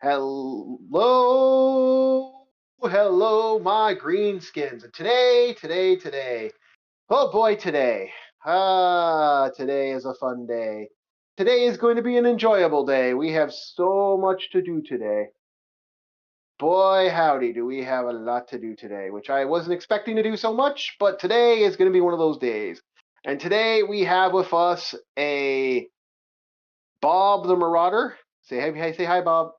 Hello, hello, my greenskins. And today. Oh boy, today. Today is a fun day. Today is going to be an enjoyable day. We have so much to do today. Boy, howdy, do we have a lot to do today, which I wasn't expecting to do so much, but today is going to be one of those days. And today we have with us a Bob the Marauder. Say hi, Bob.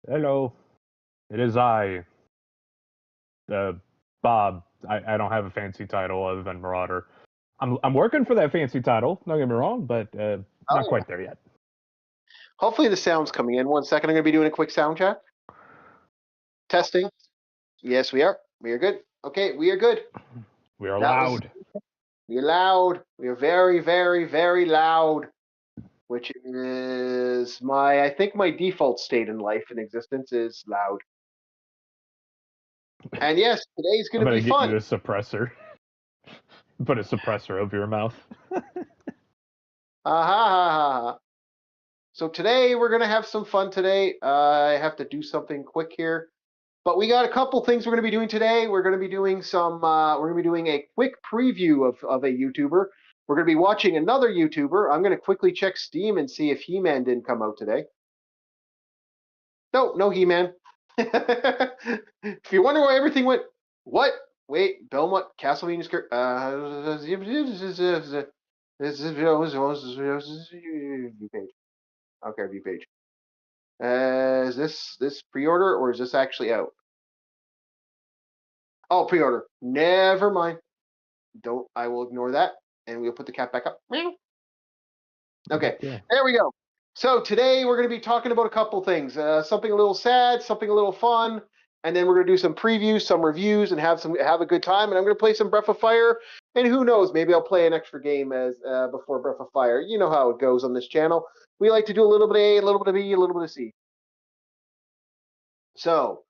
Hello, it is I, Bob. I don't have a fancy title other than Marauder. I'm working for that fancy title. Don't get me wrong, but not quite there yet. Hopefully the sound's coming in. 1 second, I'm going to be doing a quick sound check. Testing. Yes, we are. We are good. Okay, we are good. We are loud. We are loud. We are very, very, very loud, which is I think my default state in life and existence is loud. And yes, today's going to be fun. I'm going to get you a suppressor. Put a suppressor over your mouth. So today we're going to have some fun today. I have to do something quick here. But we got a couple things we're going to be doing today. We're going to be doing a quick preview of a YouTuber. We're going to be watching another YouTuber. I'm going to quickly check Steam and see if He-Man didn't come out today. No He-Man. If you wonder why everything went, what? Wait, Belmont, Castlevania skirt. View page. Okay, view page. Is this pre-order or is this actually out? Oh, pre-order. Never mind. I will ignore that and we'll put the cat back up. Okay, yeah. There we go. So today we're going to be talking about a couple things. Something a little sad, something a little fun, and then we're going to do some previews, some reviews, and have a good time. And I'm going to play some Breath of Fire, and who knows, maybe I'll play an extra game as before Breath of Fire. You know how it goes on this channel. We like to do a little bit of A, a little bit of B, a little bit of C. So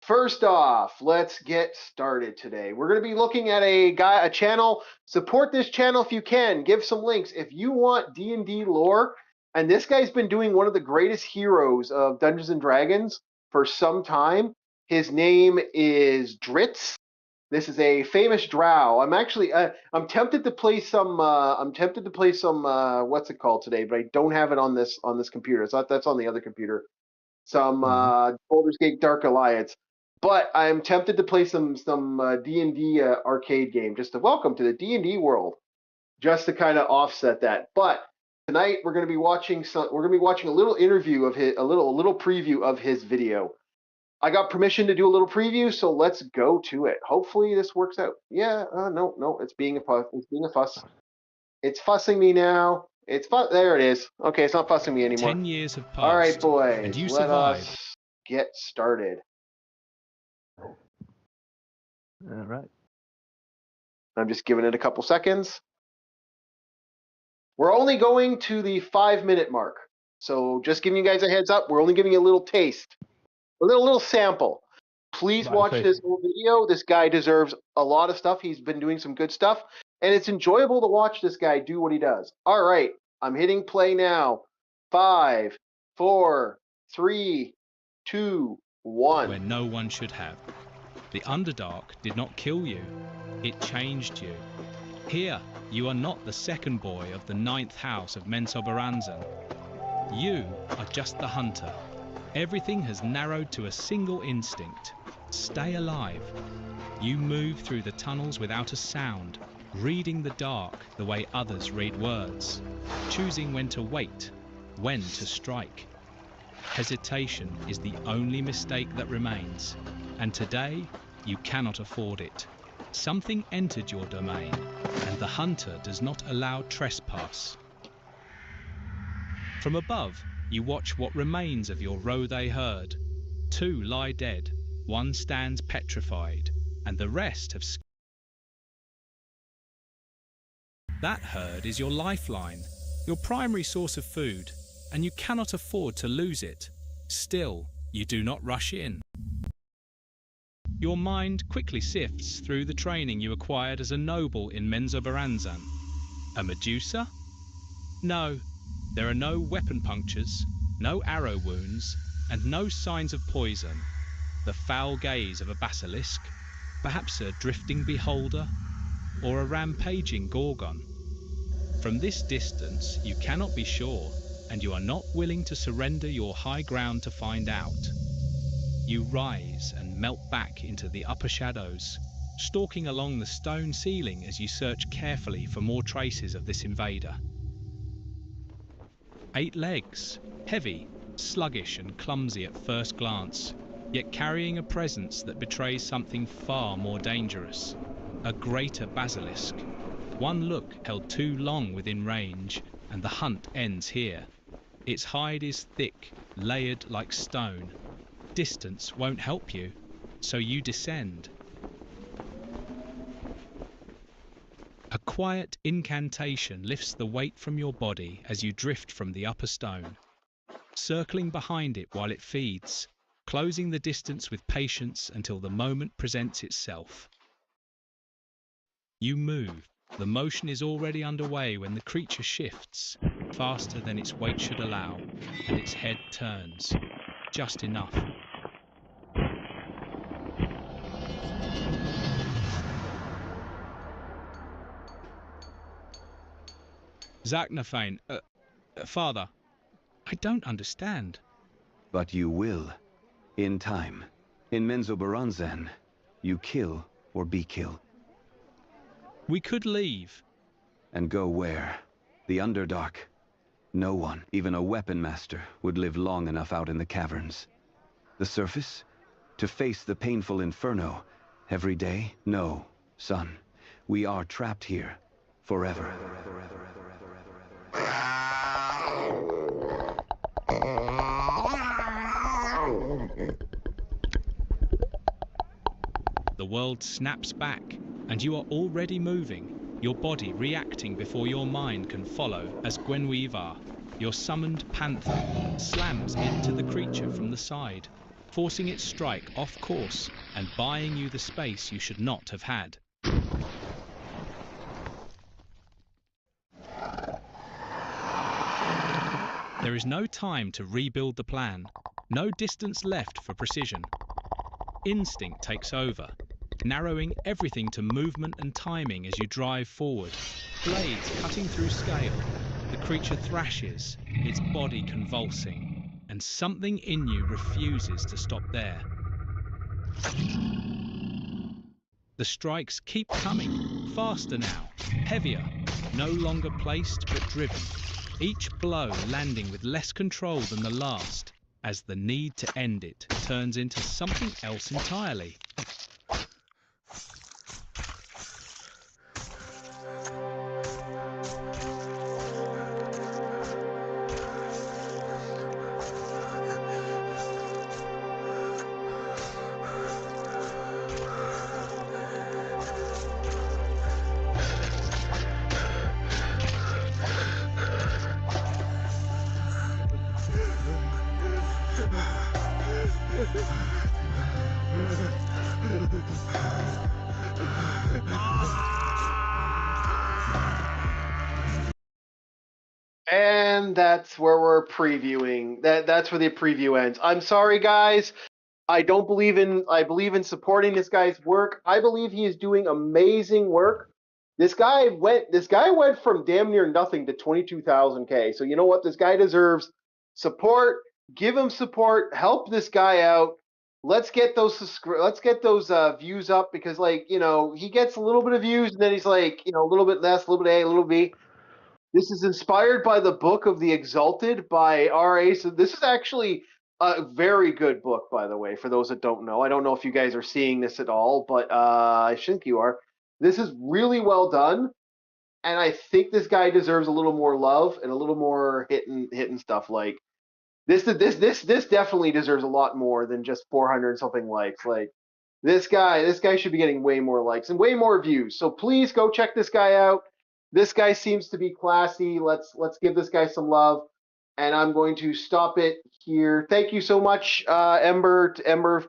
first off, let's get started today. We're going to be looking at a channel. Support this channel if you can. Give some links. If you want D&D lore, and this guy's been doing one of the greatest heroes of Dungeons & Dragons for some time. His name is Dritz. This is a famous drow. I'm actually I'm tempted to play some what's it called today, but I don't have it on this computer. So that's on the other computer. Some Baldur's Gate Dark Alliance. But I'm tempted to play some D&D arcade game, just to welcome to the D&D world, just to kind of offset that. But tonight we're going to be watching a little interview of a little preview of his video. I got permission to do a little preview, so let's go to it. Hopefully this works out. Yeah, no, it's being a fuss. It's being a fuss. It's fussing me now. There it is. Okay, it's not fussing me anymore. 10 years have passed. All right, boys. And you let survived. us get started. All right. I'm just giving it a couple seconds. We're only going to the 5-minute mark. So just giving you guys a heads up, we're only giving you a little taste, a little sample. Please watch this whole video. This guy deserves a lot of stuff. He's been doing some good stuff, and it's enjoyable to watch this guy do what he does. All right, I'm hitting play now. 5, 4, 3, 2, 1. Where no one should have. The Underdark did not kill you. It changed you. Here, you are not the second boy of the 9th house of Menzoberranzan. You are just the hunter. Everything has narrowed to a single instinct. Stay alive. You move through the tunnels without a sound, reading the dark the way others read words, choosing when to wait, when to strike. Hesitation is the only mistake that remains, and today you cannot afford it. Something entered your domain, and the hunter does not allow trespass. From above, you watch what remains of your Rothe herd. 2 lie dead, 1 stands petrified, and the rest have That herd is your lifeline, your primary source of food, and you cannot afford to lose it. Still, you do not rush in. Your mind quickly sifts through the training you acquired as a noble in Menzoberranzan. A Medusa? No, there are no weapon punctures, no arrow wounds, and no signs of poison. The foul gaze of a basilisk, perhaps a drifting beholder, or a rampaging gorgon. From this distance, you cannot be sure, and you are not willing to surrender your high ground to find out. You rise and melt back into the upper shadows, stalking along the stone ceiling as you search carefully for more traces of this invader. 8 legs, heavy, sluggish and clumsy at first glance, yet carrying a presence that betrays something far more dangerous. A greater basilisk. One look held too long within range, and the hunt ends here. Its hide is thick, layered like stone. Distance won't help you, so you descend. A quiet incantation lifts the weight from your body as you drift from the upper stone, circling behind it while it feeds, closing the distance with patience until the moment presents itself. You move. The motion is already underway when the creature shifts, faster than its weight should allow, and its head turns, just enough. Zaknafein, Father, I don't understand. But you will. In time. In Menzoberranzan, you kill or be killed. We could leave. And go where? The Underdark. No one, even a weapon master, would live long enough out in the caverns. The surface? To face the painful inferno. Every day? No, son. We are trapped here. Forever. The world snaps back, and you are already moving, your body reacting before your mind can follow as Gwenwyvar, your summoned panther, slams into the creature from the side, forcing its strike off course and buying you the space you should not have had. There is no time to rebuild the plan, no distance left for precision. Instinct takes over, narrowing everything to movement and timing as you drive forward. Blades cutting through scale, the creature thrashes, its body convulsing, and something in you refuses to stop there. The strikes keep coming, faster now, heavier, no longer placed but driven, each blow landing with less control than the last, as the need to end it turns into something else entirely. And that's where we're previewing. That's where the preview ends. I'm sorry, guys. I believe in supporting this guy's work. I believe he is doing amazing work. This guy went from damn near nothing to 22,000K. So you know what? This guy deserves support. Give him support. Help this guy out. Let's get those views up, because, like, he gets a little bit of views and then he's like, a little bit less, a little bit A, a little B. This is inspired by the book of the Exalted by R.A. So this is actually a very good book, by the way, for those that don't know. I don't know if you guys are seeing this at all, but I think you are. This is really well done, and I think this guy deserves a little more love and a little more hitting stuff. Like this definitely deserves a lot more than just 400 something likes. Like this guy should be getting way more likes and way more views. So please go check this guy out. This guy seems to be classy. Let's give this guy some love. And I'm going to stop it here. Thank you so much, Ember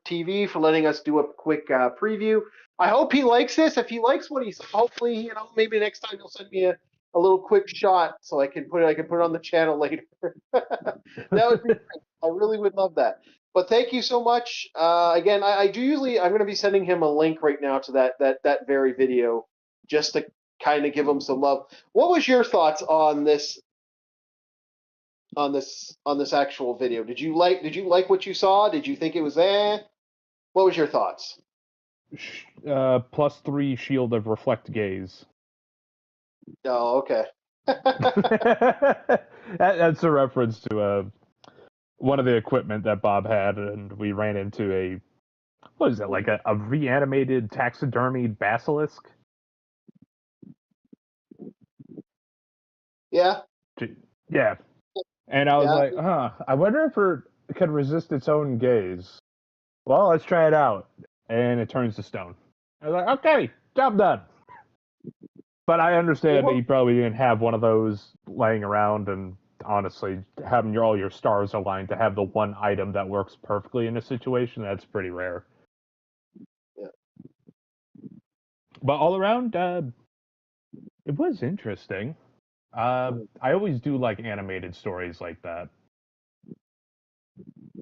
TV, for letting us do a quick preview. I hope he likes this. If he likes what he's, hopefully, maybe next time he'll send me a little quick shot so I can put it on the channel later. That would be great. I really would love that. But thank you so much. Again, I do usually I'm going to be sending him a link right now to that very video just to kind of give him some love. What was your thoughts on this actual video? Did you like what you saw? Did you think it was What was your thoughts? +3 shield of reflect gaze. Oh, okay. That's a reference to one of the equipment that Bob had, and we ran into what is it, like a reanimated taxidermied basilisk? Yeah, Yeah. And I was yeah. like, I wonder if it can resist its own gaze. Well, let's try it out. And it turns to stone. I was like, okay, job done. But I understand that Well, you probably didn't have one of those laying around, and honestly, having all your stars aligned to have the one item that works perfectly in a situation, that's pretty rare. yeah. But all around, it was interesting. I always do like animated stories like that.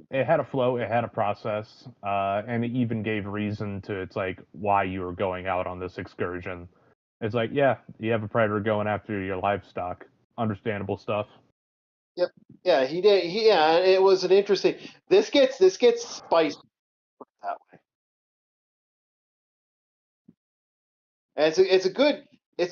It had a flow, it had a process, and it even gave reason to it's like why you were going out on this excursion. It's like, yeah, you have a predator going after your livestock. Understandable stuff. Yep. Yeah, he did. Yeah, it was an interesting. This gets spicy that way. And it's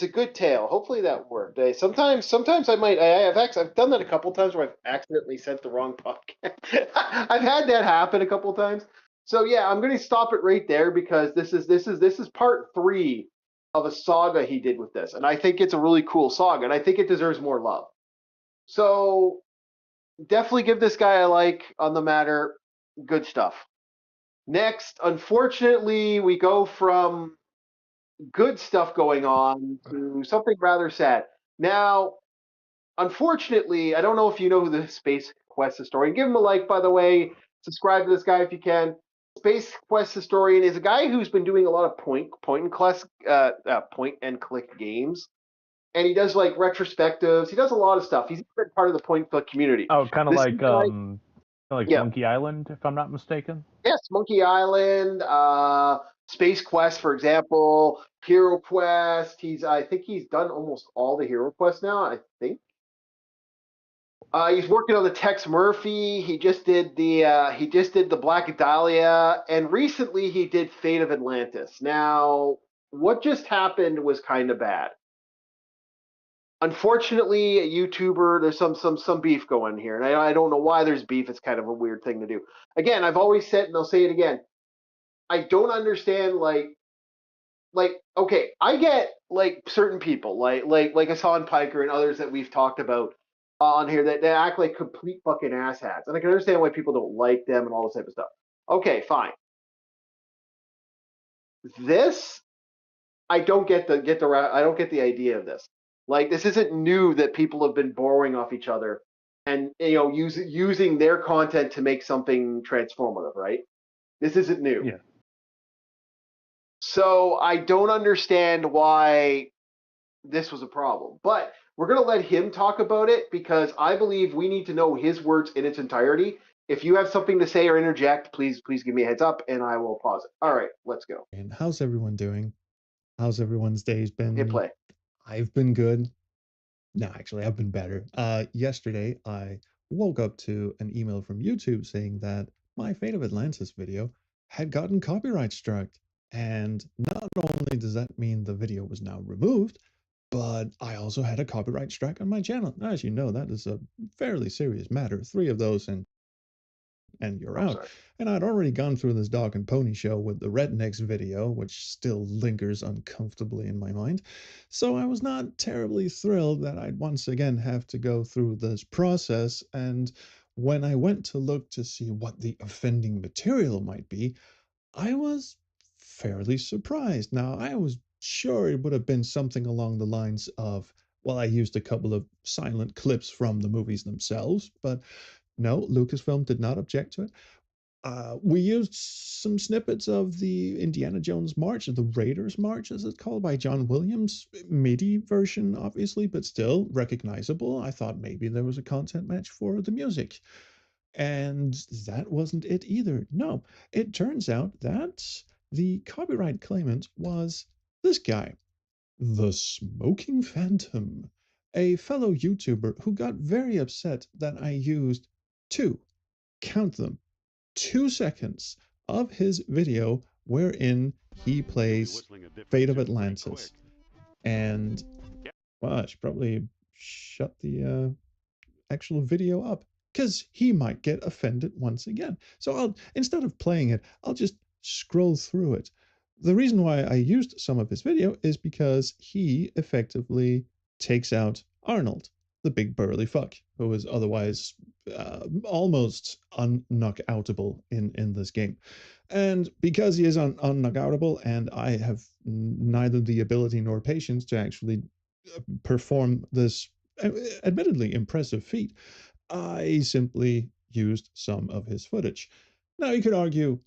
a good tale. Hopefully that worked. Sometimes I've done that a couple times where I've accidentally sent the wrong podcast. I've had that happen a couple times. So yeah, I'm going to stop it right there because this is part 3 of a saga he did with this, and I think it's a really cool saga, and I think it deserves more love. So definitely give this guy a like on the matter. Good stuff. Next, unfortunately, we go from good stuff going on to something rather sad. Now, unfortunately, I don't know if you know who the Space Quest historian. Give him a like, by the way. Subscribe to this guy if you can. Space Quest historian is a guy who's been doing a lot of point and click games, and he does like retrospectives. He does a lot of stuff. He's been part of the point and click community. Oh, kind of This like guy, yeah, Monkey Island, if I'm not mistaken. yes, Monkey Island, Space Quest, for example, Hero Quest. I think he's done almost all the Hero Quests now. I think. He's working on the Tex Murphy. He just did the Black Dahlia, and recently he did Fate of Atlantis. Now, what just happened was kind of bad. Unfortunately, a YouTuber, there's some beef going here, and I don't know why there's beef. It's kind of a weird thing to do. Again, I've always said, and I'll say it again. I don't understand okay, I get like certain people like Hassan Piker and others that we've talked about on here that they act like complete fucking asshats, and I can understand why people don't like them and all this type of stuff. Okay, fine. This I don't I don't get the idea of this. Like this isn't new that people have been borrowing off each other and using their content to make something transformative, right? This isn't new. Yeah. So I don't understand why this was a problem. But we're going to let him talk about it because I believe we need to know his words in its entirety. If you have something to say or interject, please give me a heads up and I will pause it. All right, let's go. And how's everyone doing? How's everyone's days Hit been? play. I've been good. No, actually, I've been better. Yesterday, I woke up to an email from YouTube saying that my Fate of Atlantis video had gotten copyright struck. And not only does that mean the video was now removed, but I also had a copyright strike on my channel. As you know, that is a fairly serious matter. 3 of those and you're I'm out. sorry. And I'd already gone through this dog and pony show with the rednecks video, which still lingers uncomfortably in my mind. So I was not terribly thrilled that I'd once again have to go through this process. And when I went to look to see what the offending material might be, I was fairly surprised. Now, I was sure it would have been something along the lines of, well, I used a couple of silent clips from the movies themselves, but no, Lucasfilm did not object to it. We used some snippets of the Indiana Jones March, the Raiders March, as it's called, by John Williams. MIDI version, obviously, but still recognizable. I thought maybe there was a content match for the music. And that wasn't it either. No, it turns out that the copyright claimant was this guy, the Smoking Phantom, a fellow YouTuber who got very upset that I used count them, 2 seconds of his video wherein he plays Fate of Atlantis. And, well, I should probably shut the actual video up because he might get offended once again. So instead of playing it, I'll just scroll through it. The reason why I used some of his video is because he effectively takes out Arnold, the big burly fuck, who is otherwise almost unknockoutable in this game. And because he is unknockoutable, and I have neither the ability nor patience to actually perform this admittedly impressive feat, I simply used some of his footage. Now, you could argue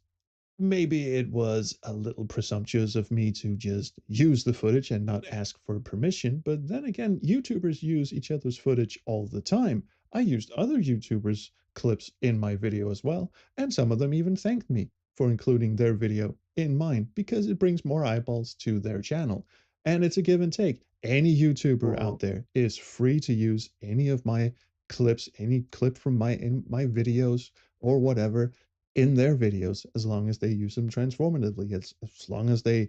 maybe it was a little presumptuous of me to just use the footage and not ask for permission, but then again, YouTubers use each other's footage all the time. I used other YouTubers' clips in my video as well, and some of them even thanked me for including their video in mine because it brings more eyeballs to their channel. And it's a give and take. Any YouTuber out there is free to use any of my clips, any clip from my videos or whatever in their videos, as long as they use them transformatively, as long as they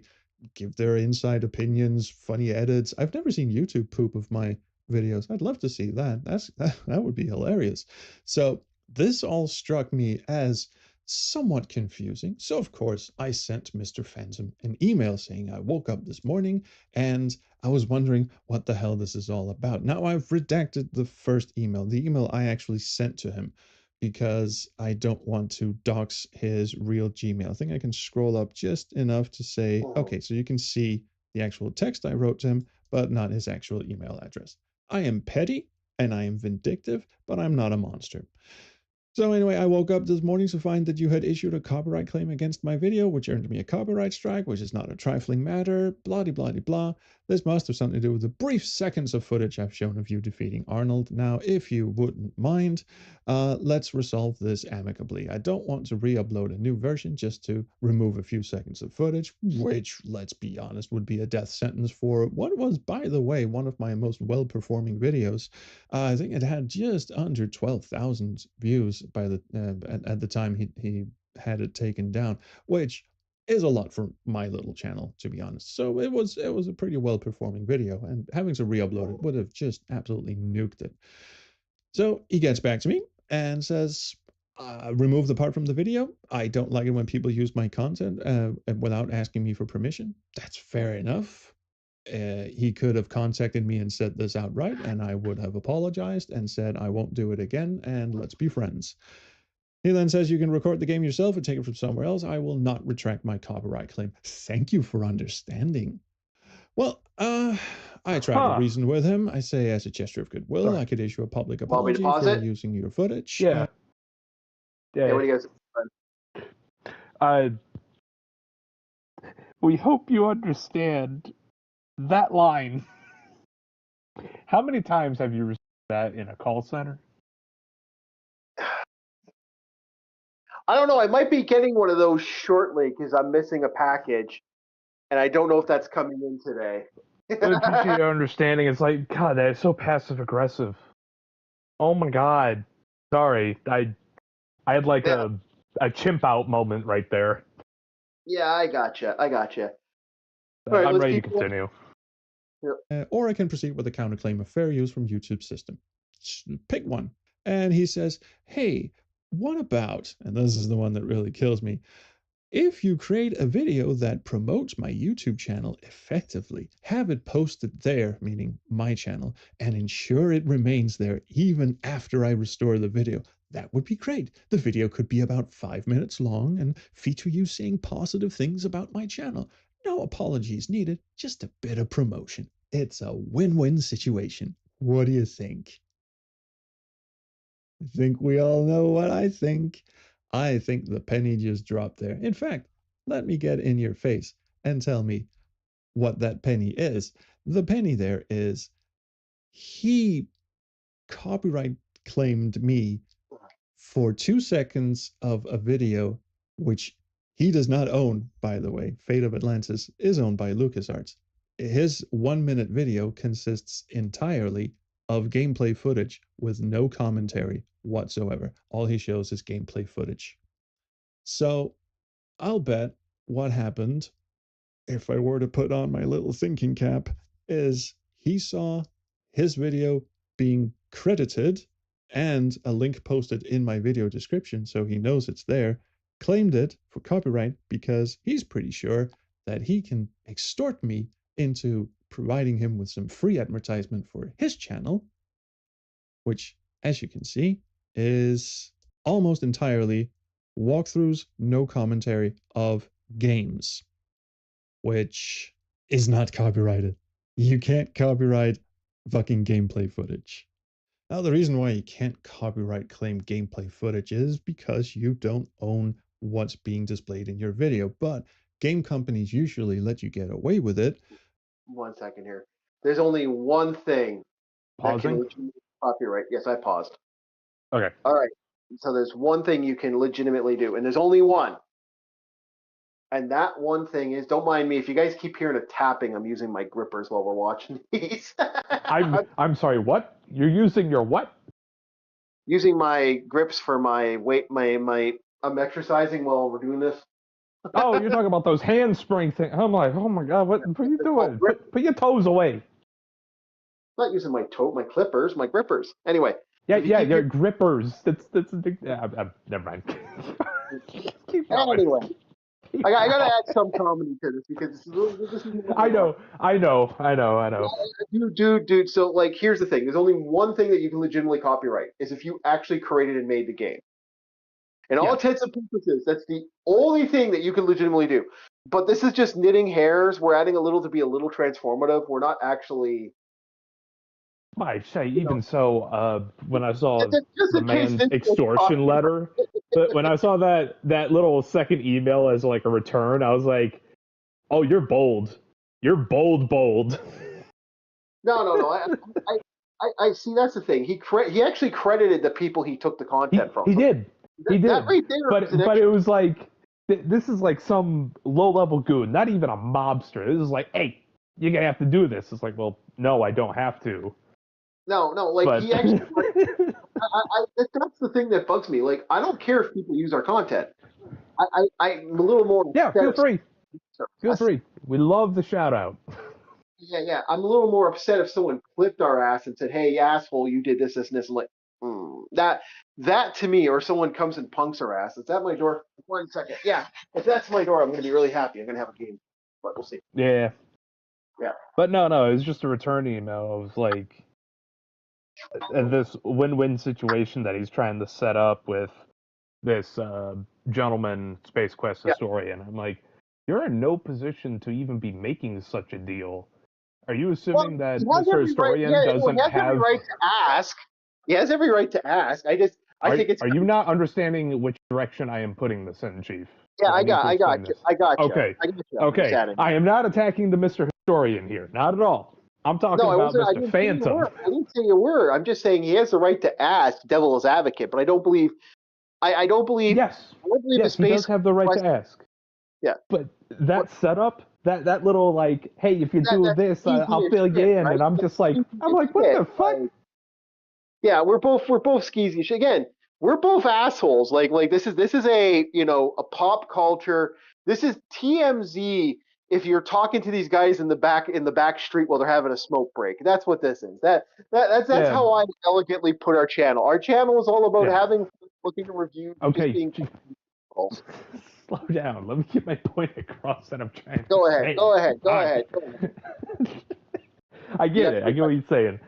give their inside opinions, funny edits. I've never seen YouTube poop of my videos. I'd love to see that. That would be hilarious. So this all struck me as somewhat confusing. So of course I sent Mr. Phantom an email saying I woke up this morning and I was wondering what the hell this is all about. Now I've redacted the first email, the email I actually sent to him, because I don't want to dox his real Gmail. I think I can scroll up just enough to say, okay, so you can see the actual text I wrote to him, but not his actual email address. I am petty and I am vindictive, but I'm not a monster. So anyway, I woke up this morning to find that you had issued a copyright claim against my video, which earned me a copyright strike, which is not a trifling matter, blah, blah, blah, blah. This must have something to do with the brief seconds of footage I've shown of you defeating Arnold. Now, if you wouldn't mind, let's resolve this amicably. I don't want to re-upload a new version just to remove a few seconds of footage, which, let's be honest, would be a death sentence for what was, by the way, one of my most well-performing videos. I think it had just under 12,000 views by the at the time he had it taken down, which is a lot for my little channel, to be honest. So it was a pretty well performing video, and having to re-upload it would have just absolutely nuked it. So he gets back to me and says, remove the part from the video. I don't like it when people use my content without asking me for permission. That's fair enough. He could have contacted me and said this outright, and I would have apologized and said I won't do it again, and let's be friends. He then says you can record the game yourself and take it from somewhere else. I will not retract my copyright claim. Thank you for understanding. Well, I try to reason with him. I say, as a gesture of goodwill, I could issue a public apology for using your footage. Yeah. Yeah, what do you guys? We hope you understand that line. How many times have you received that in a call center? I don't know. I might be getting one of those shortly because I'm missing a package, and I don't know if that's coming in today. I appreciate your understanding. It's like, God, that is so passive aggressive. Oh my God. Sorry, I had like a chimp out moment right there. Yeah, I gotcha. All right, I'm ready to continue. Or I can proceed with a counterclaim of fair use from YouTube system. Pick one. And he says, hey, what about, and this is the one that really kills me, if you create a video that promotes my YouTube channel effectively, have it posted there, meaning my channel, and ensure it remains there even after I restore the video. That would be great. The video could be about 5 minutes long and feature you saying positive things about my channel. No apologies needed, just a bit of promotion. It's a win-win situation. What do you think? I think we all know what I think. I think the penny just dropped there. In fact, let me get in your face and tell me what that penny is. The penny there is he copyright claimed me for 2 seconds of a video, which he does not own, by the way. Fate of Atlantis is owned by LucasArts. His 1 minute video consists entirely of gameplay footage with no commentary whatsoever. All he shows is gameplay footage. So I'll bet what happened, if I were to put on my little thinking cap, is he saw his video being credited and a link posted in my video description, so he knows it's there, claimed it for copyright because he's pretty sure that he can extort me into providing him with some free advertisement for his channel, which, as you can see, is almost entirely walkthroughs, no commentary of games, which is not copyrighted. You can't copyright fucking gameplay footage. Now, the reason why you can't copyright claim gameplay footage is because you don't own what's being displayed in your video, but game companies usually let you get away with it. 1 second here. There's only one thing that can Pausing? legitimately copyright. Yes, I paused. Okay. All right. So there's one thing you can legitimately do, and there's only one. And that one thing is, don't mind me if you guys keep hearing a tapping. I'm using my grippers while we're watching these. I'm sorry. What? You're using your what? Using my grips for my weight. I'm exercising while we're doing this. Oh, you're talking about those handspring things. I'm like, oh my god, what are you doing? Put your toes away. I'm not using my clippers, my grippers. Anyway. Yeah, your grippers. That's a big. Never mind. Keep going. Anyway. I gotta add some comedy to this because this is I know. Dude. So, like, here's the thing: there's only one thing that you can legitimately copyright is if you actually created and made the game. In all intents and purposes, that's the only thing that you can legitimately do. But this is just knitting hairs. We're adding a little to be a little transformative. We're not actually. I say, even so, when I saw just the man's extortion letter, but when I saw that little second email as like a return, I was like, "Oh, you're bold. You're bold." No. I see. That's the thing. He actually credited the people he took the content from. He did. That right there. But it was like, this is like some low level goon, not even a mobster. This is like, hey, you're gonna have to do this. It's like, well, no, I don't have to. No, like he actually. That's the thing that bugs me. Like, I don't care if people use our content. I'm a little more. Yeah, feel free. Feel free. We love the shout out. Yeah. I'm a little more upset if someone clipped our ass and said, "Hey, asshole, you did this, and this." I'm like, that to me, or someone comes and punks our ass. Is that my door? 1 second. Yeah, if that's my door, I'm going to be really happy. I'm going to have a game, but we'll see. Yeah. Yeah. But no, it was just a return email. It was like this win-win situation that he's trying to set up with this gentleman Space Quest historian. I'm like, you're in no position to even be making such a deal. Are you assuming that Mr. Historian doesn't have every right to ask? He has every right to ask. I think it's. Are you not understanding which direction I am putting this in, Chief? Yeah, I got you. Okay. Okay. I am not attacking the Mr. Historian here. Not at all. I'm talking about Mr. Phantom. I didn't say a word. I'm just saying he has the right to ask, devil's advocate, but I don't believe. I don't believe. Yes. Yes, he does have the right to ask. Yeah. But that setup, that little like, hey, if you do this, I'll fill you in, right? And I'm just like, what the fuck? Yeah, we're both skeezy. Again, we're both assholes. Like this is a a pop culture. This is TMZ. If you're talking to these guys in the back street while they're having a smoke break, that's what this is. That's how I elegantly put our channel. Our channel is all about having looking at reviews. Okay. Slow down. Let me get my point across that I'm trying to Go say. ahead. I get it. I get what you're saying.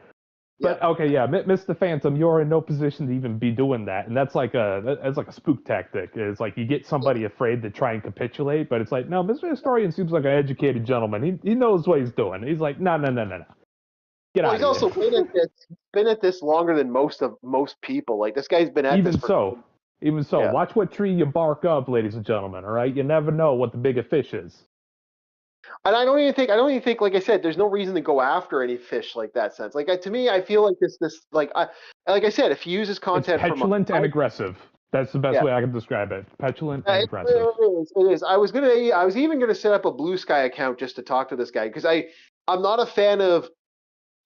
But okay, Mr. Phantom, you're in no position to even be doing that, and that's like a spook tactic. It's like you get somebody afraid to try and capitulate, but it's like, no, Mr. Historian seems like an educated gentleman. He knows what he's doing. He's like, no. Get out. He's also been at this longer than most people. Like, this guy's been at this. Even so, watch what tree you bark up, ladies and gentlemen. All right, you never know what the bigger fish is. And I don't even think, like I said, there's no reason to go after any fish like that sense. Like to me, I feel like like I said, if he uses It's content from petulant and aggressive. That's the best yeah, way I can describe it. Petulant and aggressive. it is. I was even gonna set up a Blue Sky account just to talk to this guy because I'm not a fan of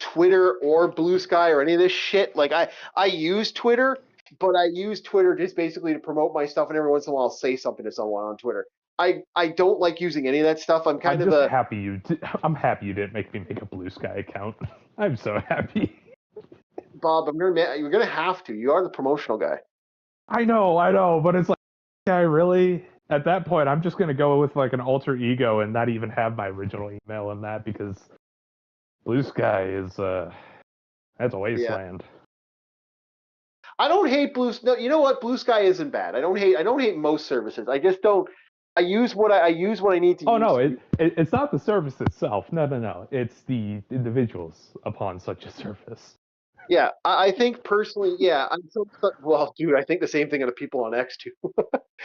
Twitter or Blue Sky or any of this shit. Like I use Twitter, but I use Twitter just basically to promote my stuff, and every once in a while I'll say something to someone on Twitter. I don't like using any of that stuff. I'm kind I'm of just a happy I'm happy you didn't make me make a Blue Sky account. I'm so happy. Bob. You're gonna have to. You are the promotional guy. I know, but it's like, guy, really? At that point, I'm just gonna go with like an alter ego and not even have my original email in that because Blue Sky is that's a Yeah. wasteland. I don't hate Blue. No, you know what? Blue Sky isn't bad. I don't hate most services. I just don't. I use what I need to Oh use. no, it's not the service itself. No. It's the individuals upon such a service. Yeah, I think personally, yeah. Well, dude, I think the same thing of the people on X too.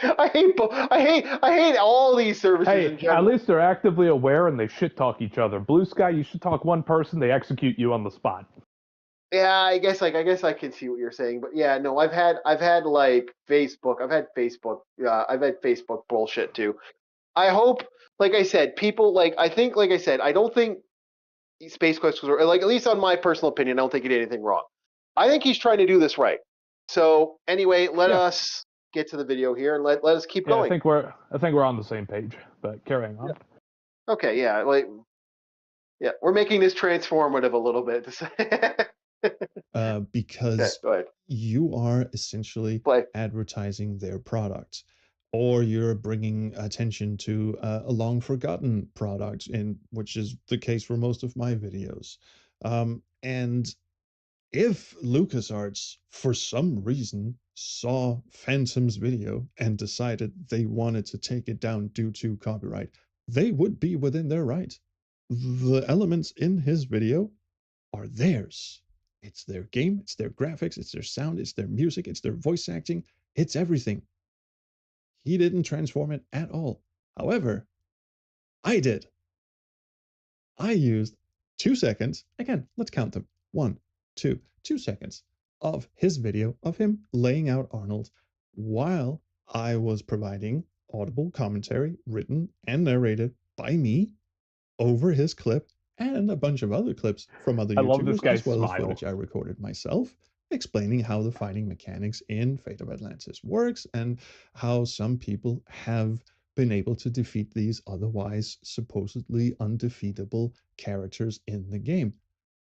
I hate all these services in Hey, general. at least they're actively aware and they shit talk each other. Blue Sky, you should talk one person, they execute you on the spot. Yeah, I guess I can see what you're saying, but yeah, no, I've had like Facebook. I've had Facebook bullshit too. I hope, like I said, people I think, like I said, I don't think Space Quest was like, at least on my personal opinion, I don't think he did anything wrong. I think he's trying to do this right. So anyway, let us get to the video here and let us keep going. I think we're on the same page, but carrying on. Yeah. Okay, yeah, we're making this transformative a little bit. Because go ahead. you are essentially Play. advertising their product, or you're bringing attention to a long forgotten product, which is the case for most of my videos. And if LucasArts, for some reason, saw Phantom's video and decided they wanted to take it down due to copyright, they would be within their right. The elements in his video are theirs. It's their game, it's their graphics, it's their sound, it's their music, it's their voice acting, it's everything. He didn't transform it at all. However, I did. I used 2 seconds, again, let's count them. 1, 2, 2 seconds of his video of him laying out Arnold while I was providing audible commentary written and narrated by me over his clip and a bunch of other clips from other I love this YouTubers, guy's as well as smile. footage I recorded myself, explaining how the fighting mechanics in Fate of Atlantis works and how some people have been able to defeat these otherwise supposedly undefeatable characters in the game.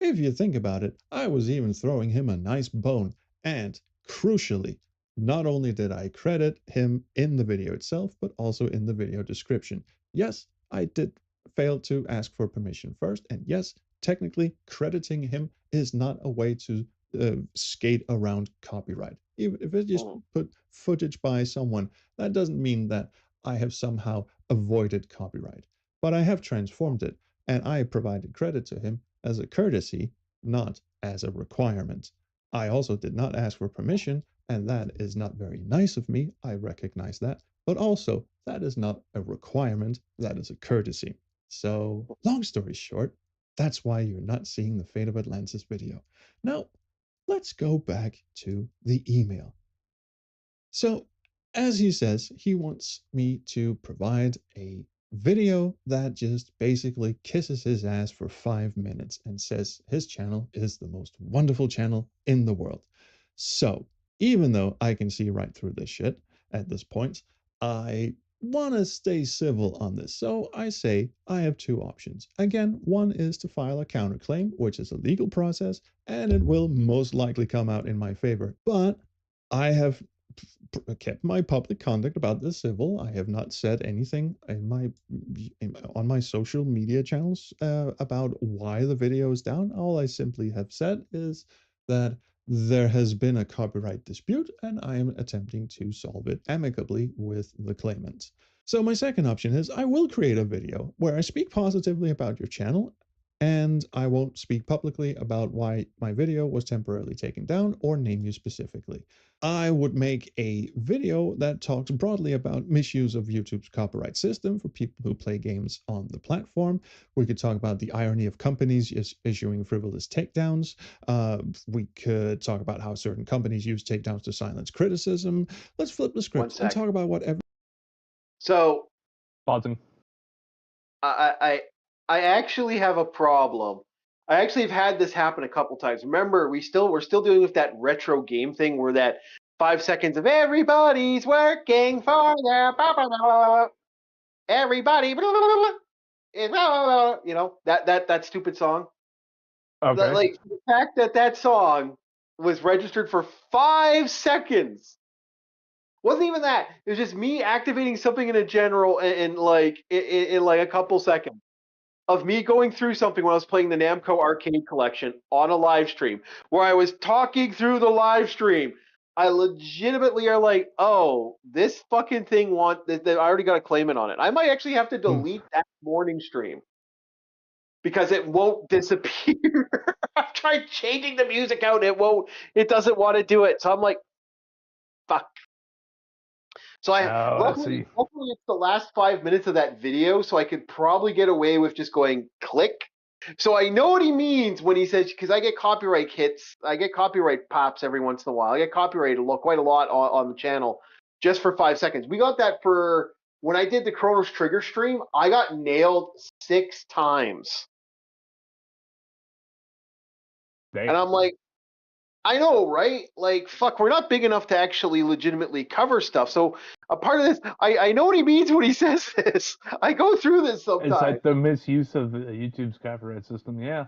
If you think about it, I was even throwing him a nice bone, and crucially, not only did I credit him in the video itself, but also in the video description. Yes, I did fail to ask for permission first, and yes, technically, crediting him is not a way to skate around copyright. Even if it just put footage by someone, that doesn't mean that I have somehow avoided copyright. But I have transformed it, and I provided credit to him as a courtesy, not as a requirement. I also did not ask for permission, and that is not very nice of me. I recognize that. But also, that is not a requirement, that is a courtesy. So, long story short, that's why you're not seeing the Fate of Atlantis video. Now, let's go back to the email. So, as he says, he wants me to provide a video that just basically kisses his ass for 5 minutes and says his channel is the most wonderful channel in the world. So, even though I can see right through this shit at this point, I want to stay civil on this. So I say I have 2 options. Again, one is to file a counterclaim, which is a legal process, and it will most likely come out in my favor. But I have kept my public conduct about this civil. I have not said anything on my social media channels about why the video is down. All I simply have said is that there has been a copyright dispute and I am attempting to solve it amicably with the claimant. So my second option is I will create a video where I speak positively about your channel and I won't speak publicly about why my video was temporarily taken down or name you specifically. I would make a video that talks broadly about misuse of YouTube's copyright system for people who play games on the platform. We could talk about the irony of companies issuing frivolous takedowns. We could talk about how certain companies use takedowns to silence criticism. Let's flip the script and talk about whatever. So, Pausing. I actually have a problem. I actually have had this happen a couple times. Remember, we're still dealing with that retro game thing where that 5 seconds of everybody's working for their everybody, you know, that stupid song. Okay. Like the fact that song was registered for 5 seconds. Wasn't even that. It was just me activating something in a general in like a couple seconds of me going through something when I was playing the Namco Arcade Collection on a live stream, where I was talking through the live stream. I legitimately are like, oh, this fucking thing I already got a claimant on it. I might actually have to delete that morning stream because it won't disappear. I've tried changing the music out. It doesn't want to do it. So I'm like, fuck. So luckily it's the last 5 minutes of that video, so I could probably get away with just going click. So I know what he means when he says, because I get copyright hits, I get copyright pops every once in a while. I get copyrighted quite a lot on the channel just for 5 seconds. We got that for when I did the Chronos Trigger stream. I got nailed 6 times. Damn. And I'm like, I know, right? Like, fuck, we're not big enough to actually legitimately cover stuff. So a part of this, I know what he means when he says this. I go through this sometimes. It's like the misuse of YouTube's copyright system, yeah.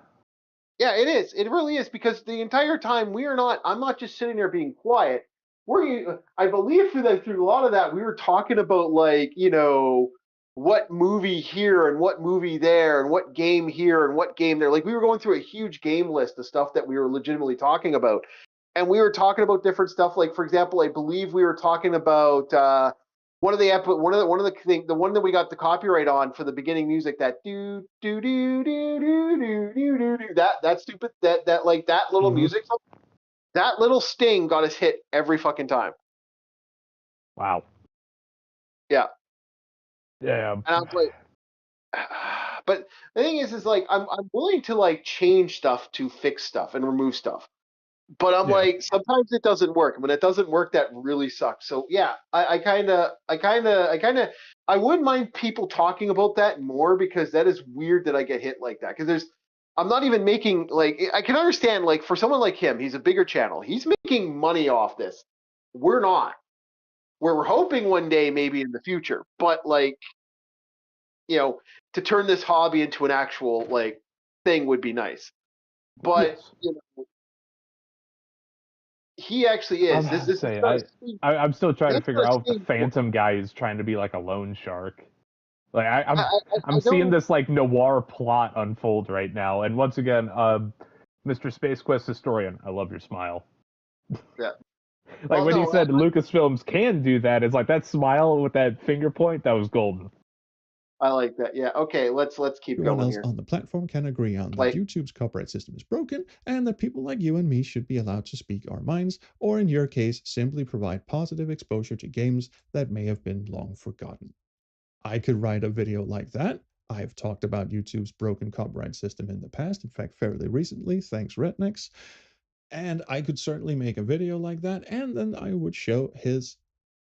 Yeah, it is. It really is, because the entire time I'm not just sitting there being quiet. I believe through a lot of that, we were talking about, like, you know, what movie here and what movie there and what game here and what game there. Like, we were going through a huge game list of stuff that we were legitimately talking about. And we were talking about different stuff. Like, for example, I believe we were talking about the one that we got the copyright on for the beginning music, that do do do do do do do do do, that stupid that like that little music, that little sting got us hit every fucking time. Wow. Yeah. Yeah. And I was like, but the thing is like I'm willing to like change stuff to fix stuff and remove stuff. But I'm like, sometimes it doesn't work. When it doesn't work, that really sucks. So yeah, I wouldn't mind people talking about that more, because that is weird that I get hit like that. Because I'm not even making, like, I can understand, like, for someone like him, he's a bigger channel. He's making money off this. We're not. We're hoping one day, maybe in the future, but like, you know, to turn this hobby into an actual like thing would be nice. But you know, he actually is. I'm still trying to figure out if the Phantom guy is trying to be like a loan shark. Like I'm seeing this like noir plot unfold right now, and once again, Mr. Space Quest historian, I love your smile. Yeah. Like when he said Lucasfilms can do that, it's like that smile with that finger point, that was golden. I like that. Yeah. Okay. Let's keep going. Everyone else on the platform can agree on that YouTube's copyright system is broken, and that people like you and me should be allowed to speak our minds, or in your case, simply provide positive exposure to games that may have been long forgotten. I could write a video like that. I've talked about YouTube's broken copyright system in the past, in fact, fairly recently, thanks Rednecks. And I could certainly make a video like that, and then I would show his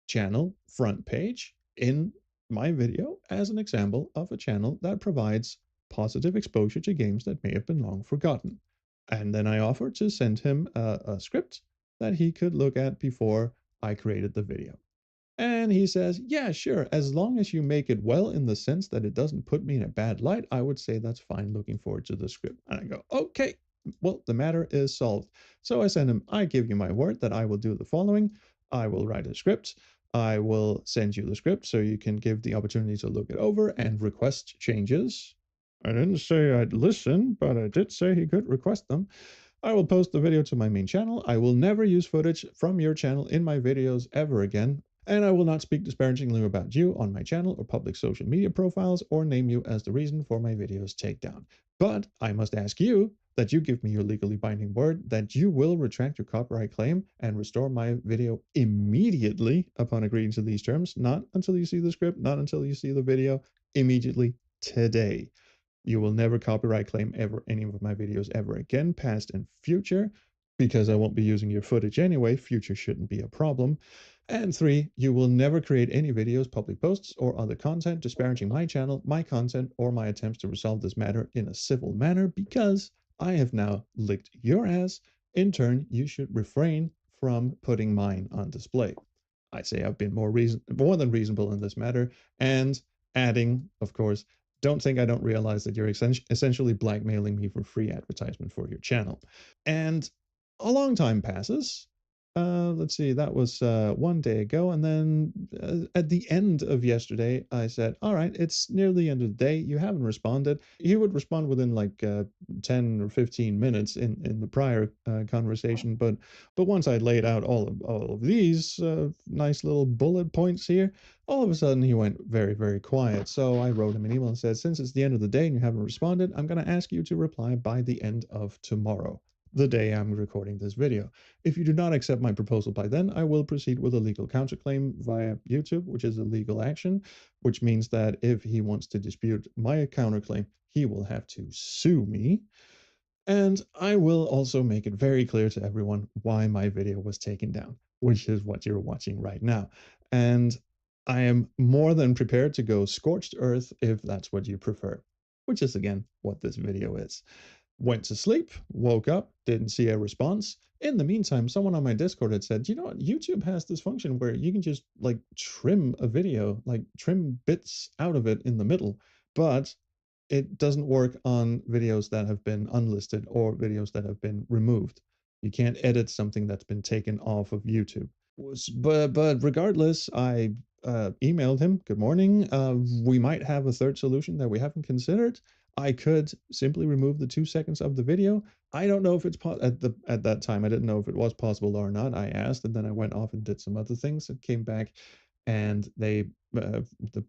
channel front page in my video as an example of a channel that provides positive exposure to games that may have been long forgotten. And then I offered to send him a script that he could look at before I created the video. And he says, yeah, sure, as long as you make it well in the sense that it doesn't put me in a bad light, I would say that's fine. Looking forward to the script. And I go, okay, well, the matter is solved. So I send him, I give you my word that I will do the following. I will write a script. I will send you the script so you can give the opportunity to look it over and request changes. I didn't say I'd listen, but I did say he could request them. I will post the video to my main channel. I will never use footage from your channel in my videos ever again. And I will not speak disparagingly about you on my channel or public social media profiles or name you as the reason for my video's takedown. But I must ask you that you give me your legally binding word that you will retract your copyright claim and restore my video immediately upon agreeing to these terms, not until you see the script, not until you see the video, immediately today. You will never copyright claim any of my videos ever again, past and future, because I won't be using your footage anyway. Future shouldn't be a problem. And 3, you will never create any videos, public posts, or other content disparaging my channel, my content, or my attempts to resolve this matter in a civil manner, because I have now licked your ass. In turn, you should refrain from putting mine on display. I say I've been more than reasonable in this matter, and adding, of course, don't think I don't realize that you're essentially blackmailing me for free advertisement for your channel. And a long time passes. Let's see, that was 1 day ago. And then at the end of yesterday, I said, all right, it's near the end of the day. You haven't responded. You would respond within like 10 or 15 minutes in the prior conversation. But once I laid out all of these nice little bullet points here, all of a sudden he went very, very quiet. So I wrote him an email and said, since it's the end of the day and you haven't responded, I'm going to ask you to reply by the end of tomorrow, the day I'm recording this video. If you do not accept my proposal by then, I will proceed with a legal counterclaim via YouTube, which is a legal action, which means that if he wants to dispute my counterclaim, he will have to sue me. And I will also make it very clear to everyone why my video was taken down, which is what you're watching right now. And I am more than prepared to go scorched earth if that's what you prefer, which is again what this video is. Went to sleep, woke up, didn't see a response. In the meantime, someone on my Discord had said, you know what, YouTube has this function where you can just like trim a video, like trim bits out of it in the middle, but it doesn't work on videos that have been unlisted or videos that have been removed. You can't edit something that's been taken off of YouTube. But regardless, I emailed him, good morning. We might have a third solution that we haven't considered. I could simply remove the 2 seconds of the video. I don't know if it's at that time. I didn't know if it was possible or not. I asked, and then I went off and did some other things and came back, and the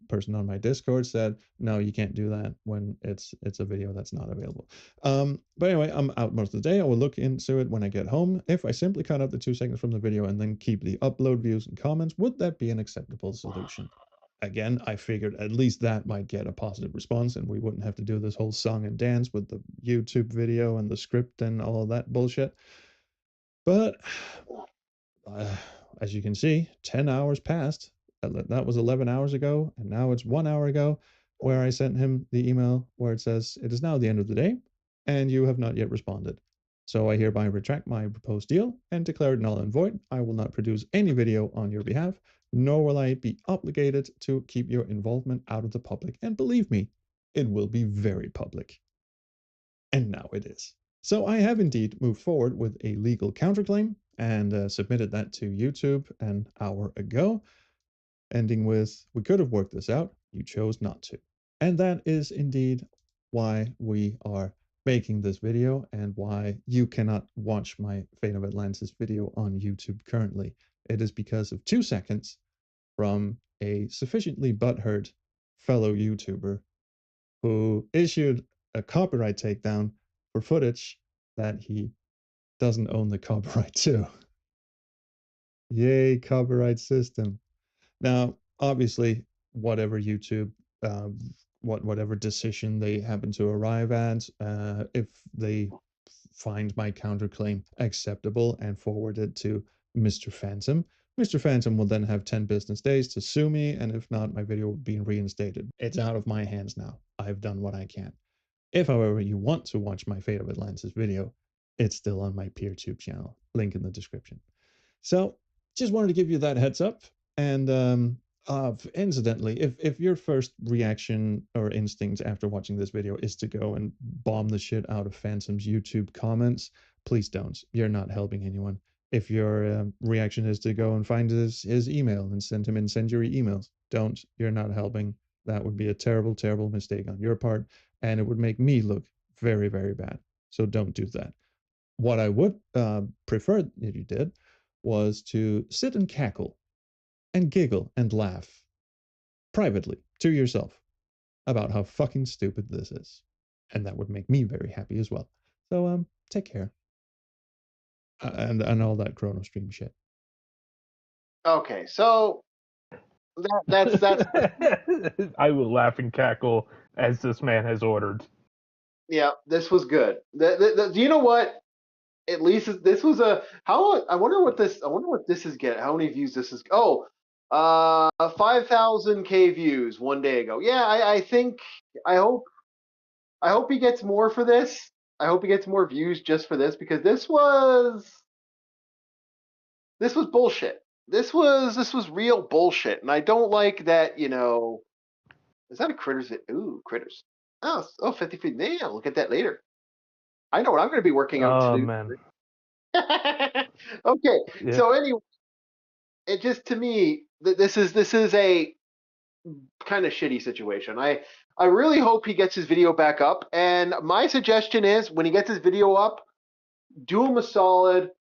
person on my Discord said, no, you can't do that when it's a video that's not available. But anyway, I'm out most of the day. I will look into it when I get home. If I simply cut out the 2 seconds from the video and then keep the upload views and comments, would that be an acceptable solution? Again, I figured at least that might get a positive response and we wouldn't have to do this whole song and dance with the YouTube video and the script and all of that bullshit. But as you can see, 10 hours passed. That was 11 hours ago, and now it's 1 hour ago where I sent him the email where it says, it is now the end of the day, and you have not yet responded. So I hereby retract my proposed deal and declare it null and void. I will not produce any video on your behalf, nor will I be obligated to keep your involvement out of the public. And believe me, it will be very public. And now it is. So I have indeed moved forward with a legal counterclaim and submitted that to YouTube an hour ago, ending with, we could have worked this out, you chose not to. And that is indeed why we are making this video and why you cannot watch my Fate of Atlantis video on YouTube currently. It is because of 2 seconds from a sufficiently butthurt fellow YouTuber who issued a copyright takedown for footage that he doesn't own the copyright to. Yay, copyright system. Now, obviously, whatever YouTube, whatever decision they happen to arrive at, if they find my counterclaim acceptable and forward it to Mr. Phantom, Mr. Phantom will then have 10 business days to sue me, and if not, my video will be reinstated. It's out of my hands now. I've done what I can. If, however, you want to watch my Fate of Atlantis video, it's still on my PeerTube channel. Link in the description. So, just wanted to give you that heads up. And incidentally, if your first reaction or instinct after watching this video is to go and bomb the shit out of Phantom's YouTube comments, please don't. You're not helping anyone. If your reaction is to go and find his email and send him incendiary emails, don't. You're not helping. That would be a terrible, terrible mistake on your part, and it would make me look very, very bad. So don't do that. What I would prefer if you did was to sit and cackle and giggle and laugh privately to yourself about how fucking stupid this is. And that would make me very happy as well. So, take care. And all that Chrono Stream shit. Okay, so that's I will laugh and cackle as this man has ordered. yeah. This was good. Do you know what? At least this was a how. I wonder what this is getting. How many views this is? Oh, 5,000 views one day ago. Yeah, I think I hope he gets more for this. I hope he gets more views just for this because this was bullshit. This was real bullshit, and I don't like that. Is that a critters? Ooh, critters. Oh, 50 feet. Yeah, look at that later. I know what I'm going to be working out to Oh do. man. Okay, Yeah. so anyway, it just to me this is a kind of shitty situation. I really hope he gets his video back up, and my suggestion is when he gets his video up, do him a solid,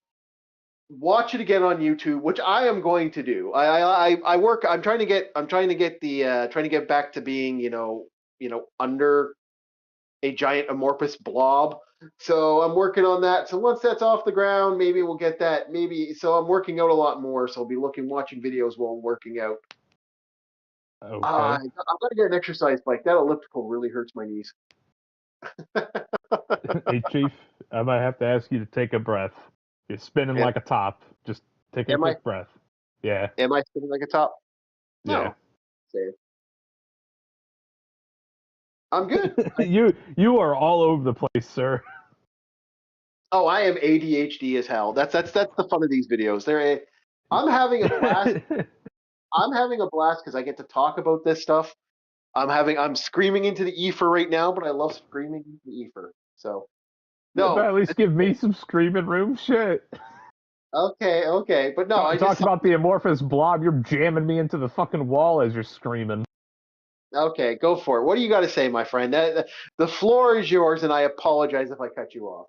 watch it again on YouTube, which I am going to do. I work. I'm trying to get back to being under a giant amorphous blob. So I'm working on that. So once that's off the ground, maybe we'll get that. So I'm working out a lot more. So I'll be watching videos while I'm working out. Okay. I'm gonna get an exercise bike. That elliptical really hurts my knees. Hey Chief, I might have to ask you to take a breath. You're spinning like a top. Just take a quick breath. Yeah. Am I spinning like a top? No. Yeah. Same. I'm good. You are all over the place, sir. Oh, I am ADHD as hell. That's the fun of these videos. I'm having a blast. I'm having a blast because I get to talk about this stuff. I'm screaming into the ether right now, but I love screaming into the ether. So no. But at least give me some screaming room. Shit. Okay. But no, I talk just about the amorphous blob. You're jamming me into the fucking wall as you're screaming. Okay, go for it. What do you got to say, my friend? The floor is yours, and I apologize if I cut you off.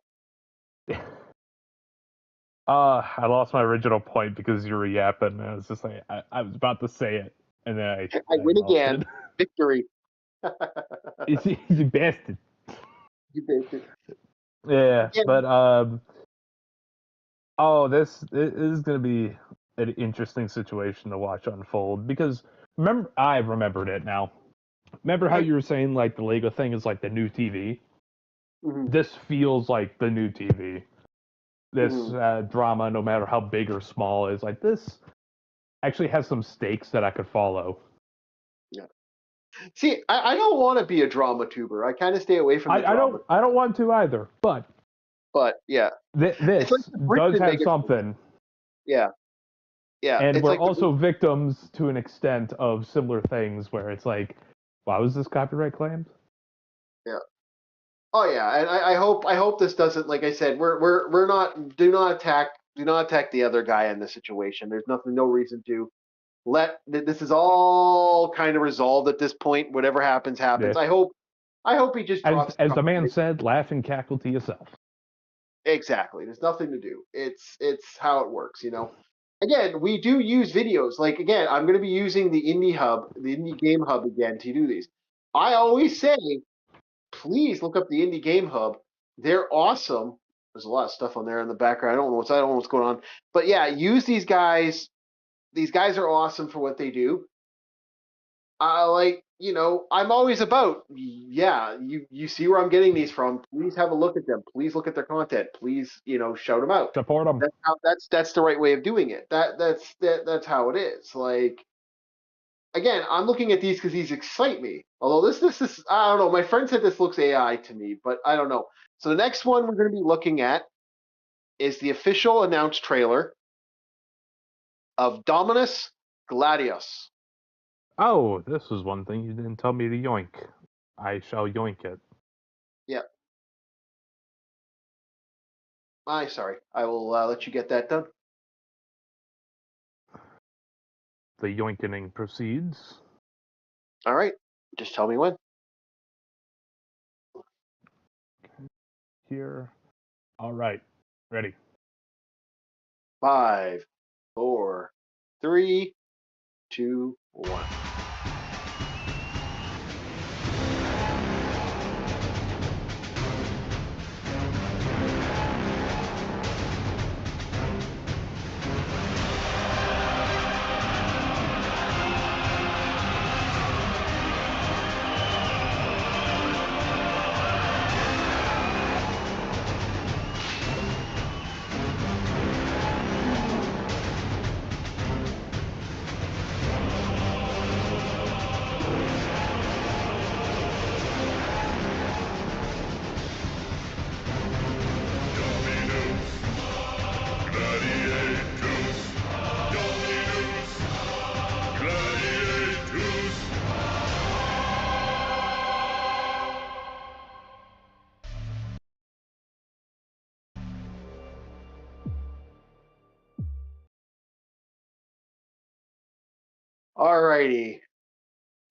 I lost my original point because you were yapping. And I was just like, I was about to say it, and then I win again. It. Victory. You bastard. You bastard. Yeah, but this is going to be an interesting situation to watch unfold because I remembered it now. Remember how you were saying like the Lego thing is like the new TV? Mm-hmm. This feels like the new TV. This drama, no matter how big or small, is like this actually has some stakes that I could follow. Yeah. See, I don't want to be a drama tuber. I kind of stay away from the drama. I don't want to either, but yeah. This like does have something. Yeah. And we're also victims to an extent of similar things where it's like, why was this copyright claimed? Yeah. Oh yeah, and I hope this doesn't, like I said, we're not do not attack the other guy in this situation. There's no reason to this is all kind of resolved at this point. Whatever happens. Yeah. I hope he just drops as the man said, laugh and cackle to yourself. Exactly. There's nothing to do. It's how it works, Again, we do use videos. Like again, I'm going to be using the Indie Game Hub again to do these. I always say, please look up the Indie Game Hub. They're awesome. There's a lot of stuff on there in the background. I don't know what's going on. But yeah, use these guys. These guys are awesome for what they do. I'm always about, you see where I'm getting these from. Please have a look at them. Please look at their content. Please, shout them out. Support them. That's the right way of doing it. That's how it is. Like, again, I'm looking at these because these excite me. Although this is, I don't know. My friend said this looks AI to me, but I don't know. So the next one we're going to be looking at is the official announced trailer of Dominus Gladius. Oh, this is one thing you didn't tell me to yoink. I shall yoink it. Yeah. Sorry. I will let you get that done. The yoinkening proceeds. All right. Just tell me when. Here. All right. Ready. 5, 4, 3, 2, 1. Alrighty.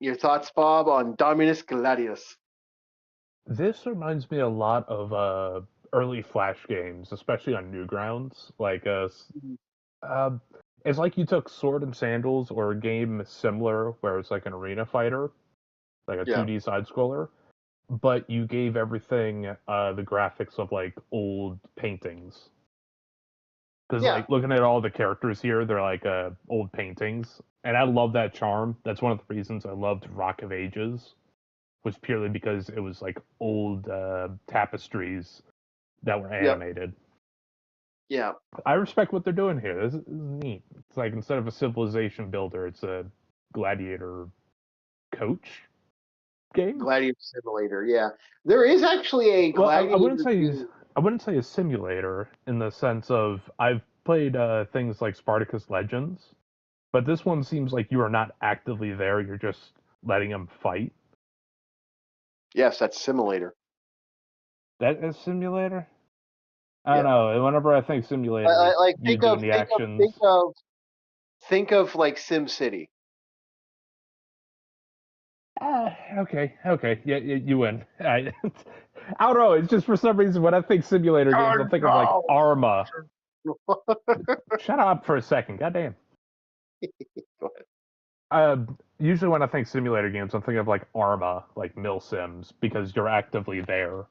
Your thoughts, Bob, on Dominus Gladius? This reminds me a lot of early Flash games, especially on Newgrounds. Uh, it's like you took Sword and Sandals or a game similar where it's like an arena fighter, like a Yeah. 2D side scroller, but you gave everything the graphics of like old paintings. Because Yeah. like looking at all the characters here, they're like old paintings, and I love that charm. That's one of the reasons I loved Rock of Ages, was purely because it was like old tapestries that were animated. Yeah. I respect what they're doing here. This is neat. It's like instead of a civilization builder, it's a gladiator coach game. Gladiator Simulator. Yeah. There is actually a Well, Gladiator game. I wouldn't say a simulator in the sense of I've played things like Spartacus Legends, but this one seems like you are not actively there. You're just letting them fight. Yes, that's Simulator. That is simulator. I don't know. Whenever I think simulator, it's Like you doing the actions. think of like Sim City. Okay. Yeah, you win. I don't know. It's just for some reason when I think simulator games, I think of like Arma. Shut up for a second. Goddamn. Go ahead. Usually when I think simulator games, I'm thinking of like Arma, like Mill Sims, because you're actively there.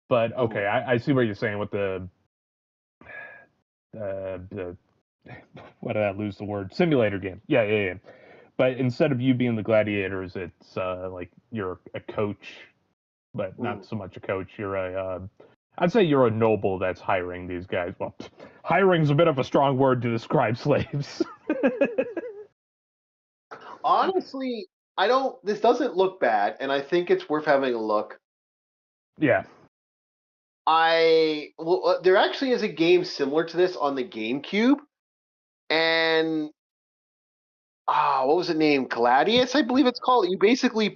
But okay, I see what you're saying with the what did I lose the word? Simulator game. Yeah. But instead of you being the gladiators, it's like you're a coach, but not so much a coach. You're I'd say you're a noble that's hiring these guys. Well, hiring's a bit of a strong word to describe slaves. Honestly, this doesn't look bad, and I think it's worth having a look. Yeah. There actually is a game similar to this on the GameCube, and what was it named? Gladius, I believe it's called. You basically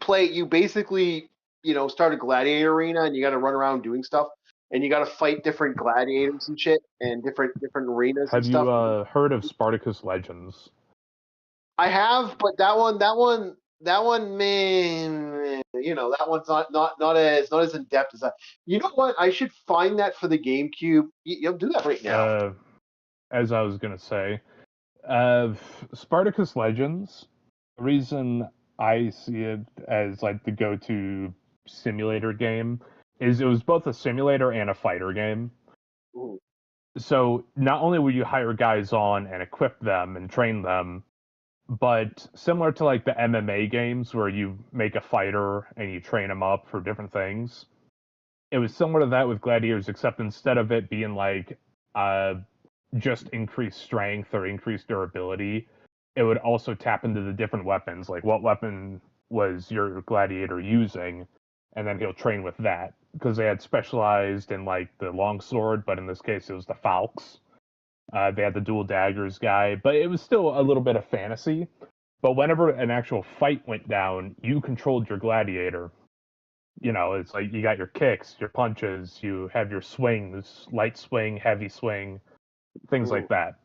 start a gladiator arena, and you got to run around doing stuff, and you got to fight different gladiators and shit, and different arenas and stuff. Have you heard of Spartacus Legends? I have, but that one, man, that one's not as in depth as that. You know what? I should find that for the GameCube. You'll do that right now. As I was gonna say, Spartacus Legends. The reason I see it as like the go-to simulator game is it was both a simulator and a fighter game. Ooh. So not only will you hire guys on and equip them and train them, but similar to like the MMA games where you make a fighter and you train them up for different things, it was similar to that with gladiators, except instead of it being like just increased strength or increased durability, it would also tap into the different weapons, like what weapon was your gladiator using, and then he'll train with that, because they had specialized in like the longsword, but in this case it was the falx. They had the dual daggers guy, but it was still a little bit of fantasy. But whenever an actual fight went down, you controlled your gladiator. It's like you got your kicks, your punches, you have your swings, light swing, heavy swing, things like that.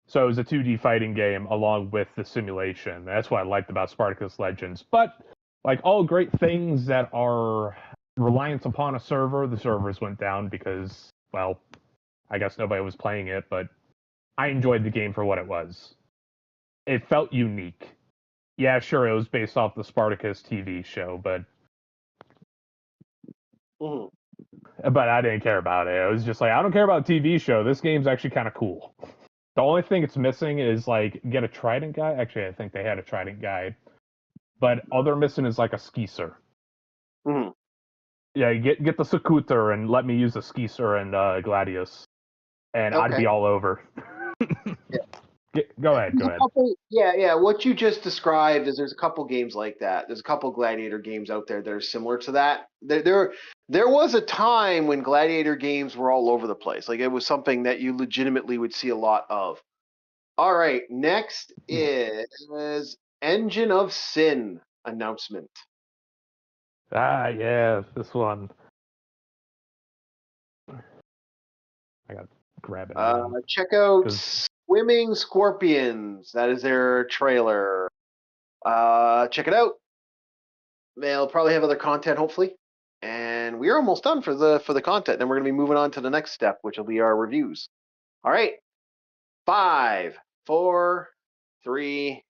So it was a 2D fighting game along with the simulation. That's what I liked about Spartacus Legends. But like all great things that are reliant upon a server, the servers went down because, well, I guess nobody was playing it, but I enjoyed the game for what it was. it felt unique. Yeah, sure, it was based off the Spartacus TV show, but I didn't care about it. It was just like, I don't care about the TV show. This game's actually kind of cool. The only thing it's missing is like get a Trident guide. Actually, I think they had a Trident guide, but all they're missing is like a Skeezer. Yeah, get the Secutor and let me use the Skeezer and Gladius, and I'd be all over. Go ahead. Yeah. What you just described is there's a couple games like that. There's a couple Gladiator games out there that are similar to that. There was a time when Gladiator games were all over the place. Like it was something that you legitimately would see a lot of. All right, next is Engine of Sin announcement. Yeah, this one. I got to grab it. Check out Swimming Scorpions. That is their trailer. Check it out. They'll probably have other content, hopefully. And we're almost done for the content. Then we're going to be moving on to the next step, which will be our reviews. All right. 5, 4, 3,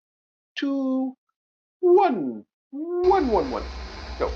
2, 1. 1. Go.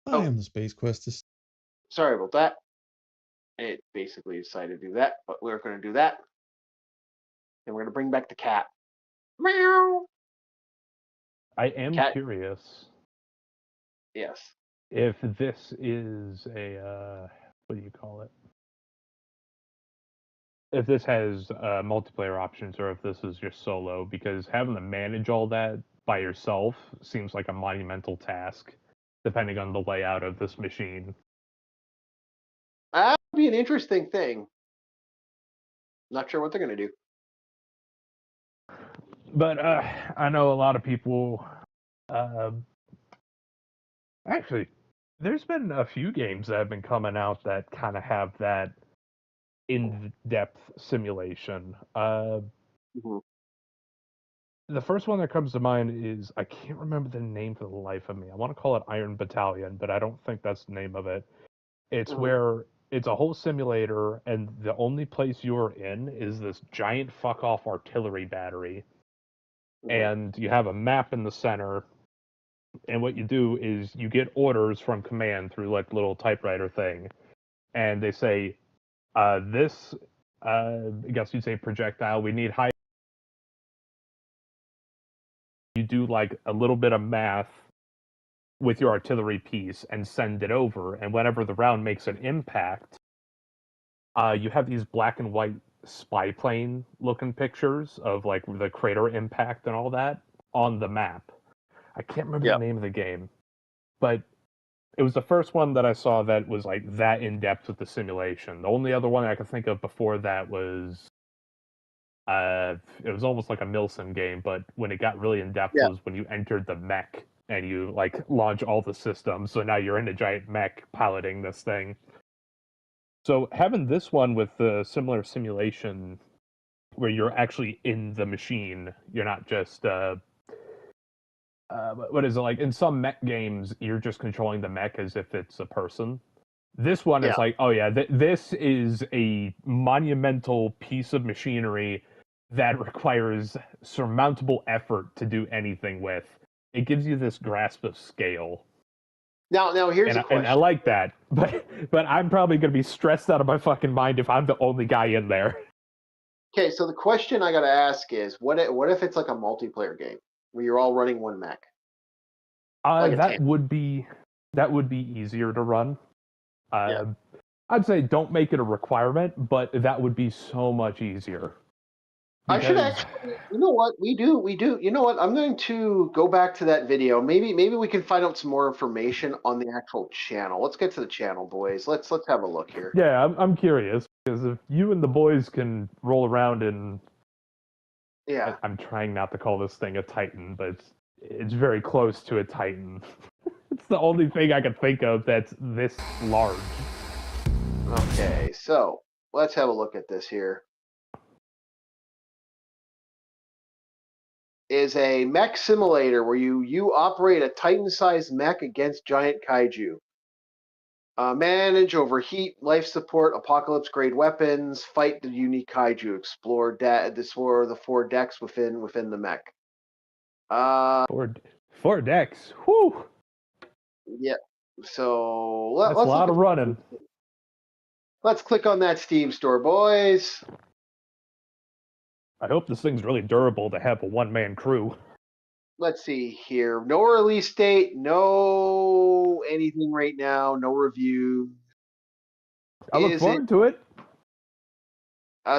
I am the Space Quest. Sorry about that. It basically decided to do that, but we're going to do that. And we're going to bring back the cat. Meow. I am curious. Yes. If this is a what do you call it? If this has multiplayer options, or if this is just solo, because having to manage all that by yourself seems like a monumental task, depending on the layout of this machine. That would be an interesting thing. Not sure what they're going to do. But I know a lot of people. Actually, there's been a few games that have been coming out that kind of have that in-depth simulation. The first one that comes to mind is, I can't remember the name for the life of me. I want to call it Iron Battalion, but I don't think that's the name of it. It's where it's a whole simulator, and the only place you're in is this giant fuck-off artillery battery. And you have a map in the center, and what you do is you get orders from command through like little typewriter thing, and they say, this, I guess you'd say projectile, we need high. You do like a little bit of math with your artillery piece and send it over, and whenever the round makes an impact, you have these black and white spy plane looking pictures of like the crater impact and all that on the map. I can't remember the name of the game, but it was the first one that I saw that was like that in depth with the simulation. The only other one I could think of before that was it was almost like a Milsim game, but when it got really in depth was when you entered the mech and you like launch all the systems. So now you're in a giant mech piloting this thing. So having this one with the similar simulation where you're actually in the machine, you're not just what is it, like in some mech games you're just controlling the mech as if it's a person. This one is like, oh yeah, this is a monumental piece of machinery that requires surmountable effort to do anything with. It gives you this grasp of scale. Now here's a question. And I like that, but I'm probably going to be stressed out of my fucking mind if I'm the only guy in there. Okay, so the question I got to ask is, what if it's like a multiplayer game where you're all running one mech? Like a That tank. would be easier to run. Yeah. I'd say don't make it a requirement, but that would be so much easier. I should Because actually, you know what? We do. You know what? I'm going to go back to that video. Maybe we can find out some more information on the actual channel. Let's get to the channel, boys. Let's have a look here. yeah, I'm curious because if you and the boys can roll around in, Yeah. I'm trying not to call this thing a Titan, but it's very close to a Titan. It's the only thing I can think of that's this large. Okay, so let's have a look at this here. Is a mech simulator where you operate a Titan-sized mech against giant kaiju. Manage, overheat, life support, apocalypse-grade weapons, fight the unique kaiju, explore the 4 decks within the mech. Four decks. Whew. Yeah. So That's a lot of running. Let's click on that Steam store, boys. I hope this thing's really durable to have a one-man crew. Let's see here. No release date, no anything right now, no review. I look forward to it.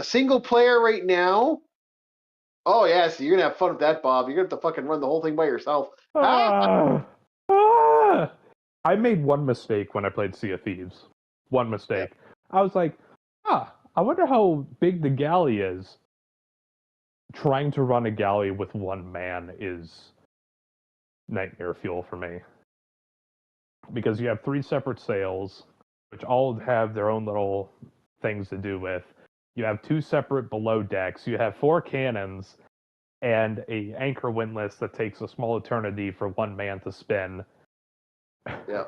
Single player right now. Oh yeah, so you're gonna have fun with that, Bob. You're gonna have to fucking run the whole thing by yourself. I made one mistake when I played Sea of Thieves. One mistake. Yeah. I was like, I wonder how big the galley is. Trying to run a galley with one man is nightmare fuel for me. Because you have 3 separate sails, which all have their own little things to do with. You have 2 separate below decks. You have 4 cannons and a anchor windlass that takes a small eternity for one man to spin. Yeah.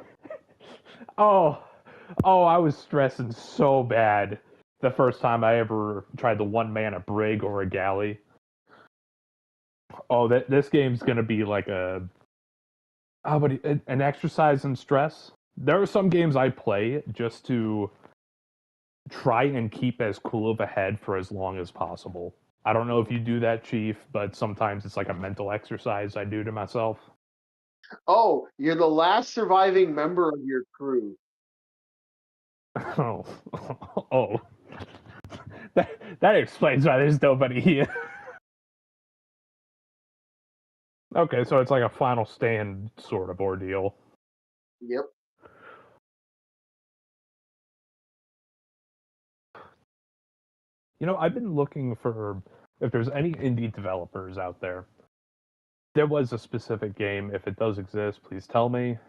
Oh, I was stressing so bad the first time I ever tried the one man a brig or a galley. Oh, this game's gonna be like an exercise in stress. There are some games I play just to try and keep as cool of a head for as long as possible. I don't know if you do that, Chief, but sometimes it's like a mental exercise I do to myself. Oh, you're the last surviving member of your crew. Oh. That explains why there's nobody here. Okay, so it's like a final stand sort of ordeal. Yep. You know, I've been looking for if there's any indie developers out there. There was a specific game. If it does exist, please tell me.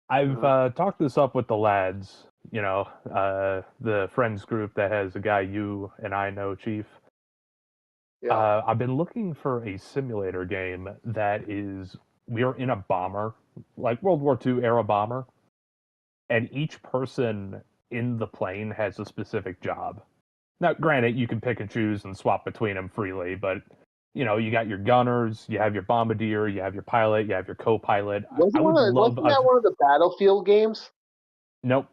I've talked this up with the lads, you know, the friends group that has a guy you and I know, Chief. Yeah. I've been looking for a simulator game that is, we are in a bomber, like World War II era bomber, and each person in the plane has a specific job. Now, granted, you can pick and choose and swap between them freely, but you know, you got your gunners, you have your bombardier, you have your pilot, you have your co-pilot. Wasn't that one of the Battlefield games? Nope.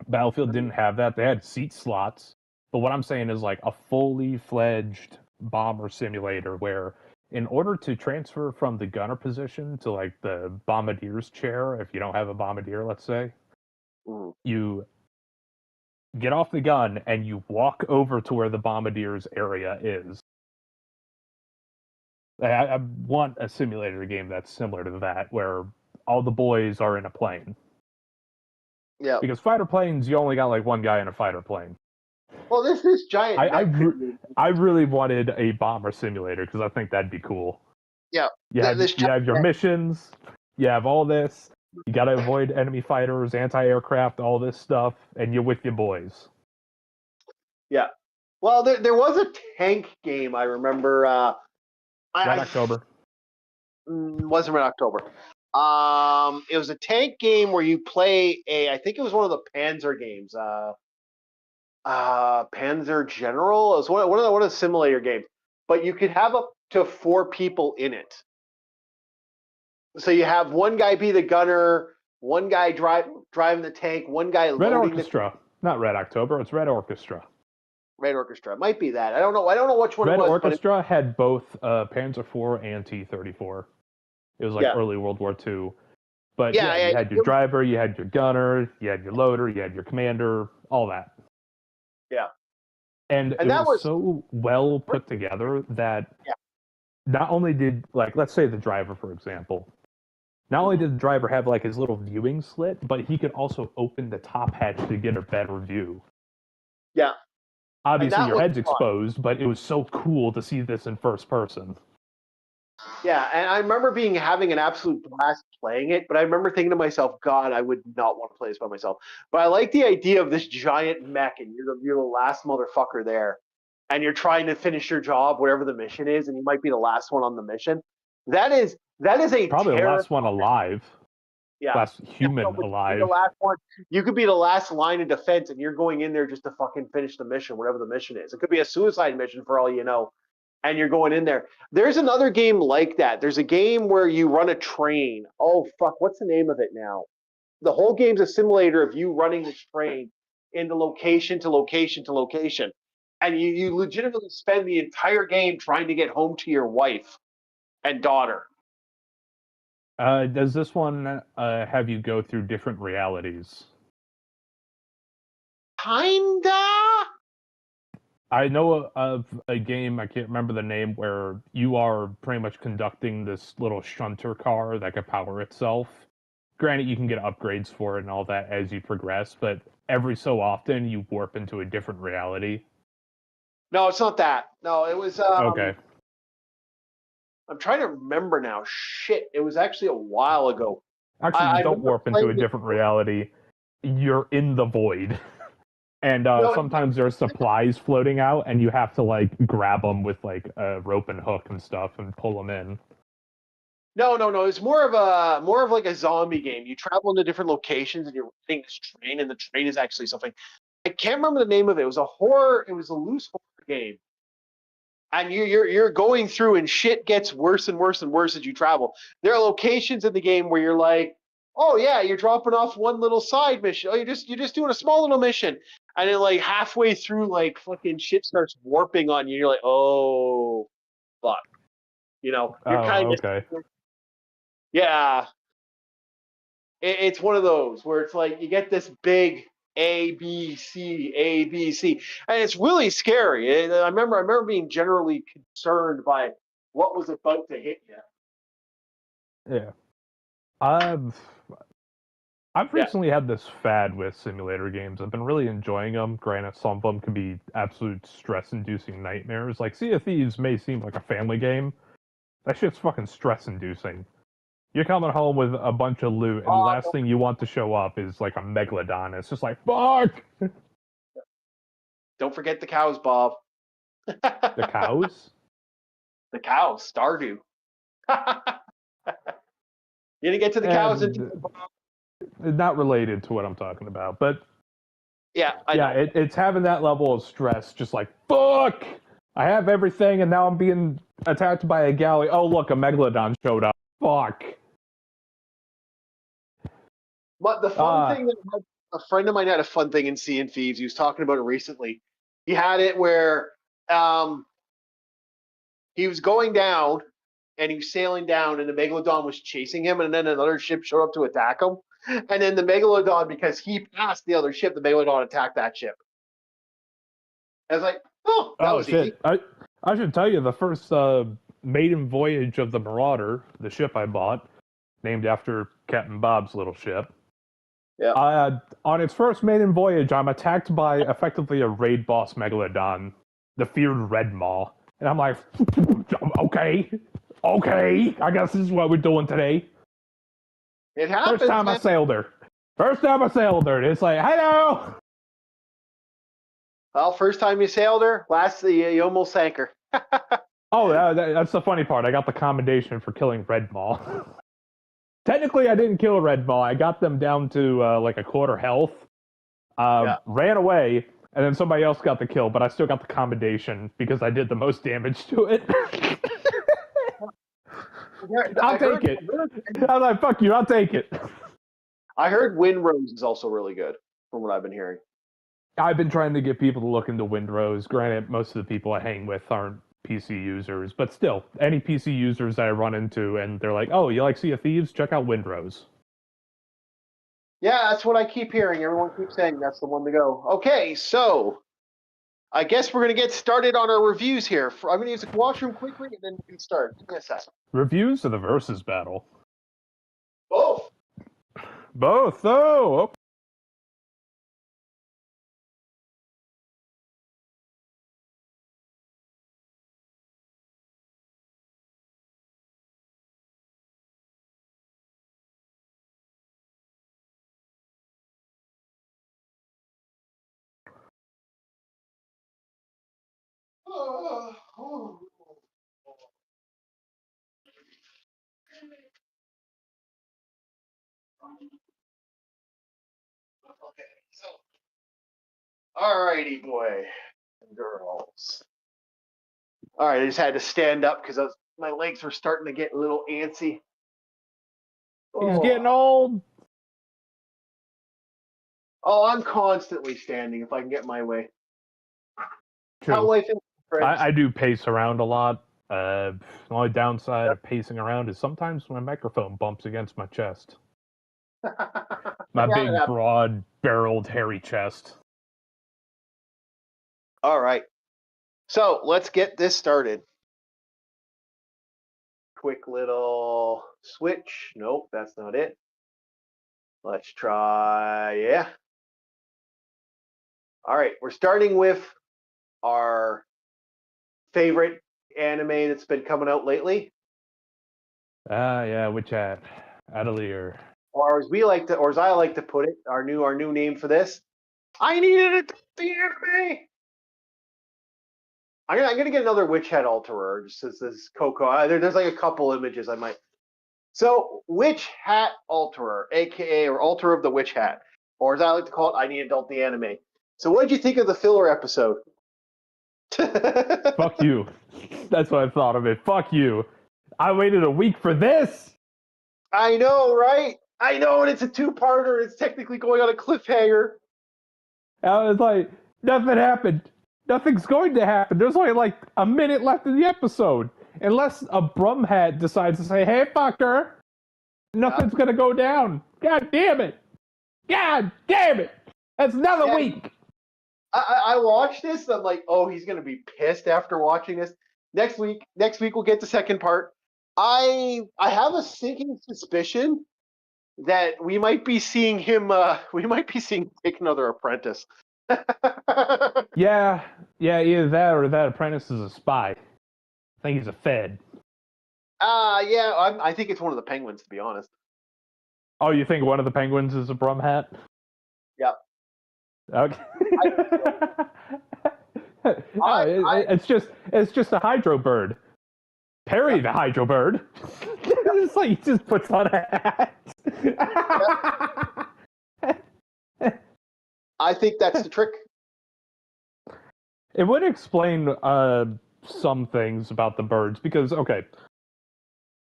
Battlefield didn't have that. They had seat slots. But what I'm saying is like a fully fledged bomber simulator where in order to transfer from the gunner position to like the bombardier's chair, if you don't have a bombardier, let's say, you get off the gun and you walk over to where the bombardier's area is. I want a simulator game that's similar to that, where all the boys are in a plane. Yeah. Because fighter planes, you only got like one guy in a fighter plane. Well, this giant. I really wanted a bomber simulator because I think that'd be cool. Yeah. You have your missions. You have all this. You got to avoid enemy fighters, anti-aircraft, all this stuff, and you're with your boys. Yeah. Well, there was a tank game I remember. Red October. Wasn't Red October. It was a tank game where you play I think it was one of the Panzer games. Panzer General. It was one of the simulator games, but you could have up to 4 people in it. So you have one guy be the gunner, one guy driving the tank, one guy Red loading Orchestra, not Red October. It's Red Orchestra. Red Orchestra might be that. I don't know which one Red it was. Orchestra had both Panzer IV and T-34. It was like Yeah. early World War II. But Yeah, you had your driver, you had your gunner, you had your loader, you had your commander, all that. Yeah. And it that was so well put together that not only did, like, let's say the driver, for example, not only did the driver have like his little viewing slit, but he could also open the top hatch to get a better view. Yeah. Obviously, your was head's fun. exposed, but it was so cool to see this in first person. Yeah, and I remember having an absolute blast playing it, but I remember thinking to myself, God, I would not want to play this by myself. But I like the idea of this giant mech, and you're the last motherfucker there, and you're trying to finish your job, whatever the mission is, and you might be the last one on the mission. That is a Probably the last one alive. Yeah. Last human alive. The last one. You could be the last line of defense, and you're going in there just to fucking finish the mission, whatever the mission is. It could be a suicide mission for all you know. And you're going in there. There's another game like that. There's a game where you run a train. Oh, fuck. What's the name of it now? The whole game's a simulator of you running this train into location to location to location. And you legitimately spend the entire game trying to get home to your wife and daughter. Does this one have you go through different realities? Kinda. I know of a game, I can't remember the name, where you are pretty much conducting this little shunter car that can power itself. Granted, you can get upgrades for it and all that as you progress, but every so often you warp into a different reality. No, it's not that. No, it was... okay. I'm trying to remember now. Shit, it was actually a while ago. Actually, you don't warp into a different reality. You're in the void. And sometimes there's supplies floating out, and you have to like grab them with like a rope and hook and stuff, and pull them in. No. It's more of like a zombie game. You travel into different locations, and you're riding this train, and the train is actually something. I can't remember the name of it. It was a horror. It was a loose horror game, and you're going through, and shit gets worse and worse and worse as you travel. There are locations in the game where you're like, oh yeah, you're dropping off one little side mission. Oh, you're just doing a small little mission. And then like halfway through, like fucking shit starts warping on you. You're like, oh, fuck. You know, you're kind of okay. Yeah. It's one of those where it's like you get this big A, B, C, and it's really scary. I remember being generally concerned by what was about to hit you. Yeah. I've recently had this fad with simulator games. I've been really enjoying them. Granted, some of them can be absolute stress-inducing nightmares. Like Sea of Thieves may seem like a family game. That shit's fucking stress-inducing. You're coming home with a bunch of loot, and the last thing you want to show up is like a megalodon. It's just like, fuck! Don't forget the cows, Bob. The cows? The cows, Stardew. You didn't get to the cows not related to what I'm talking about, but yeah, it's having that level of stress, just like, fuck! I have everything, and now I'm being attacked by a galley. Oh, look, a megalodon showed up. Fuck. But the fun thing that a friend of mine had a fun thing in Sea and Thieves. He was talking about it recently. He had it where he was going down and he was sailing down, and the megalodon was chasing him, and then another ship showed up to attack him. And then the megalodon, because he passed the other ship, the megalodon attacked that ship. I was like, oh, that was shit. easy. I should tell you, the first maiden voyage of the Marauder, the ship I bought, named after Captain Bob's little ship. Yeah. On its first maiden voyage, I'm attacked by effectively a raid boss megalodon, the feared Red Maw. And I'm like, okay, I guess this is what we're doing today. It happens. First time I sailed her. It's like, hello! Well, first time you sailed her, last you almost sank her. Oh, that's the funny part. I got the commendation for killing Red Maw. Technically, I didn't kill Red Maw. I got them down to like a quarter health. Ran away, and then somebody else got the kill, but I still got the commendation because I did the most damage to it. I'll take it. I was like, fuck you, I'll take it. I heard Windrose is also really good, from what I've been hearing. I've been trying to get people to look into Windrose. Granted, most of the people I hang with aren't PC users, but still, any PC users that I run into and they're like, "Oh, you like Sea of Thieves? Check out Windrose." Yeah, that's what I keep hearing. Everyone keeps saying that's the one to go. Okay, so I guess we're going to get started on our reviews here. I'm going to use the washroom quickly, and then we can start. Give me a sec. Reviews or the versus battle? Both. Both. Oh. Okay, so. Alrighty, boy and girls. All right, I just had to stand up because my legs were starting to get a little antsy. He's getting old. Oh, I'm constantly standing if I can get my way. True. How life is, friends. I do pace around a lot. The only downside of pacing around is sometimes my microphone bumps against my chest. My big, broad, barreled, hairy chest. All right. So let's get this started. Quick little switch. Nope, that's not it. Let's try, yeah. All right, we're starting with our favorite anime that's been coming out lately. Yeah, which at Adelier. Or as I like to put it, our new name for this. I needed the anime. I'm gonna get another Witch Hat Alterer just as this Coco. There's like a couple images I might. So Witch Hat Alterer, aka or Alter of the Witch Hat, or as I like to call it, I Need Adult the Anime. So what did you think of the filler episode? Fuck you. That's what I thought of it. Fuck you. I waited a week for this. I know, right? I know, and it's a two-parter. It's technically going on a cliffhanger. I was like, nothing happened. Nothing's going to happen. There's only like a minute left in the episode. Unless a Brum Hat decides to say, hey, fucker, nothing's going to go down. God damn it. God damn it. That's another week. I watched this, and I'm like, oh, he's going to be pissed after watching this. Next week we'll get the second part. I have a sinking suspicion that we might be seeing him, take another apprentice. Yeah, either that or that apprentice is a spy. I think he's a Fed. Yeah, I think it's one of the penguins, to be honest. Oh, you think one of the penguins is a Brum Hat? Yep. Okay. It's just a hydro bird. Perry the hydro bird. It's like he just puts on a hat. I think that's the trick. It would explain some things about the birds because, okay,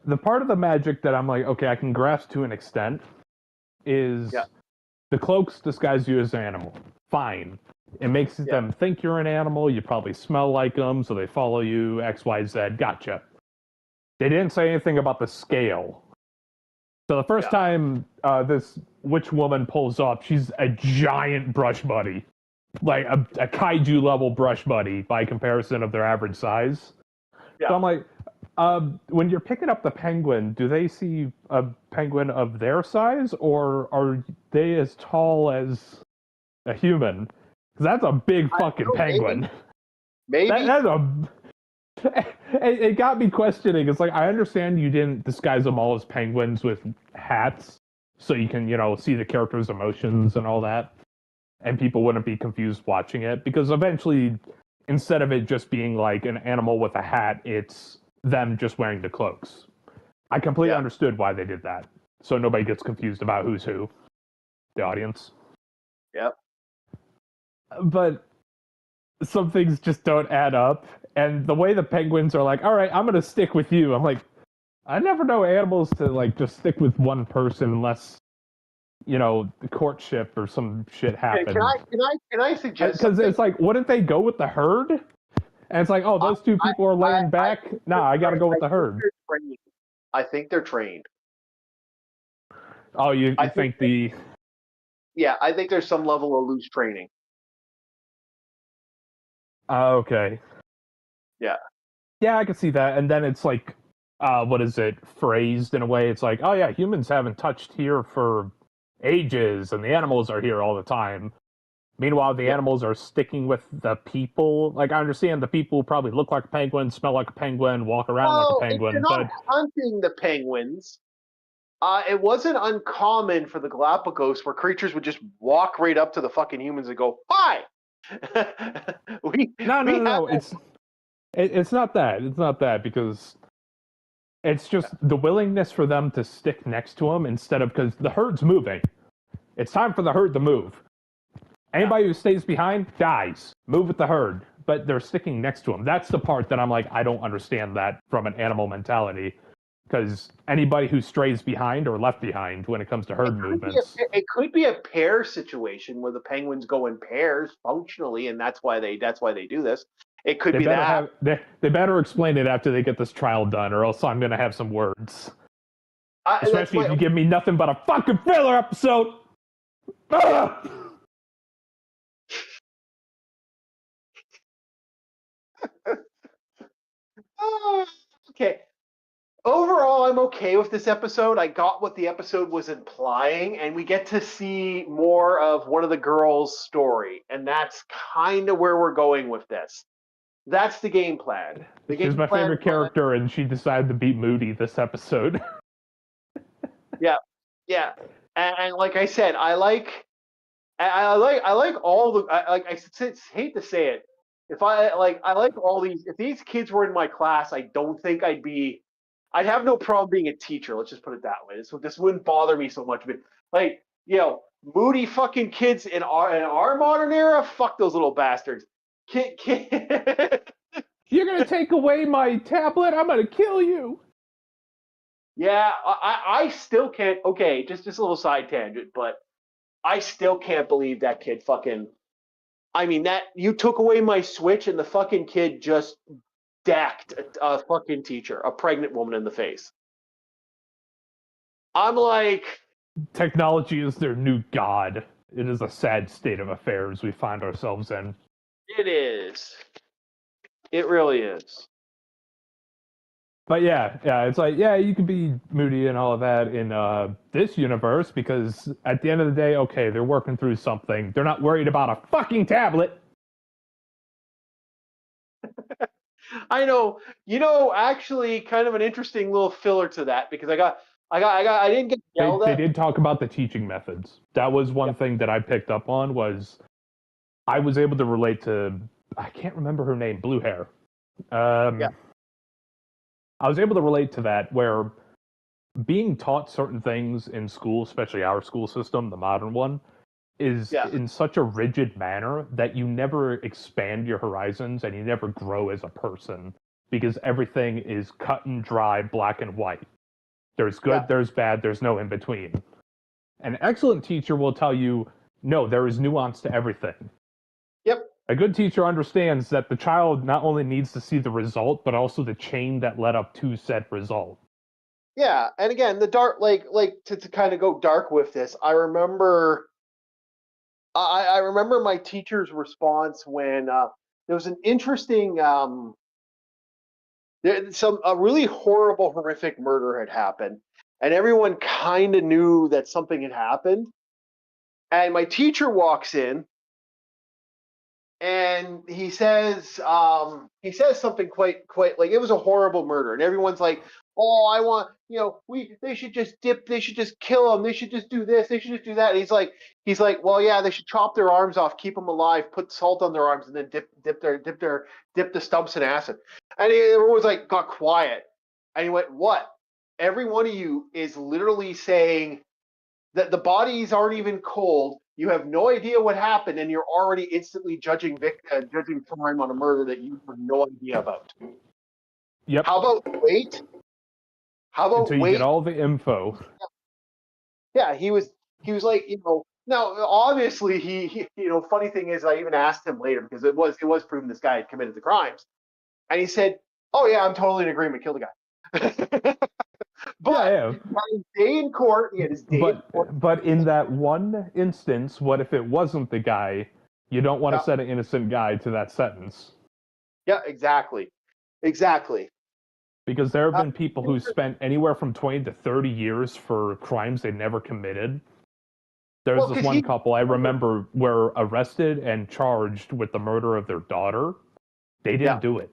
the part of the magic that I'm like, okay, I can grasp to an extent is the cloaks disguise you as an animal. Fine. It makes them think you're an animal. You probably smell like them, so they follow you, X, Y, Z. Gotcha. They didn't say anything about the scale. So the first time this witch woman pulls up, she's a giant brush buddy. Like a kaiju level brush buddy by comparison of their average size. Yeah. So I'm like, when you're picking up the penguin, do they see a penguin of their size, or are they as tall as a human? Because that's a big fucking penguin. Maybe. It got me questioning. It's like, I understand you didn't disguise them all as penguins with hats, so you can, see the characters' emotions and all that. And people wouldn't be confused watching it, because eventually, instead of it just being like an animal with a hat, it's them just wearing the cloaks. I completely understood why they did that, so nobody gets confused about who's who, the audience. Yep. But some things just don't add up, and the way the penguins are like, all right, I'm gonna stick with you. I'm like, I never know animals to like just stick with one person unless, the courtship or some shit happens. Can I suggest? Because it's like, wouldn't they go with the herd? And it's like, oh, those two people are laying back. I got to go with the herd. I think they're trained. Oh, you think the... Yeah, I think there's some level of loose training. Okay. Yeah. Yeah, I can see that. And then it's like, what is it, phrased in a way? It's like, oh yeah, humans haven't touched here for ages, and the animals are here all the time. Meanwhile, the animals are sticking with the people. Like, I understand the people probably look like a penguin, smell like a penguin, walk around like a penguin, if you're not hunting the penguins, it wasn't uncommon for the Galapagos where creatures would just walk right up to the fucking humans and go, "Hi." No. It's not that. It's not that, because it's just the willingness for them to stick next to them instead of, because the herd's moving. It's time for the herd to move. Anybody who stays behind dies. Move with the herd. But they're sticking next to them. That's the part that I'm like, I don't understand that from an animal mentality. Because anybody who strays behind or left behind when it comes to herd movements. It could be a pair situation where the penguins go in pairs functionally, and that's why they do this. It could be that. They better explain it after they get this trial done, or else I'm going to have some words. Especially if you give me nothing but a fucking filler episode. Okay. Overall, I'm okay with this episode. I got what the episode was implying, and we get to see more of one of the girls' story, and that's kind of where we're going with this. That's the game plan. She's my favorite character, and she decided to beat Moody this episode. Yeah, and like I said, I like all the. I hate to say it. I like all these. If these kids were in my class, I don't think I'd have no problem being a teacher. Let's just put it that way. This wouldn't bother me so much. But like, moody fucking kids in our modern era, fuck those little bastards. You're gonna take away my tablet? I'm gonna kill you. Yeah, I still can't. Okay, just a little side tangent, but I still can't believe that kid fucking. I mean, that you took away my Switch and the fucking kid just decked a fucking teacher, a pregnant woman, in the face. I'm like, technology is their new god. It is a sad state of affairs we find ourselves in. It is. It really is. But yeah, it's like, yeah, you can be moody and all of that in this universe, because at the end of the day, okay, they're working through something. They're not worried about a fucking tablet. I know. Actually, kind of an interesting little filler to that, because I didn't get yelled at. They did talk about the teaching methods. That was one thing that I picked up on, was I was able to relate to, I can't remember her name, blue hair. I was able to relate to that, where being taught certain things in school, especially our school system, the modern one, is in such a rigid manner that you never expand your horizons and you never grow as a person, because everything is cut and dry, black and white. There's good, there's bad, there's no in between. An excellent teacher will tell you, no, there is nuance to everything. Yep. A good teacher understands that the child not only needs to see the result, but also the chain that led up to said result. Yeah, and again, the dark, to kind of go dark with this, I remember my teacher's response when there was an interesting, a really horrible, horrific murder had happened, and everyone kind of knew that something had happened. And my teacher walks in, and he says something quite like, it was a horrible murder, and everyone's like, oh, I want, they should just kill them, they should just do this, they should just do that. And he's like, well, yeah, they should chop their arms off, keep them alive, put salt on their arms, and then dip the stumps in acid. And everyone's like, got quiet, and he went, what? Every one of you is literally saying that the bodies aren't even cold. You have no idea what happened, and you're already instantly judging crime on a murder that you have no idea about. Yep. How about wait? Until you get all the info. Yeah, he was like, now obviously he funny thing is, I even asked him later, because it was proven this guy had committed the crimes. And he said, "Oh yeah, I'm totally in agreement. Kill the guy." But Yeah. he had his day in court. He had his day in court. But in that one instance, what if it wasn't the guy? You don't want to set an innocent guy to that sentence. Yeah, exactly. Because there have been people who spent anywhere from 20 to 30 years for crimes they never committed. There's this one couple I remember were arrested and charged with the murder of their daughter. They didn't do it.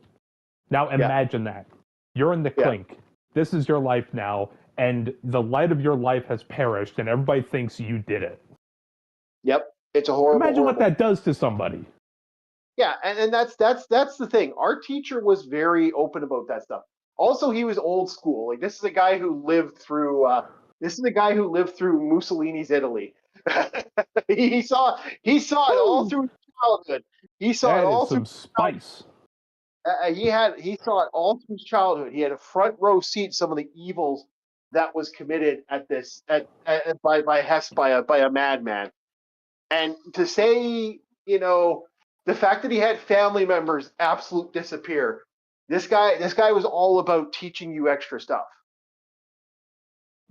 Now imagine that. You're in the clink. This is your life now, and the light of your life has perished, and everybody thinks you did it. Yep. It's a horrible. Imagine what that does to somebody. Yeah, and that's the thing. Our teacher was very open about that stuff. Also, he was old school. Like this is a guy who lived through Mussolini's Italy. he saw it all through his childhood. He saw it all through spice. He saw it all through his childhood. He had a front row seat to some of the evils that was committed by a madman. And to say, the fact that he had family members absolute disappear. This guy was all about teaching you extra stuff.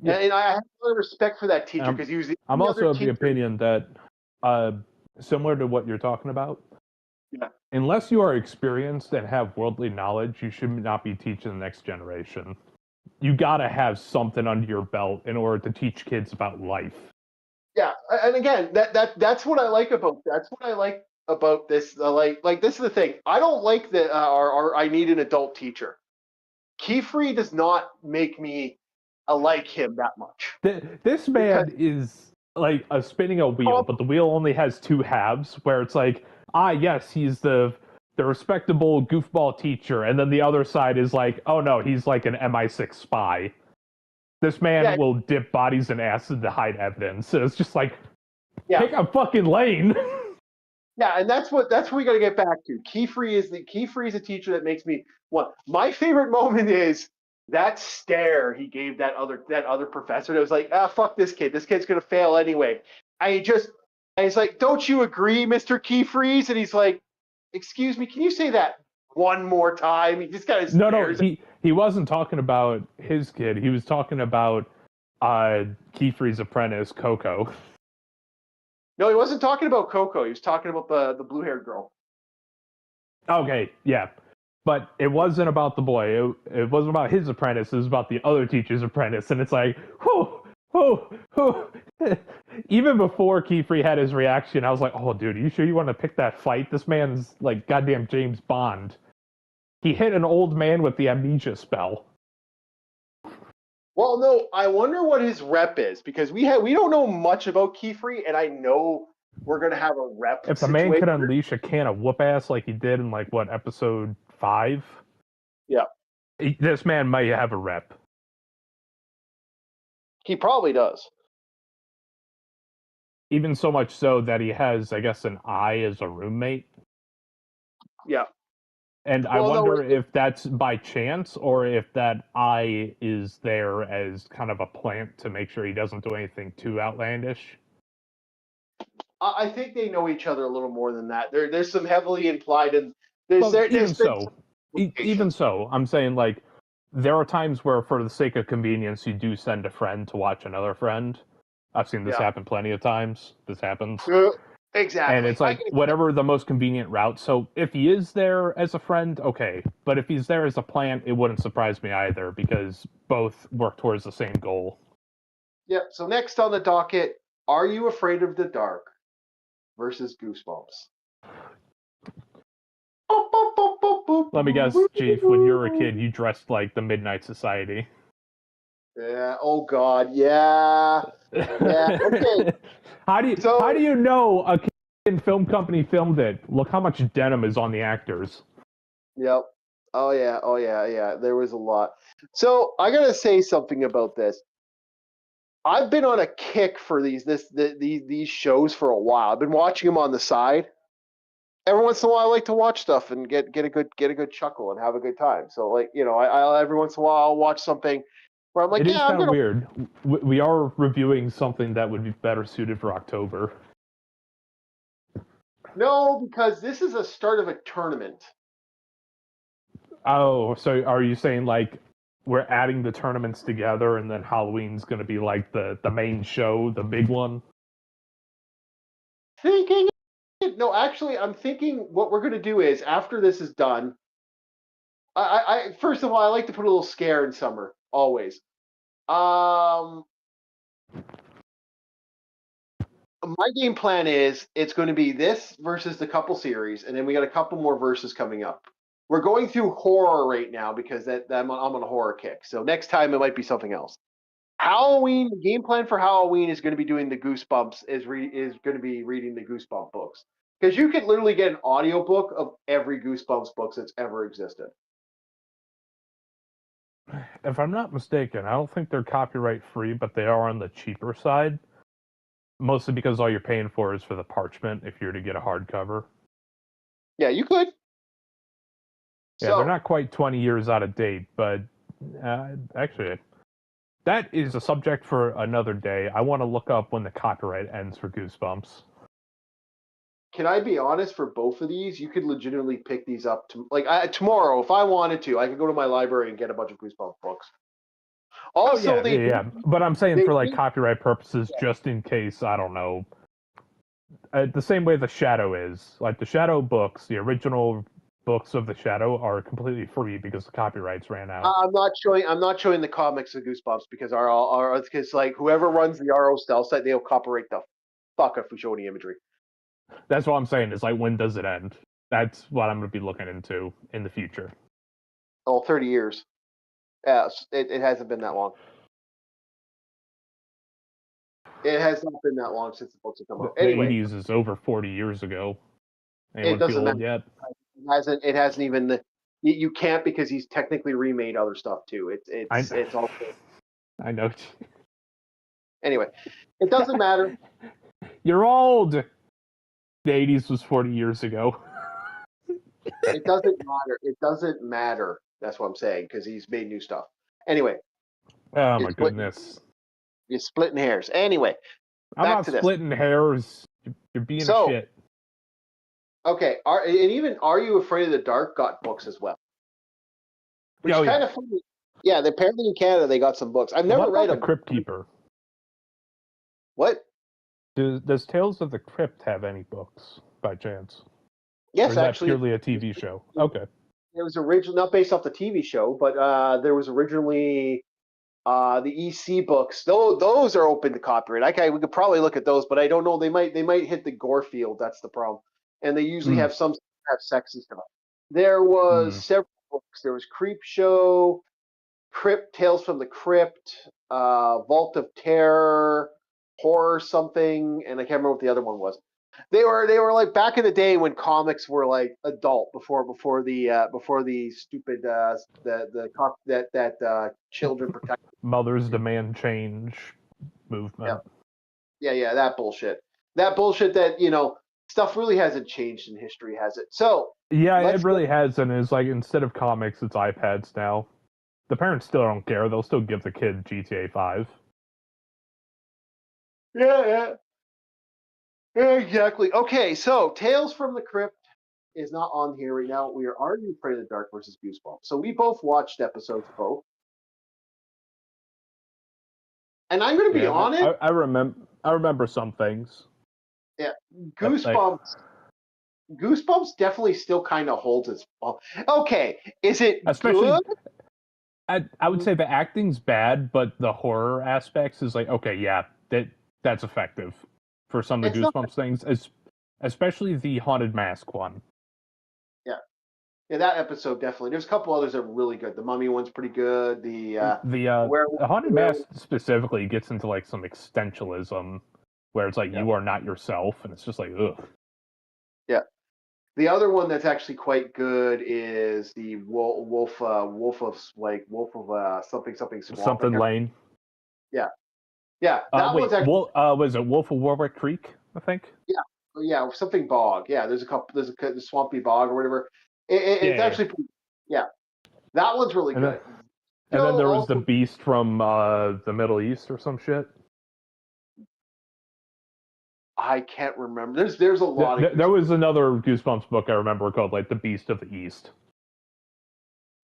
Yeah. And I have a lot of respect for that teacher because he was. I'm also of the opinion that, similar to what you're talking about, unless you are experienced and have worldly knowledge, you should not be teaching the next generation. You gotta have something under your belt in order to teach kids about life. Yeah, and again, that's what I like about this. Like this is the thing. I don't like that. I need an adult teacher. Kiefer does not make me like him that much. This man is like spinning a wheel, but the wheel only has two halves. Where it's like, yes, he's the respectable goofball teacher, and then the other side is like, oh no, he's like an MI6 spy. This man will dip bodies in acid to hide evidence. And it's just like, pick a fucking lane. Yeah, and that's what we got to get back to. Kiefer is a teacher that makes me want. My favorite moment is that stare he gave that other professor. That was like, fuck this kid. This kid's gonna fail anyway. And he's like, don't you agree, Mr. Kiefer? And he's like, excuse me, can you say that one more time? He just kind of stares. No, he wasn't talking about his kid. He was talking about Kiefer's apprentice, Coco. No, he wasn't talking about Coco. He was talking about the blue-haired girl. Okay, yeah. But it wasn't about the boy. It wasn't about his apprentice. It was about the other teacher's apprentice. And it's like, whoo. Even before Kiefer had his reaction, I was like, oh, dude, are you sure you want to pick that fight? This man's like goddamn James Bond. He hit an old man with the amnesia spell. Well, no, I wonder what his rep is, because we don't know much about Kiefer, and I know we're gonna have a rep. If the man could unleash a can of whoop ass like he did in episode 5, this man might have a rep. He probably does. Even so much so that he has, I guess, an eye as a roommate. Yeah. And I wonder if that's by chance or if that eye is there as kind of a plant to make sure he doesn't do anything too outlandish. I think they know each other a little more than that. There's some heavily implied, and even so, I'm saying there are times where, for the sake of convenience, you do send a friend to watch another friend. I've seen this happen plenty of times. This happens. Exactly. And it's whatever the most convenient route. So if he is there as a friend, okay. But if he's there as a plant, it wouldn't surprise me either, because both work towards the same goal. Yep. So next on the docket, Are You Afraid of the Dark versus Goosebumps? Let me guess, Chief, when you were a kid, you dressed like the Midnight Society. Yeah. Oh God. Yeah. Yeah. Okay. How do you know a Canadian film company filmed it? Look how much denim is on the actors. Yep. Oh yeah. There was a lot. So I gotta say something about this. I've been on a kick for these shows for a while. I've been watching them on the side. Every once in a while, I like to watch stuff and get a good chuckle and have a good time. So I every once in a while I'll watch something where I'm like, it is kind of weird. We are reviewing something that would be better suited for October. No, because this is a start of a tournament. Oh, so are you saying like we're adding the tournaments together, and then Halloween's going to be like the main show, the big one? Thinking no, actually, I'm thinking what we're going to do is after this is done. I first of all, I like to put a little scare in summer always. My game plan is it's going to be this versus the couple series, and then we got a couple more verses coming up. We're going through horror right now because I'm on a horror kick. So next time it might be something else. Halloween, the game plan for Halloween is going to be doing the Goosebumps, is going to be reading the Goosebump books. Because you could literally get an audiobook of every Goosebumps books that's ever existed. If I'm not mistaken, I don't think they're copyright free, but they are on the cheaper side. Mostly because all you're paying for is for the parchment if you're to get a hardcover. Yeah, you could. Yeah, So, they're not quite 20 years out of date, but actually, that is a subject for another day. I want to look up when the copyright ends for Goosebumps. can I be honest? For both of these, you could legitimately pick these up tomorrow if I wanted to. I could go to my library and get a bunch of Goosebumps books. Also, oh, yeah. But I'm saying for like copyright purposes, just in case, I don't know. The same way the Shadow is. Like the Shadow books, the original books of the Shadow are completely free because the copyrights ran out. I'm not showing the comics of Goosebumps because because like whoever runs the RO Stealth site, they'll copyright the fuck if we show any imagery. That's what I'm saying. Is like, when does it end? That's what I'm going to be looking into in the future. Oh, 30 years. Yes, it hasn't been that long. It has not been that long since the books have come out. Anyway, the 80s is over 40 years ago. Anyone it doesn't feel old matter. yet? It hasn't even. You can't because he's technically remade other stuff too. It's all. I know. Anyway, it doesn't matter. You're old. The 80s was 40 years ago. It doesn't matter. It doesn't matter. That's what I'm saying because he's made new stuff. Anyway. Oh my goodness. You're splitting hairs. Anyway. I'm not splitting hairs. You're being a shit. Okay. Are You Afraid of the Dark got books as well? Which is kind of funny. Yeah, apparently in Canada they got some books. I've never read them. The Crypt Keeper. What? Does Tales of the Crypt have any books by chance? Yes, or is actually. That purely a TV show? Okay. It was originally not based off the TV show, but there was originally the EC books. Those are open to copyright. We could probably look at those, but I don't know. They might hit the gore field. That's the problem. And they usually have sex and stuff. There was several books. There was Creep Show, Crypt Tales from the Crypt, Vault of Terror, Horror something, and I can't remember what the other one was. They were like back in the day when comics were like adult before the stupid children protect mothers demand change movement. Yeah, that bullshit. That stuff really hasn't changed in history, has it? So yeah, it really hasn't. It's like instead of comics, it's iPads now. The parents still don't care. They'll still give the kid GTA 5. Yeah. Exactly. Okay, so Tales from the Crypt is not on here right now. We are arguing Afraid of the Dark versus Goosebumps. So we both watched episodes of both. And I'm going to be honest. I remember some things. Yeah, Goosebumps definitely still kind of holds its. Okay, is it especially good? I would say the acting's bad, but the horror aspects is like, okay, yeah, that's effective for some of the Goosebumps things, especially the Haunted Mask one. Yeah, that episode definitely. There's a couple others that are really good. The Mummy one's pretty good. The Haunted Mask specifically gets into like some existentialism, where it's like you are not yourself, and it's just like ugh. Yeah. The other one that's actually quite good is the Wolf of something Swamp. Something Lane. Yeah. That one's actually. Was it Wolf of Warwick Creek? I think. Yeah, something Bog. Yeah, there's a Swampy Bog or whatever. It's actually pretty, that one's really good. And then there was the Beast from the Middle East or some shit. I can't remember. There's a lot of. There was another Goosebumps book I remember called like The Beast of the East.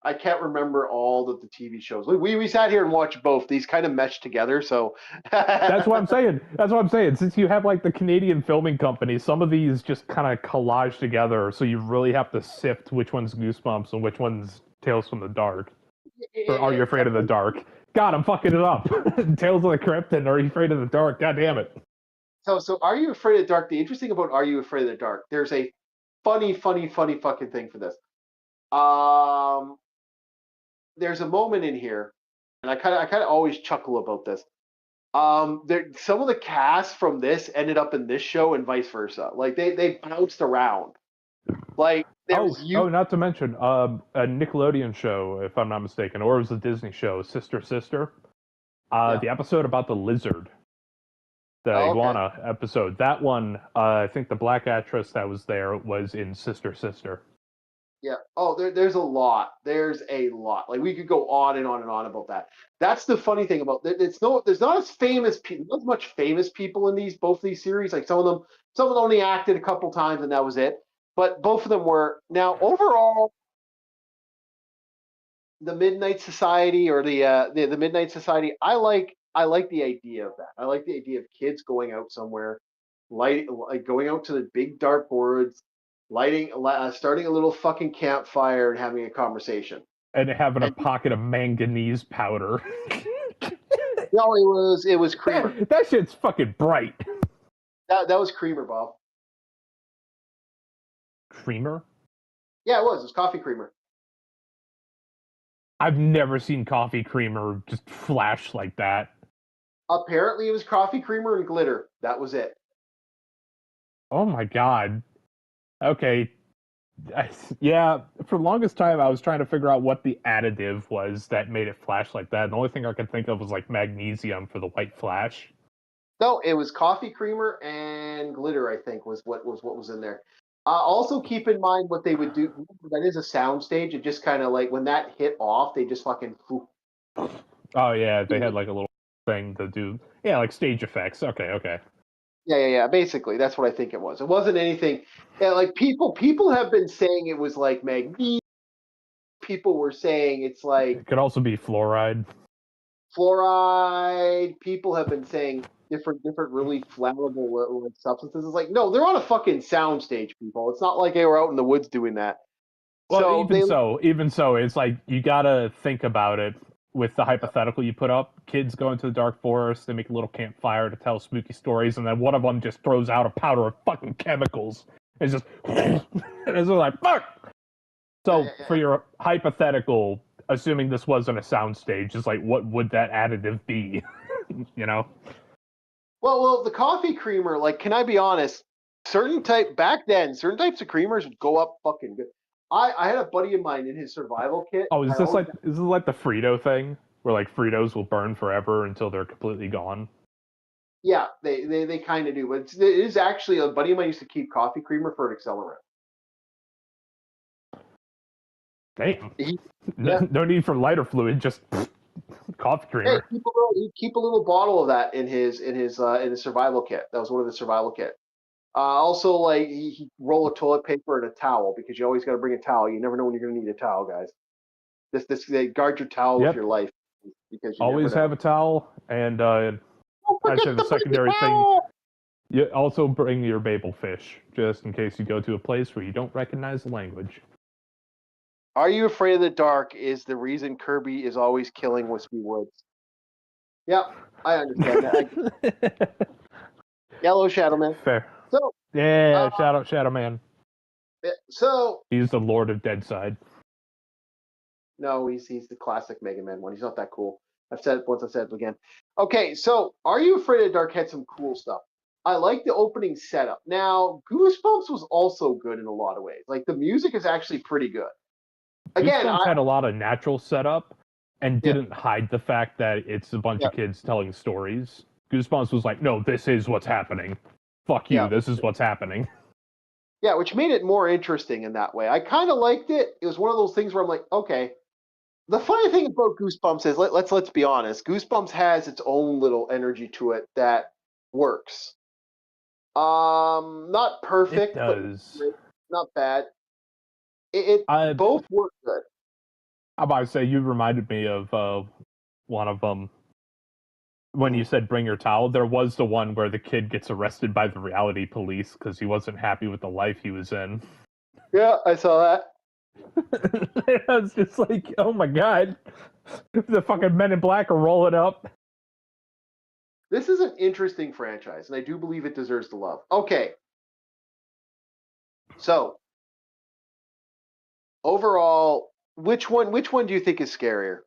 I can't remember all of the TV shows. We sat here and watched both. These kind of meshed together, so That's what I'm saying. That's what I'm saying. Since you have like the Canadian filming company, some of these just kind of collage together, so you really have to sift which one's Goosebumps and which one's Tales from the Dark. Or Are You Afraid of the Dark? God, I'm fucking it up. Tales of the Crypt and Are You Afraid of the Dark? God damn it. So Are You Afraid of the Dark? The interesting about Are You Afraid of the Dark? There's a funny fucking thing for this. There's a moment in here, and I kind of always chuckle about this. Some of the cast from this ended up in this show and vice versa. Like they bounced around. Like not to mention a Nickelodeon show, if I'm not mistaken, or it was a Disney show, Sister Sister. The episode about the lizard, the iguana episode. That one, I think the black actress that was there was in Sister Sister. Yeah. Oh, there's a lot. There's a lot. Like we could go on and on and on about that. That's the funny thing about it. There's not as famous people, not as much famous people in both these series. Like some of them only acted a couple times and that was it. But both of them were. Now overall, the Midnight Society or the Midnight Society, I like the idea of that. I like the idea of kids going out somewhere, like going out to the big dark woods, starting a little fucking campfire and having a conversation. And having a pocket of manganese powder. No, it was creamer. That shit's fucking bright. That was creamer, Bob. Creamer? Yeah, it was. It was coffee creamer. I've never seen coffee creamer just flash like that. Apparently, it was coffee creamer and glitter. That was it. Oh my god. Okay. Yeah, for the longest time I was trying to figure out what the additive was that made it flash like that. And the only thing I could think of was like magnesium for the white flash. No, it was coffee creamer and glitter, I think, was what was in there. Also, keep in mind what they would do. That is a sound stage. It just kind of like when that hit off, they just fucking. Oh yeah, they had like a little thing to do. Yeah, like stage effects. Okay. Yeah. Basically, that's what I think it was. It wasn't anything. Yeah, like people have been saying it was like magnesium. People were saying it's like. It could also be fluoride. Fluoride. People have been saying different really flammable substances. It's like, no, they're on a fucking sound stage, people. It's not like they were out in the woods doing that. Well, even so, it's like you gotta think about it with the hypothetical you put up. Kids go into the dark forest, they make a little campfire to tell spooky stories, and then one of them just throws out a powder of fucking chemicals. It's just, and it's like, fuck! So, for your hypothetical, assuming this wasn't a soundstage, it's like, what would that additive be? You know? Well, the coffee creamer, like, can I be honest? Back then, certain types of creamers would go up fucking good. I had a buddy of mine in his survival kit. Oh, is this like the Frito thing? Where like Fritos will burn forever until they're completely gone? Yeah, they kind of do. But it is actually a buddy of mine used to keep coffee creamer for an accelerant. Damn. No need for lighter fluid, just coffee creamer. Hey, he'd keep a little bottle of that in his survival kit. That was one of the survival kit. Also, like he roll a toilet paper and a towel because you always got to bring a towel. You never know when you're going to need a towel, guys. They guard your towel with your life because you always have a towel. And I said the secondary thing. You also bring your Babel fish just in case you go to a place where you don't recognize the language. Are You Afraid of the Dark is the reason Kirby is always killing Wispy Woods. Yeah, I understand that. Yellow Shadow Man. Fair. So yeah, Shadow Man. So he's the Lord of Deadside. No, he's the classic Mega Man one. He's not that cool. I've said it once, I've said it again. Okay, so Are You Afraid of the Dark had some cool stuff. I like the opening setup. Now, Goosebumps was also good in a lot of ways. Like the music is actually pretty good. Again, Goosebumps had a lot of natural setup and didn't hide the fact that it's a bunch of kids telling stories. Goosebumps was like, no, this is what's happening. Fuck you, this is what's happening. Yeah, which made it more interesting in that way. I kind of liked it. It was one of those things where I'm like, okay. The funny thing about Goosebumps is, let's be honest, Goosebumps has its own little energy to it that works. Not perfect, it does. but not bad. Both work good. I'm about to say, you reminded me of one of them. When you said bring your towel, there was the one where the kid gets arrested by the reality police because he wasn't happy with the life he was in. Yeah, I saw that. I was just like, oh my god. The fucking Men in Black are rolling up. This is an interesting franchise, and I do believe it deserves the love. Okay. So, overall, which one do you think is scarier?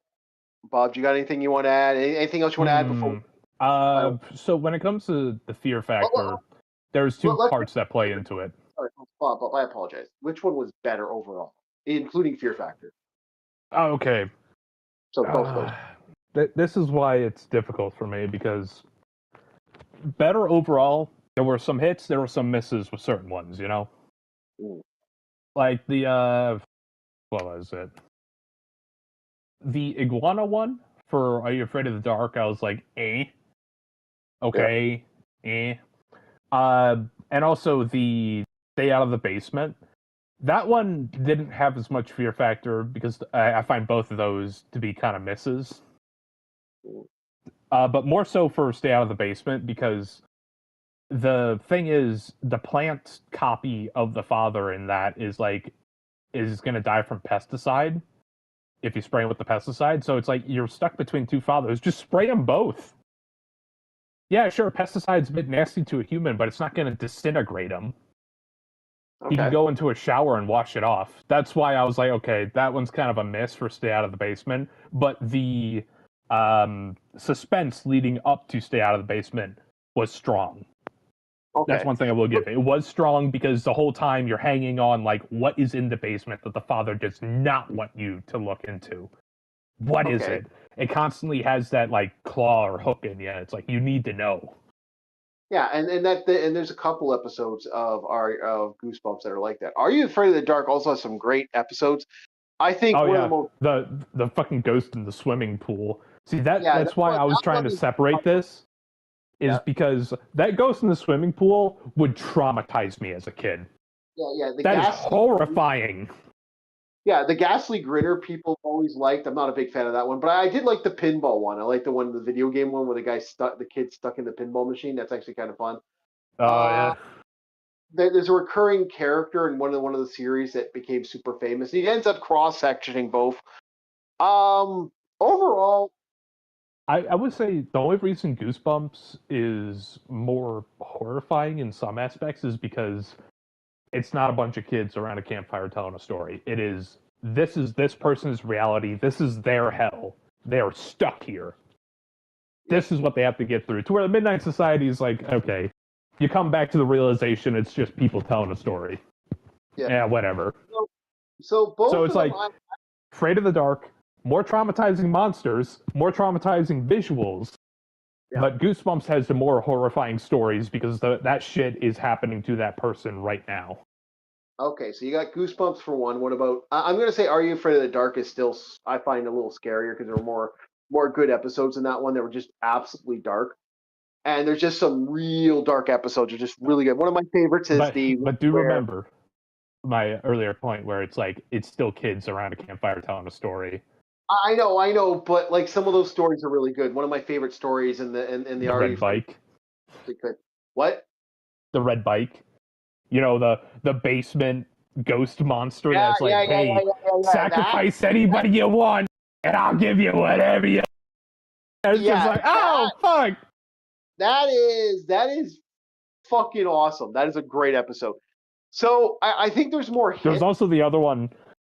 Bob, do you got anything you want to add? Anything else you want to add before? So when it comes to the fear factor, there's two parts that play into it. Sorry, Bob, I apologize. Which one was better overall, including fear factor? Oh, okay. So both those. This is why it's difficult for me, because better overall, there were some hits, there were some misses with certain ones, you know? Like the, what was it? The iguana one for Are You Afraid of the Dark, I was like, okay, yeah. And also the Stay Out of the Basement. That one didn't have as much fear factor because I find both of those to be kind of misses. But more so for Stay Out of the Basement, because the thing is, the plant copy of the father in that is going to die from pesticide if you spray him with the pesticide. So it's like you're stuck between two fathers. Just spray them both. Yeah, sure, pesticide's a bit nasty to a human, but it's not going to disintegrate him. Okay. He can go into a shower and wash it off. That's why I was like, okay, that one's kind of a miss for Stay Out of the Basement. But the suspense leading up to Stay Out of the Basement was strong. Okay. That's one thing I will give it. It was strong because the whole time you're hanging on, like, what is in the basement that the father does not want you to look into? What is it? It constantly has that, like, claw or hook in you. It's like, you need to know. Yeah, and there's a couple episodes of Goosebumps that are like that. Are You Afraid of the Dark also has some great episodes. I think the fucking ghost in the swimming pool. See, that's why I was trying to separate this. Because that ghost in the swimming pool would traumatize me as a kid. Yeah. That is horrifying. Yeah, the ghastly grinner people always liked. I'm not a big fan of that one, but I did like the pinball one. I like the video game one where the kid stuck in the pinball machine. That's actually kind of fun. Oh yeah. There's a recurring character in one of the series that became super famous. He ends up cross-sectioning both. Overall, I would say the only reason Goosebumps is more horrifying in some aspects is because it's not a bunch of kids around a campfire telling a story. This is this person's reality. This is their hell. They are stuck here. This is what they have to get through. To where the Midnight Society is like, okay, you come back to the realization it's just people telling a story. Yeah, whatever. So it's like, Afraid of the Dark, more traumatizing monsters, more traumatizing visuals. Yeah. But Goosebumps has the more horrifying stories because that shit is happening to that person right now. Okay, so you got Goosebumps for one. What about? I'm gonna say, Are You Afraid of the Dark is still, I find, a little scarier because there were more good episodes in that one that were just absolutely dark. And there's just some real dark episodes. Are just really good. One of my favorites is But remember my earlier point where it's like it's still kids around a campfire telling a story. I know, but like some of those stories are really good. One of my favorite stories in the red bike. What? The red bike. You know, the basement ghost monster that's like, hey, sacrifice anybody you want, and I'll give you whatever you. And it's just like, fuck. That is fucking awesome. That is a great episode. So I think there's more hits. There's also the other one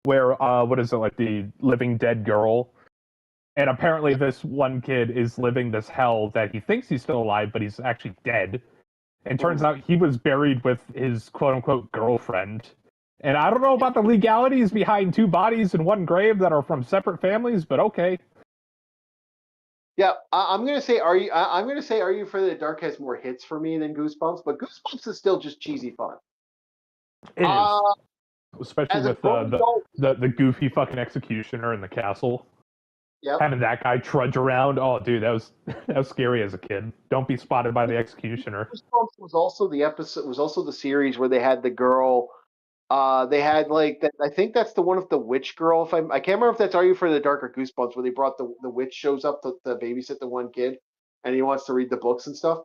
where what is it, like the living dead girl, and apparently this one kid is living this hell that he thinks he's still alive, but he's actually dead. And turns out he was buried with his quote-unquote girlfriend. And I don't know about the legalities behind two bodies in one grave that are from separate families, but okay. Yeah, I'm gonna say Are You Afraid of the Dark has more hits for me than Goosebumps, but Goosebumps is still just cheesy fun. It is. Especially with the goofy fucking executioner in the castle. Yep. Having that guy trudge around. Oh, dude, that was scary as a kid. Don't be spotted by the executioner. Was also the series where they had the girl They had like that. I think that's the one with the witch girl. I can't remember if that's Are You Afraid of the Dark or Goosebumps, where they brought the witch shows up to babysit the one kid, and he wants to read the books and stuff.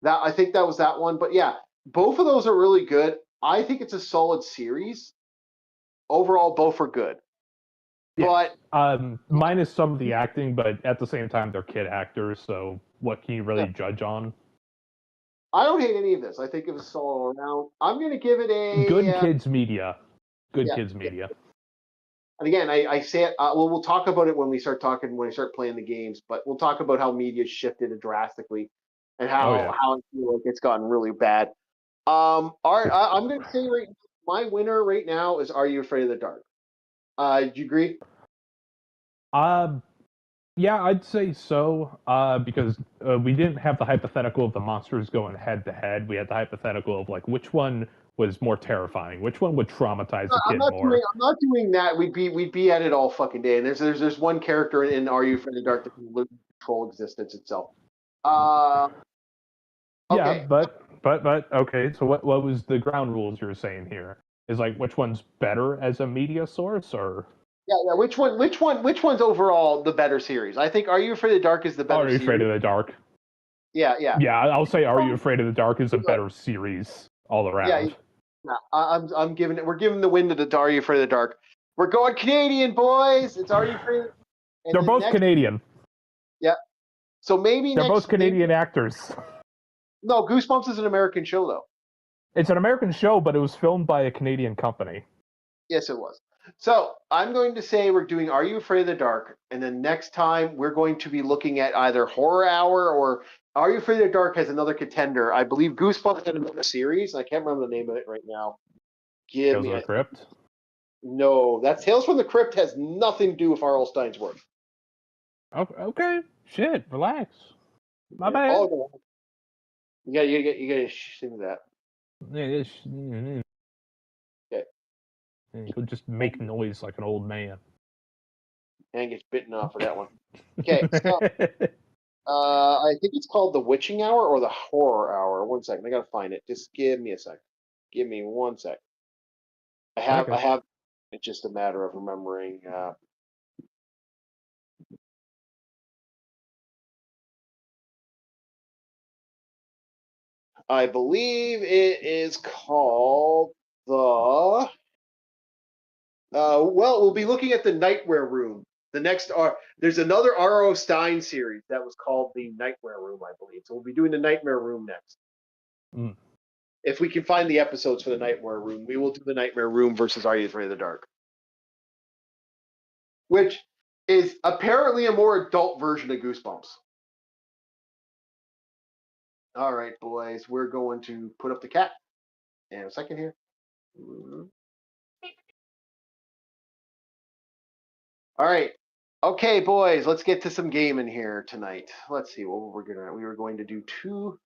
That I think that was that one. But yeah, both of those are really good. I think it's a solid series. Overall, both are good. Yeah. But minus some of the acting, but at the same time, they're kid actors, so what can you really judge on? I don't hate any of this. I think it was solid around. I'm going to give it a good kids media. Good yeah, kids media. And again, I say it. Well, we'll talk about it when we start playing the games. But we'll talk about how media shifted drastically, and how I feel like it's gotten really bad. I'm going to say my winner right now is Are You Afraid of the Dark? Do you agree? Yeah, I'd say so. Because we didn't have the hypothetical of the monsters going head to head. We had the hypothetical of like which one was more terrifying, which one would traumatize the kid more. I'm not doing that. We'd be at it all fucking day. And there's one character in Are You Afraid of the Dark that can literally control existence itself. Okay. Yeah, but okay. So what was the ground rules you were saying here? Is like which one's better as a media source, or yeah. Which one's overall the better series? I think Are You Afraid of the Dark is the better series. Are You Afraid of the Dark? Yeah. Yeah, I'll say Are You Afraid of the Dark is a better series all around. Yeah, I'm giving it. We're giving the win to the Are You Afraid of the Dark. We're going Canadian, boys. It's Are You Afraid? They're both Canadian. Yeah. So maybe they're both Canadian actors. No, Goosebumps is an American show, though. It's an American show, but it was filmed by a Canadian company. Yes, it was. So I'm going to say we're doing Are You Afraid of the Dark? And then next time we're going to be looking at either Horror Hour or Are You Afraid of the Dark has another contender. I believe Goosebumps had another series. I can't remember the name of it right now. Tales of the Crypt? No, that's Tales from the Crypt has nothing to do with R.L. Stine's work. Okay. Shit, relax. My bad. Oh, no. You gotta sing that. Okay. He'll just make noise like an old man. And gets bitten off for that one. Okay, so I think it's called the Witching Hour or the Horror Hour. 1 second, I gotta find it. Just give me a sec. Give me 1 sec. I have. It's just a matter of remembering. I believe it is called the. Well, we'll be looking at the Nightmare Room. The next there's another R.O. Stein series that was called the Nightmare Room, I believe. So we'll be doing the Nightmare Room next. Mm. If we can find the episodes for the Nightmare Room, we will do the Nightmare Room versus Are You Afraid of the Dark, which is apparently a more adult version of Goosebumps. All right, boys, we're going to put up the cat. And a second here. All right. Okay, boys, let's get to some gaming here tonight. Let's see what we were going to do two.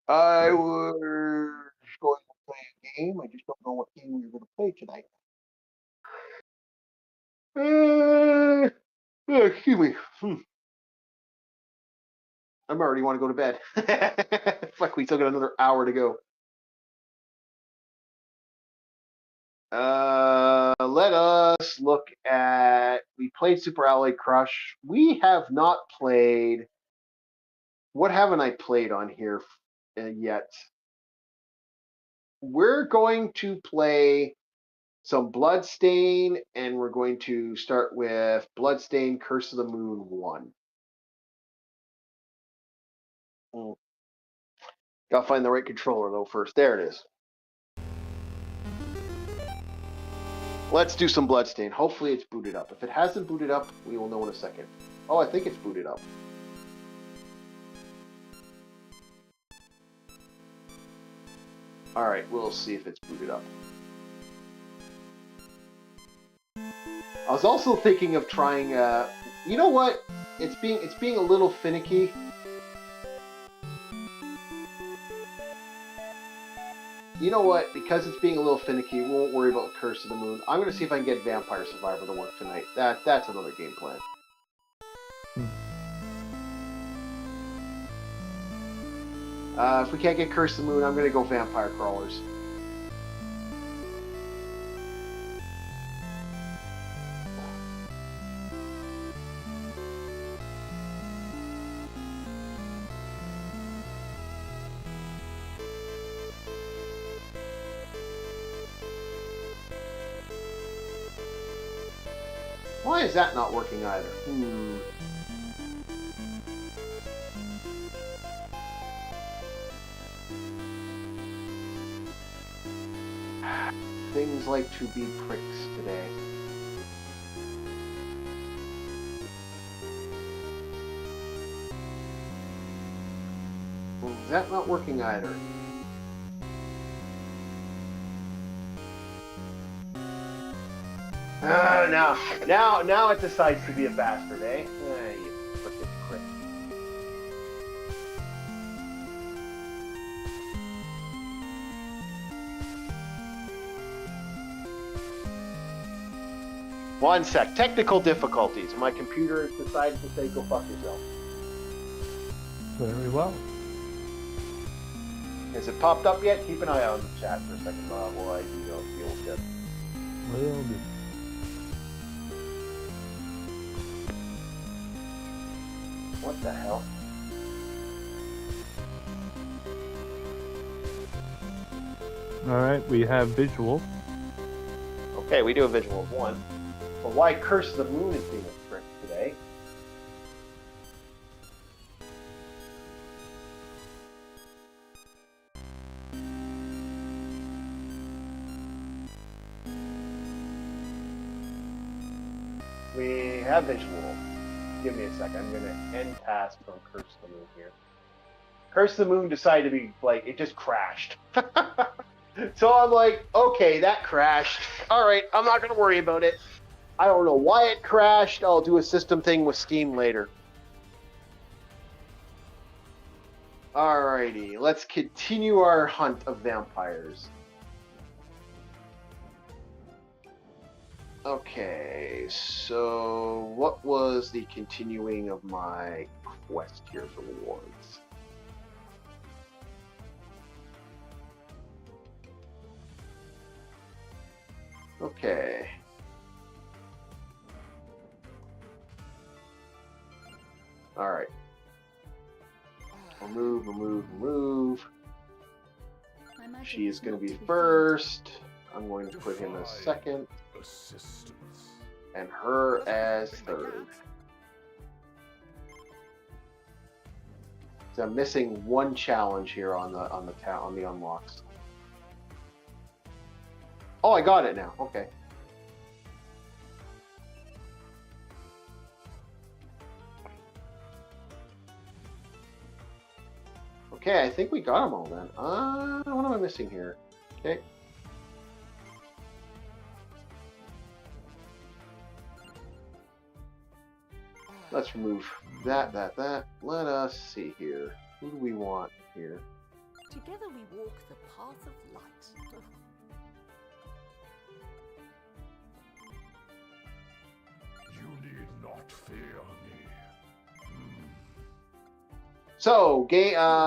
I was going to play a game. I just don't know what game we were going to play tonight. Excuse me. I'm already want to go to bed. Fuck, we still got another hour to go. Let us look at. We played Super Alloy Crush. We have not played. What haven't I played on here yet? We're going to play some Bloodstain, and we're going to start with Bloodstain Curse of the Moon 1. Gotta find the right controller, though, first. There it is. Let's do some Bloodstain. Hopefully it's booted up. If it hasn't booted up, we will know in a second. Oh, I think it's booted up. Alright, we'll see if it's booted up. I was also thinking of trying, you know what? It's being a little finicky. You know what? Because it's being a little finicky, we won't worry about Curse of the Moon. I'm going to see if I can get Vampire Survivor to work tonight. That's another game plan. If we can't get Curse of the Moon, I'm going to go Vampire Crawlers. Why is that not working either? Things like to be pricks today. Is that not working either? Now it decides to be a bastard, eh? You frickin' prick. One sec. Technical difficulties. My computer has decided to say, go fuck yourself. Very well. Has it popped up yet? Keep an eye on the chat for a second while I deal with it. Will do. What the hell? Alright, we have visual. Okay, we do a visual of one. But why Curse the Moon is being a prick today? We have visual. Give me a second. I'm going to end task from Curse the Moon here. Curse the Moon decided to be like, it just crashed. So I'm like, okay, that crashed. All right, I'm not going to worry about it. I don't know why it crashed. I'll do a system thing with Steam later. Alrighty, let's continue our hunt of vampires. Okay, so what was the continuing of my quest here for rewards? Okay. Alright. Remove. She is going to be first. I'm going to put him as second. And her as third. So I'm missing one challenge here on the unlocks. Oh, I got it now. Okay. Okay, I think we got them all then. What am I missing here? Okay. Let's remove that. Let us see here. Who do we want here? Together we walk the path of light. You need not fear me. So,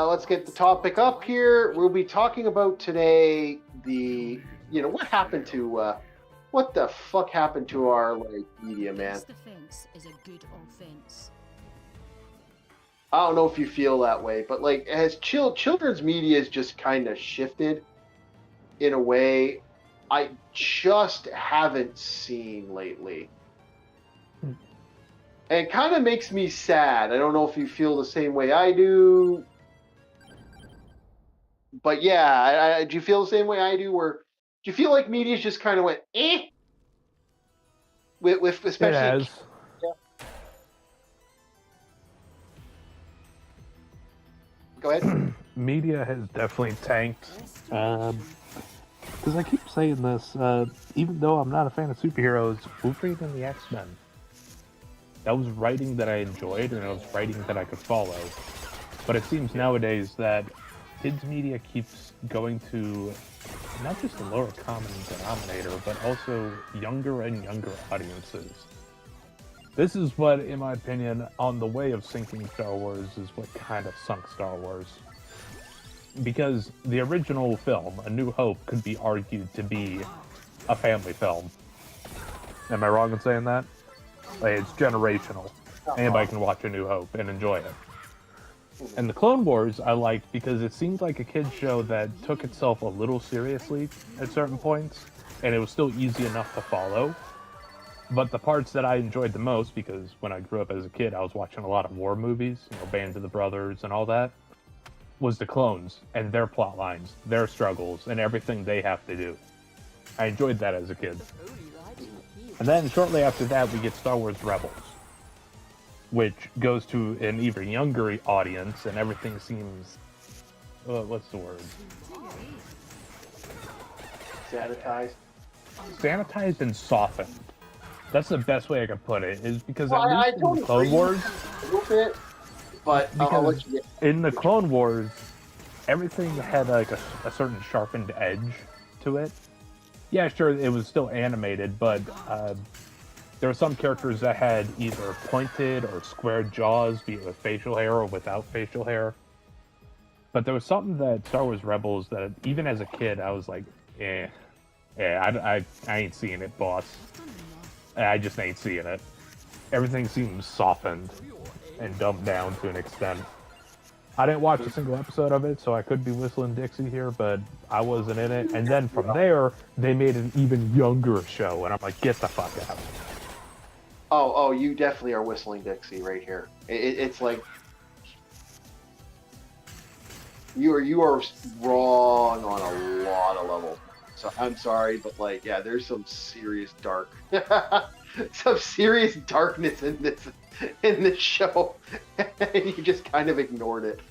let's get the topic up here. We'll be talking about today what happened to, what the fuck happened to our, media, man? Defense is a good offense. I don't know if you feel that way, but, as children's media has just kind of shifted in a way I just haven't seen lately. And it kind of makes me sad. I don't know if you feel the same way I do. But yeah, do you feel the same way I do? Do you feel like media's just kind of went, eh? With especially... It has. Yeah. Go ahead. Media has definitely tanked. Because I keep saying this, even though I'm not a fan of superheroes, Wolverine and the X-Men. That was writing that I enjoyed, and it was writing that I could follow. But it seems nowadays that kids' media keeps going to not just a lower common denominator, but also younger and younger audiences. This is what, in my opinion, on the way of sinking Star Wars, is what kind of sunk Star Wars. Because the original film, A New Hope, could be argued to be a family film. Am I wrong in saying that? It's generational. Anybody can watch A New Hope and enjoy it. And the Clone Wars I liked because it seemed like a kid's show that took itself a little seriously at certain points, and it was still easy enough to follow. But the parts that I enjoyed the most, because when I grew up as a kid, I was watching a lot of war movies, Band of the Brothers and all that, was the clones and their plot lines, their struggles, and everything they have to do. I enjoyed that as a kid. And then shortly after that, we get Star Wars Rebels, which goes to an even younger audience, and everything seems... what's the word? Sanitized. Sanitized and softened. That's the best way I could put it, is because Well, at least in the Clone Wars... A little bit, but I'll let you get... in the Clone Wars, everything had like a certain sharpened edge to it. Yeah, sure, it was still animated, but there were some characters that had either pointed or squared jaws, be it with facial hair or without facial hair. But there was something that Star Wars Rebels that, even as a kid, I was like, I ain't seeing it, boss. I just ain't seeing it. Everything seems softened and dumbed down to an extent. I didn't watch a single episode of it, so I could be whistling Dixie here, but I wasn't in it. And then from there, they made an even younger show, and I'm like, get the fuck out. Oh, you definitely are whistling Dixie right here. It's like you are wrong on a lot of levels. So I'm sorry, but like, yeah, there's some serious darkness in this show, and you just kind of ignored it.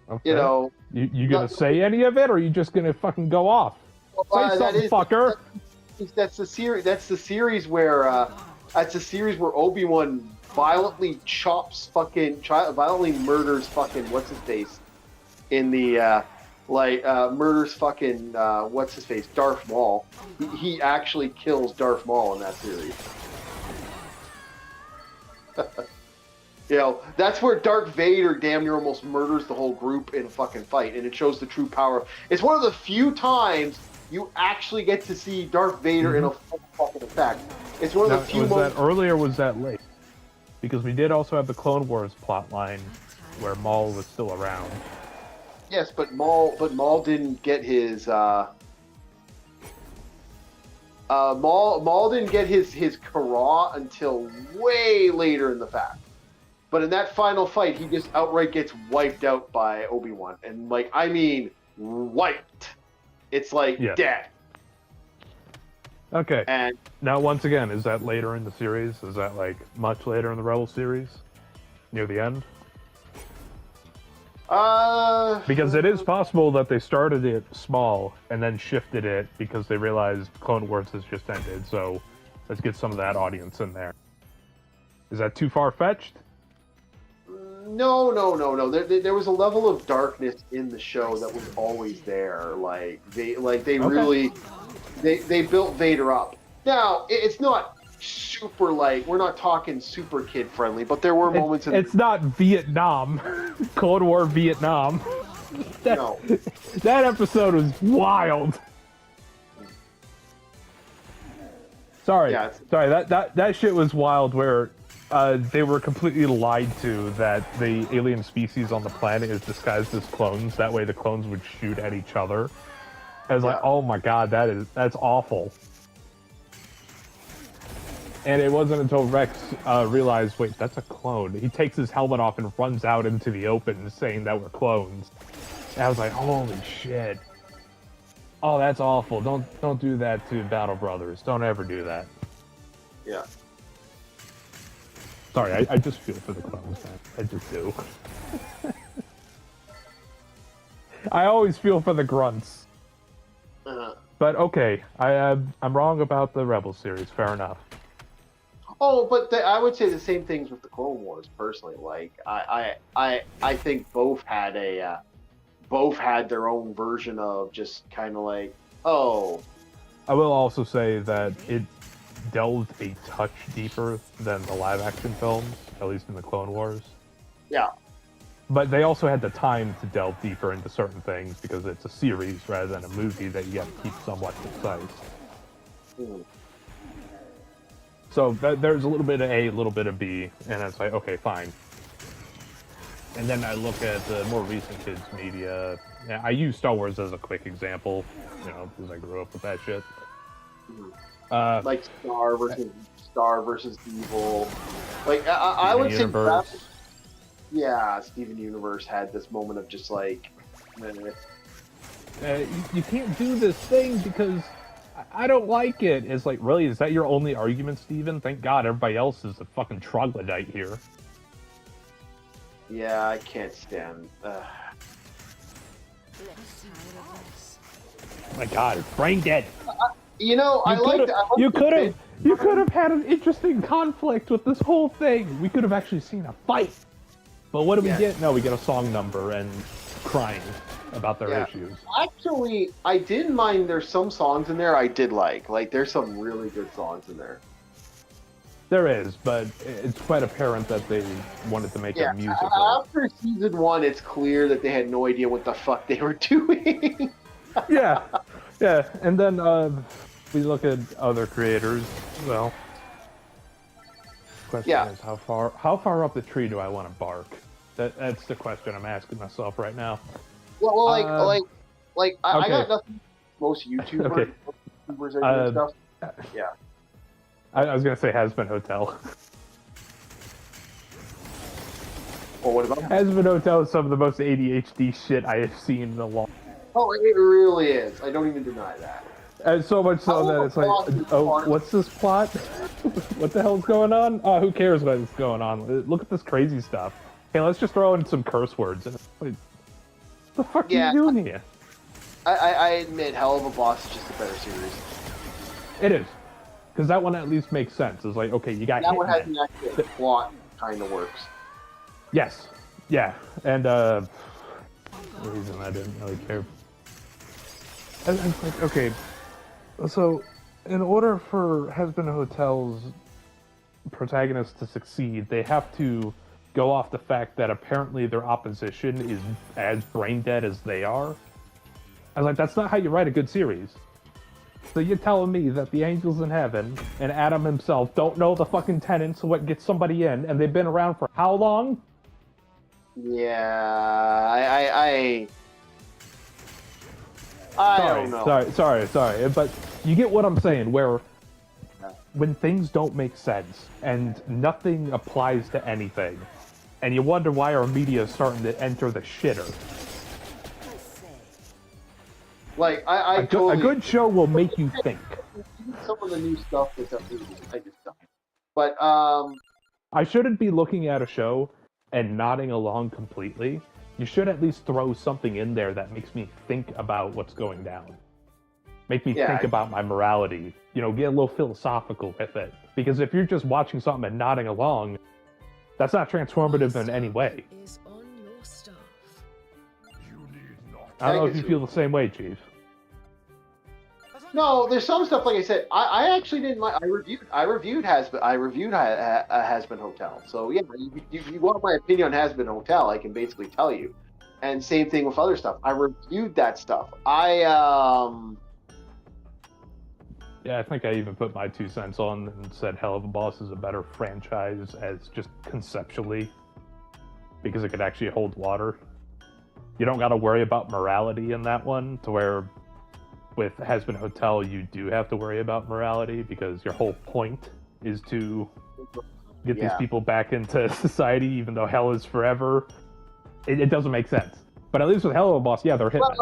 Okay. You gonna say any of it, or are you just gonna fucking go off? Say something, fucker. That's the series. That's the series where Obi-Wan violently violently murders fucking what's his face in the murders fucking what's his face, Darth Maul. He actually kills Darth Maul in that series. That's where Darth Vader damn near almost murders the whole group in a fucking fight, and it shows the true power. It's one of the few times you actually get to see Darth Vader in a full fucking effect. It's one of the few moments. Was that early or was that late? Because we did also have the Clone Wars plotline where Maul was still around. Yes, but Maul didn't get his Maul didn't get his Kara until way later in the fact. But in that final fight, he just outright gets wiped out by Obi-Wan, and wiped. It's like dead. Okay. And now, once again, is that later in the series? Is that like much later in the Rebel series, near the end? Because it is possible that they started it small and then shifted it because they realized Clone Wars has just ended. So let's get some of that audience in there. Is that too far-fetched? No. There was a level of darkness in the show that was always there. They built Vader up. Now it's not super we're not talking super kid friendly, but there were moments. It's not Vietnam, Cold War Vietnam. No, that episode was wild. Sorry, that shit was wild. Where they were completely lied to that the alien species on the planet is disguised as clones. That way, the clones would shoot at each other. I was like, oh my god, that's awful. And it wasn't until Rex realized, wait, that's a clone. He takes his helmet off and runs out into the open saying that we're clones. And I was like, holy shit. Oh, that's awful. Don't do that to Battle Brothers. Don't ever do that. Yeah. Sorry, I just feel for the clones, man. I just do. I always feel for the grunts. But okay, I'm wrong about the Rebel series. Fair enough. Oh, but I would say the same things with the Clone Wars. Personally, I think both had their own version of just kind of I will also say that it delved a touch deeper than the live-action films, at least in the Clone Wars. Yeah. But they also had the time to delve deeper into certain things because it's a series rather than a movie that you got to keep somewhat concise. So there's a little bit of A, a little bit of B, and it's like, okay, fine. And then I look at the more recent kids media. Yeah, I use Star Wars as a quick example, because I grew up with that shit. Like Star versus Evil. Like I would Universe. say, yeah, Steven Universe had this moment of just like, you can't do this thing because I don't like it. It's like, really, is that your only argument, Steven? Thank God everybody else is a fucking troglodyte here. Yeah, I can't stand. My God, it's brain dead. You could have had an interesting conflict with this whole thing. We could have actually seen a fight. But what do we get? No, we get a song number and crying about their issues. Actually, I didn't mind. There's some songs in there I did like. Like, there's some really good songs in there. There is, but it's quite apparent that they wanted to make a musical. After season 1, it's clear that they had no idea what the fuck they were doing. Yeah. And then we look at other creators. Well, question is how far up the tree do I want to bark? That's the question I'm asking myself right now. Well, I got nothing. Most YouTubers are doing stuff. Yeah. I was gonna say Has-Been Hotel. Well, what about Has-Been Hotel is some of the most ADHD shit I have seen in a long. Oh, it really is. I don't even deny that. And so much so that it's like, what's this plot? What the hell's going on? Oh, who cares what's going on? Look at this crazy stuff. Hey, let's just throw in some curse words. And it's like, what the fuck are you doing here? I admit, Hell of a Boss is just a better series. It is. Because that one at least makes sense. It's like, okay, you got that one has an actual plot, kind of works. Yes. Yeah. And, the reason I didn't really care. And it's like, okay, so in order for Has-Been Hotel's protagonists to succeed, they have to go off the fact that apparently their opposition is as brain dead as they are. I was like, that's not how you write a good series. So you're telling me that the angels in heaven and Adam himself don't know the fucking tenets of what gets somebody in, and they've been around for how long? Yeah, I don't know. Sorry, but you get what I'm saying, where when things don't make sense and nothing applies to anything, and you wonder why our media is starting to enter the shitter. Like, a good show will make you think. Some of the new stuff that's up here, I just don't. But, I shouldn't be looking at a show and nodding along completely. You should at least throw something in there that makes me think about what's going down. Make me think about my morality. Get a little philosophical with it. Because if you're just watching something and nodding along, that's not transformative in any way. I don't know if you feel the same way, Chief. No, there's some stuff, like I said, I actually didn't like. I reviewed Has-Been Hotel. So yeah, you want my opinion on Has-Been Hotel, I can basically tell you. And same thing with other stuff. I reviewed that stuff. Yeah, I think I even put my 2 cents on and said Hell of a Boss is a better franchise as just conceptually, because it could actually hold water. You don't got to worry about morality in that one, to where with Has-Been Hotel, you do have to worry about morality, because your whole point is to get these people back into society, even though hell is forever. It doesn't make sense. But at least with Hell of a Boss, yeah, they're hitmen.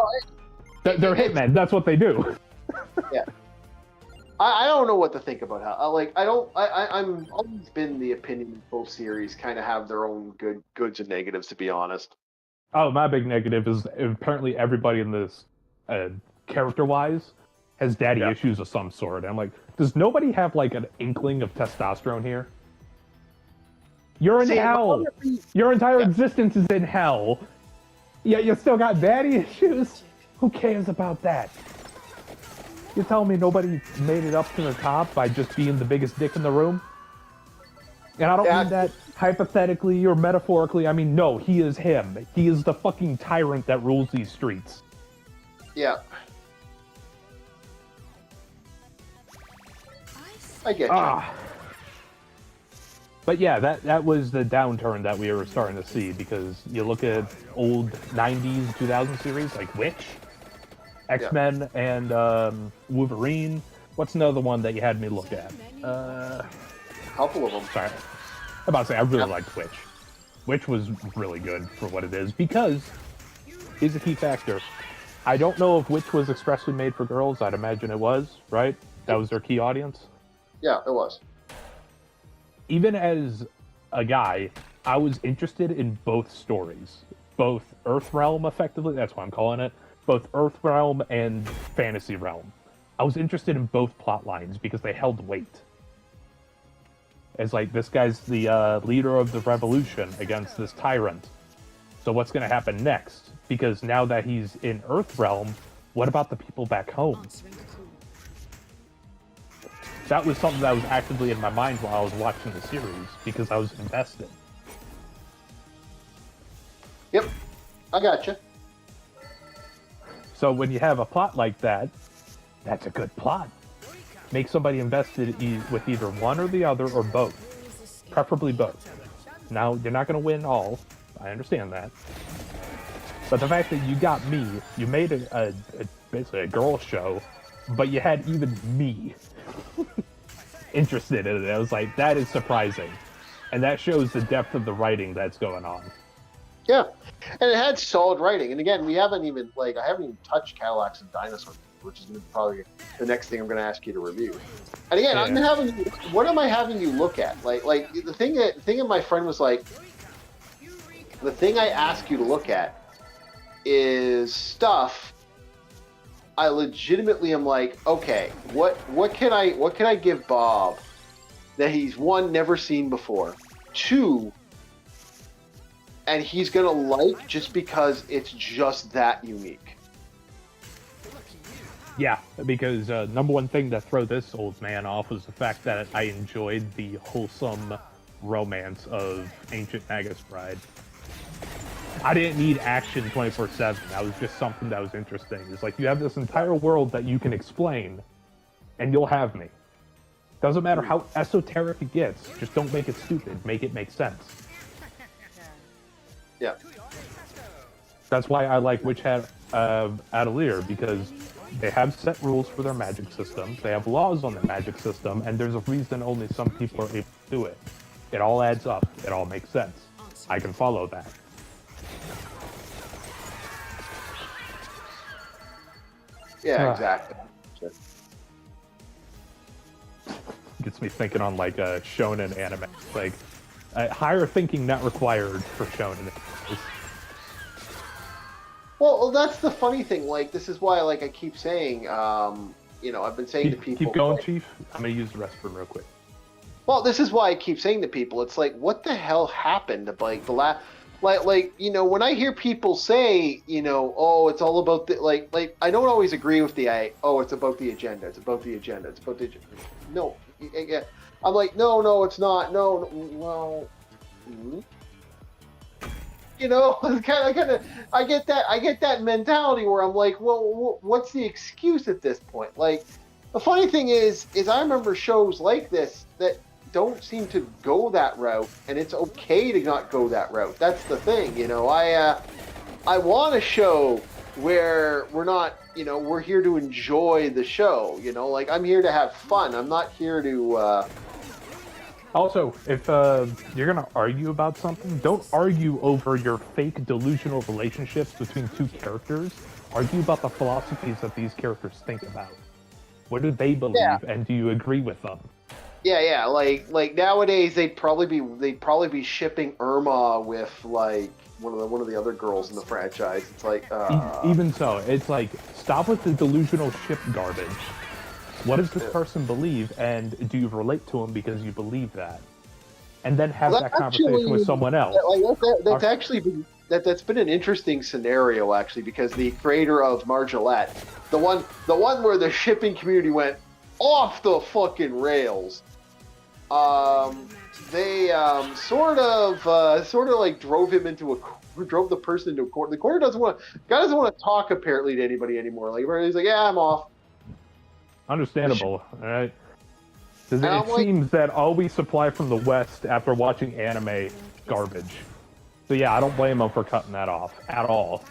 They're hitmen. That's what they do. Yeah. I don't know what to think about how. I'm always been the opinion that both series kind of have their own goods and negatives, to be honest. Oh, my big negative is apparently everybody in this, character-wise, has daddy issues of some sort. And I'm like, does nobody have like an inkling of testosterone here? You're in hell. Your entire existence is in hell. Yeah, you still got daddy issues. Who cares about that? You telling me nobody made it up to the top by just being the biggest dick in the room? And I don't mean that hypothetically or metaphorically. I mean, no, he is him. He is the fucking tyrant that rules these streets. Yeah. I get you. But yeah, that was the downturn that we were starting to see, because you look at old 90s, 2000 series like Witch, X-Men, and Wolverine. What's another one that you had me look at? A couple of them. Sorry. I'm about to say, I really liked Witch. Witch was really good for what it is, because here's a key factor. I don't know if Witch was expressly made for girls. I'd imagine it was, right? That was their key audience? Yeah, it was. Even as a guy, I was interested in both stories. Both Earthrealm, effectively, that's what I'm calling it. Both Earthrealm and Fantasy Realm. I was interested in both plot lines because they held weight. It's like, this guy's the leader of the revolution against this tyrant. So what's going to happen next? Because now that he's in Earthrealm, what about the people back home? That was something that was actively in my mind while I was watching the series, because I was invested. Yep, I gotcha. So when you have a plot like that, that's a good plot. Make somebody invested with either one or the other, or both. Preferably both. Now, you're not going to win all. I understand that. But the fact that you got me, you made basically a girl show, but you had even me interested in it. I was like, that is surprising. And that shows the depth of the writing that's going on. Yeah, and it had solid writing. And again, I haven't even touched Cadillacs and Dinosaurs, which is probably the next thing I'm going to ask you to review. And again, what am I having you look at? Like the thing that my friend was like, the thing I ask you to look at is stuff I legitimately am like, okay, what can I give Bob that he's, one, never seen before, two, and he's gonna like just because it's just that unique. Yeah, because number one thing that threw this old man off was the fact that I enjoyed the wholesome romance of Ancient Magus Bride. I didn't need action 24/7. That was just something that was interesting. It's like, you have this entire world that you can explain, and you'll have me. Doesn't matter how esoteric it gets, just don't make it stupid. Make it make sense. Yeah. That's why I like Witch Hat Atelier, because they have set rules for their magic system, they have laws on their magic system, and there's a reason only some people are able to do it. It all adds up. It all makes sense. I can follow that. Yeah, exactly. Gets me thinking on like a shonen anime. Like, higher thinking not required for shonen. Well, that's the funny thing. Like, this is why, like, I keep saying, I've been saying to people. Keep going, Chief. I'm gonna use the restroom real quick. Well, this is why I keep saying to people, it's like, what the hell happened? Like the last, when I hear people say, oh, it's all about the like I don't always agree with it's about the agenda. It's about the agenda. It's about the agenda. No, yeah. I'm like, no, it's not. No, well, I get that mentality where I'm like, well, what's the excuse at this point? Like, the funny thing is I remember shows like this that don't seem to go that route, and it's okay to not go that route. That's the thing, I want a show where we're not, we're here to enjoy the show, like, I'm here to have fun. I'm not here to Also, if you're gonna argue about something, don't argue over your fake delusional relationships between two characters. Argue about the philosophies that these characters think about. What do they believe, and do you agree with them? Yeah. Like nowadays, they'd probably be shipping Irma with like one of the other girls in the franchise. It's like even so, it's like, stop with the delusional ship garbage. What does this person believe, and do you relate to them because you believe that? And then have that conversation with someone else. That's been an interesting scenario, actually, because the creator of Margolette, the one where the shipping community went off the fucking rails, they sort of like drove the person into a corner. The corner doesn't want to talk apparently to anybody anymore. Like, he's like, yeah, I'm off. Understandable, all right? Because And it I'm like, seems that all we supply from the West after watching anime, garbage. So yeah, I don't blame them for cutting that off at all.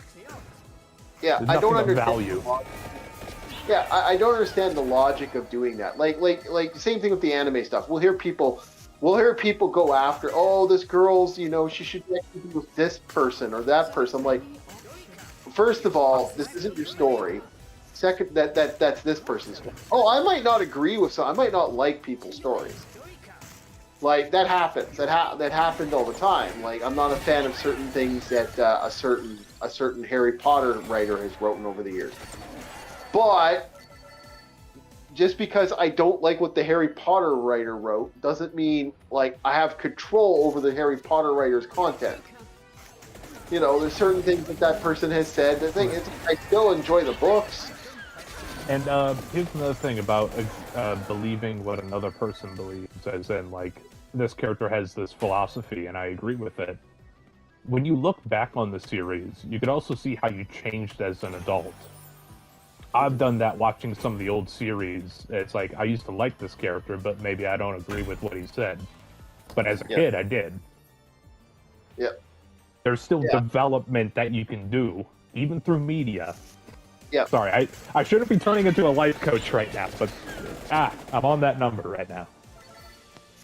yeah, There's I don't nothing of understand. value. Yeah, I don't understand the logic of doing that. Like same thing with the anime stuff. We'll hear people go after, oh, this girl's, she should be with this person or that person. I'm like, first of all, this isn't your story. Second, that's this person's story. Oh, I might not agree with some. I might not like people's stories. Like that happens. That happened all the time. Like I'm not a fan of certain things that a certain Harry Potter writer has written over the years. But just because I don't like what the Harry Potter writer wrote doesn't mean like I have control over the Harry Potter writer's content. There's certain things that person has said. The thing is, I still enjoy the books. And here's another thing about believing what another person believes, as in, like, this character has this philosophy, and I agree with it. When you look back on the series, you could also see how you changed as an adult. I've done that watching some of the old series. It's like, I used to like this character, but maybe I don't agree with what he said. But as a kid, I did. Yeah. There's still development that you can do, even through media. Yeah. Sorry, I shouldn't be turning into a life coach right now, but I'm on that number right now.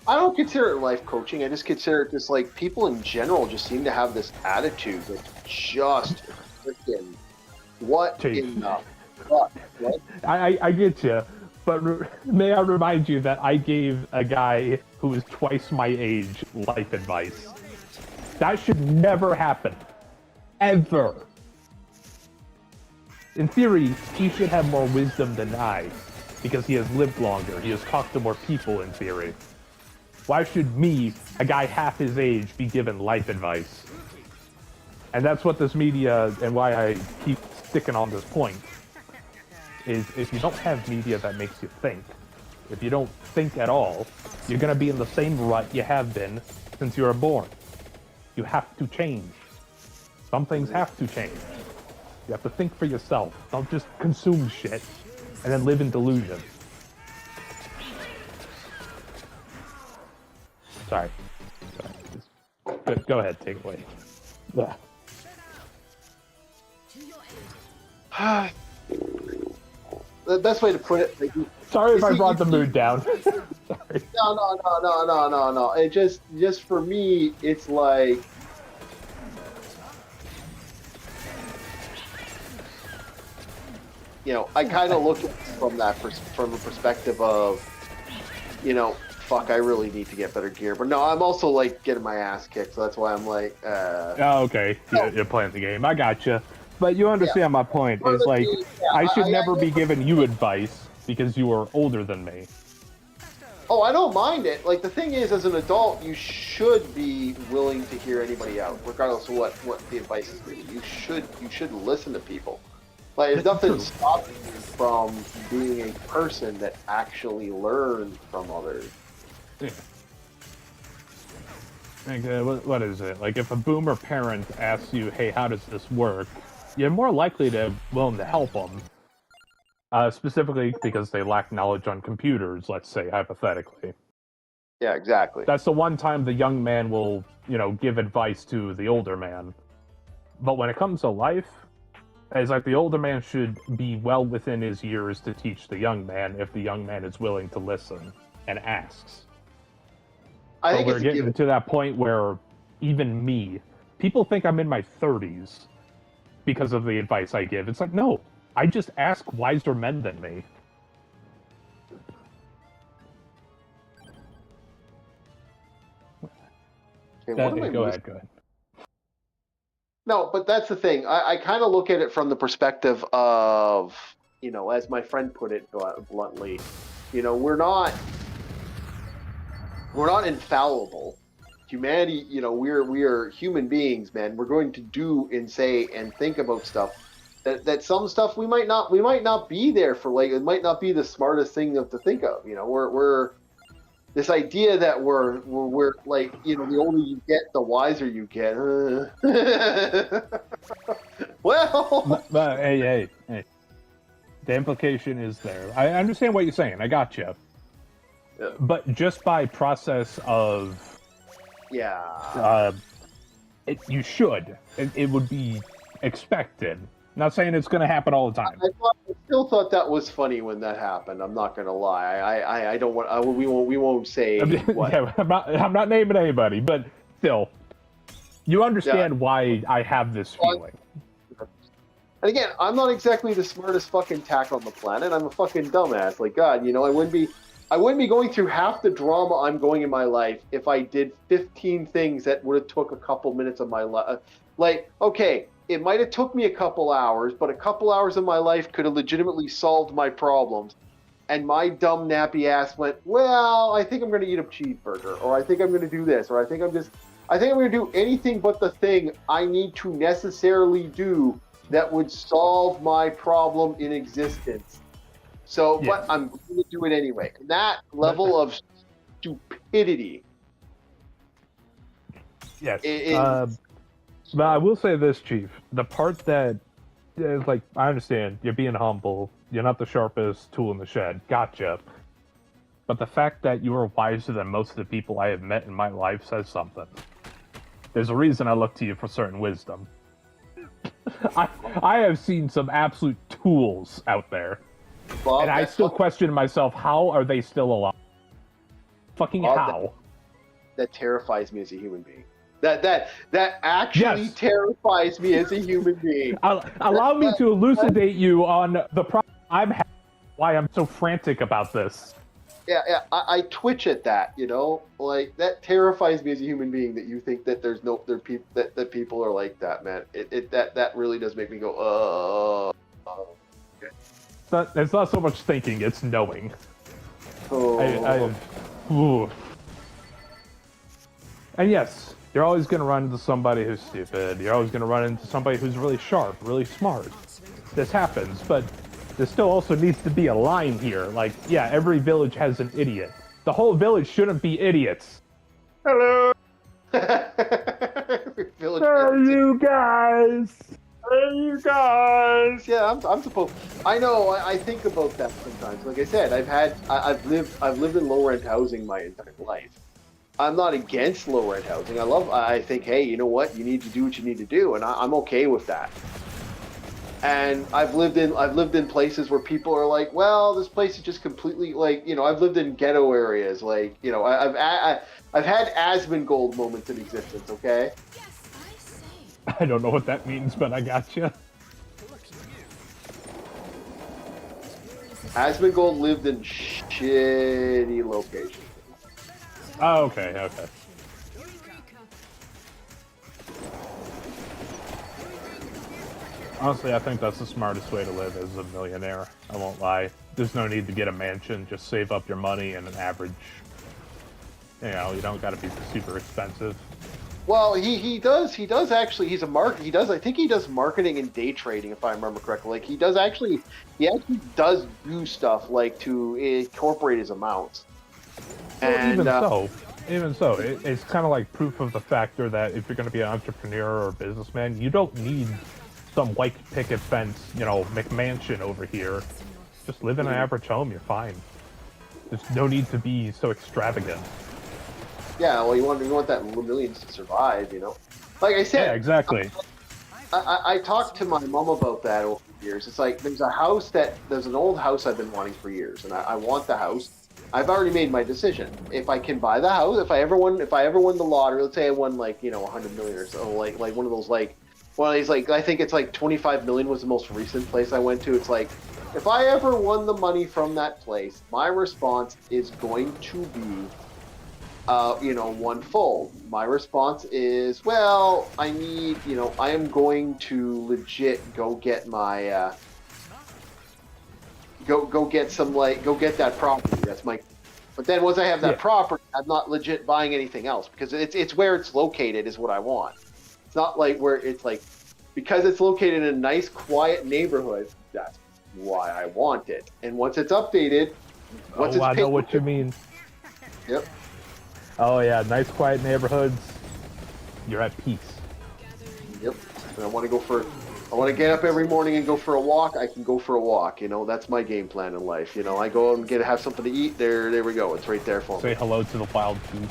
I don't consider it life coaching. I just consider it just like people in general just seem to have this attitude that just freaking what in the fuck? What? I get you, but may I remind you that I gave a guy who is twice my age life advice. That should never happen. Ever. In theory, he should have more wisdom than I, because he has lived longer. He has talked to more people, in theory. Why should me, a guy half his age, be given life advice? And that's what this media, and why I keep sticking on this point, is if you don't have media that makes you think, if you don't think at all, you're going to be in the same rut you have been since you were born. You have to change. Some things have to change. You have to think for yourself. Don't just consume shit and then live in delusion. Sorry. Go ahead, take it away. Yeah. The best way to put it, like, sorry if I brought the mood down. Sorry. No. It just for me, it's like, I kind of look at it from the perspective of, fuck, I really need to get better gear. But no, I'm also like getting my ass kicked, so that's why I'm like, Oh, okay. You're playing the game. I gotcha. But you understand my point. It's like, I should never be giving you advice because you are older than me. Oh, I don't mind it. Like, the thing is, as an adult, you should be willing to hear anybody out, regardless of what the advice is. You should listen to people. Like, there's nothing stopping you from being a person that actually learns from others. Yeah. Like, what is it? Like, if a boomer parent asks you, hey, how does this work? You're more likely to willing to help them. Specifically because they lack knowledge on computers, let's say, hypothetically. Yeah, exactly. That's the one time the young man will, give advice to the older man. But when it comes to life, it's like the older man should be well within his years to teach the young man if the young man is willing to listen and asks. I think we're getting to that point where even me, people think I'm in my 30s because of the advice I give. It's like, no, I just ask wiser men than me. Okay, go ahead. No, but that's the thing. I kind of look at it from the perspective of, as my friend put it bluntly, we're not infallible. Humanity, we are human beings, man. We're going to do and say and think about stuff that some stuff we might not be there for. Like, it might not be the smartest thing to think of. We're this idea that we're like, the older you get, the wiser you get. Well, but hey, the implication is there. I understand what you're saying. I got you. but just by process of Yeah. you should. It would be expected. Not saying it's going to happen all the time. I still thought that was funny when that happened. I'm not gonna lie. I don't want. We won't say what. Yeah, I'm not naming anybody, but still, you understand why I have this feeling. And again, I'm not exactly the smartest fucking tack on the planet. I'm a fucking dumbass. Like, God, you know, I wouldn't be going through half the drama I'm going in my life if I did 15 things that would have took a couple minutes of my life. Like, okay, it might have took me a couple hours, but a couple hours of my life could have legitimately solved my problems. And my dumb nappy ass went, well, I think I'm going to eat a cheeseburger, or I think I'm going to do this, or I think I'm going to do anything but the thing I need to necessarily do that would solve my problem in existence. So, but I'm going to do it anyway. And that level of stupidity. Yes. But I will say this, Chief. The part that is like, I understand, you're being humble. You're not the sharpest tool in the shed. Gotcha. But the fact that you are wiser than most of the people I have met in my life says something. There's a reason I look to you for certain wisdom. I have seen some absolute tools out there. Bob, and I still question myself, how are they still alive? Fucking Bob, how? That terrifies me as a human being. That actually terrifies me as a human being. Allow me to elucidate you on the problem I'm having, why I'm so frantic about this. Yeah, I twitch at that, you know, like that terrifies me as a human being that you think that that people are like that, man. That really does make me go, It's not so much thinking, it's knowing. Oh. And yes, you're always going to run into somebody who's stupid. You're always going to run into somebody who's really sharp, really smart. This happens, but there still also needs to be a line here. Like, yeah, every village has an idiot. The whole village shouldn't be idiots. Hello. Hey, you guys. Hey, you guys. Yeah, I'm supposed. I know. I think about that sometimes. Like I said, I've lived in low rent housing my entire life. I'm not against low rent housing. I think, hey, you know what? You need to do what you need to do, and I'm okay with that. And I've lived in places where people are like, well, this place is just completely like, you know, I've lived in ghetto areas, like, you know, I've had Asmongold moments in existence. Okay. I don't know what that means, but I gotcha. Asmongold lived in shitty locations. Oh, okay. Honestly, I think that's the smartest way to live as a millionaire. I won't lie. There's no need to get a mansion. Just save up your money and an average. You know, you don't got to be super expensive. Well, he does actually. He's a I think he does marketing and day trading, if I remember correctly. Like he actually does do stuff like to incorporate his amounts. Well, And even so, it's kind of like proof of the factor that if you're going to be an entrepreneur or a businessman, you don't need some white picket fence, you know, McMansion over here. Just live in an average home, you're fine. There's no need to be so extravagant. Yeah, well, you want that millions to survive, you know. Like I said, yeah, exactly. I talked to my mom about that over the years. It's like there's an old house I've been wanting for years, and I want the house. I've already made my decision. If I can buy the house, if I ever won the lottery, let's say I won like, you know, 100 million or so, like one of those like one of these, like I think it's like 25 million was the most recent place I went to. It's like if I ever won the money from that place, my response is going to be you know, one-fold. My response is, well, I need, you know, I am going to legit go get my, go get that property. That's my, but then once I have that property, I'm not legit buying anything else because it's where it's located is what I want. It's not like where it's like, because it's located in a nice, quiet neighborhood, that's why I want it. And once it's updated, I know what you mean. Yep. Oh yeah, nice quiet neighborhoods. You're at peace. Yep. And I want to go for I want to get up every morning and go for a walk. I can go for a walk. You know, that's my game plan in life. You know, I go and have something to eat. There we go. It's right there for me. Say hello to the wild goose.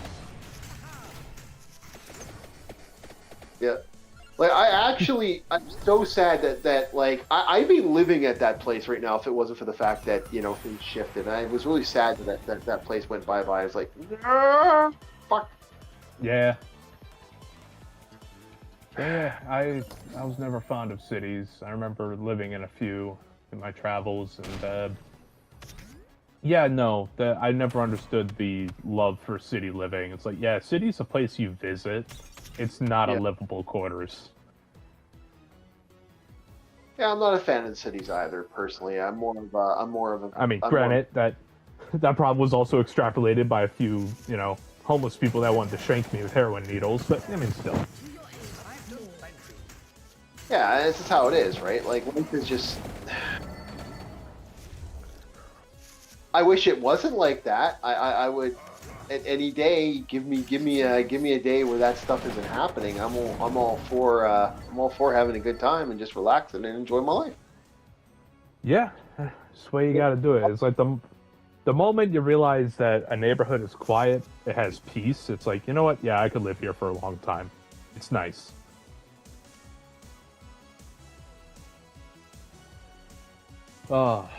Yeah. Like, I'm so sad that like, I'd be living at that place right now if it wasn't for the fact that, you know, things shifted. I was really sad that place went bye-bye. I was like, fuck. Yeah. Yeah, I was never fond of cities. I remember living in a few in my travels, and yeah, no, I never understood the love for city living. It's like, yeah, city's a place you visit. It's not a livable quarters. Yeah, I'm not a fan of the cities either. Personally, I'm more of a. I mean, granted, that problem was also extrapolated by a few, you know, homeless people that wanted to shank me with heroin needles. But I mean, still. Yeah, this is how it is, right? Like, life is just. I wish it wasn't like that. I would, any day, give me a day where that stuff isn't happening. I'm all for having a good time and just relaxing and enjoy my life. Yeah, that's the way you got to do it. It's like the moment you realize that a neighborhood is quiet, it has peace. It's like, you know what? Yeah, I could live here for a long time. It's nice. Oh.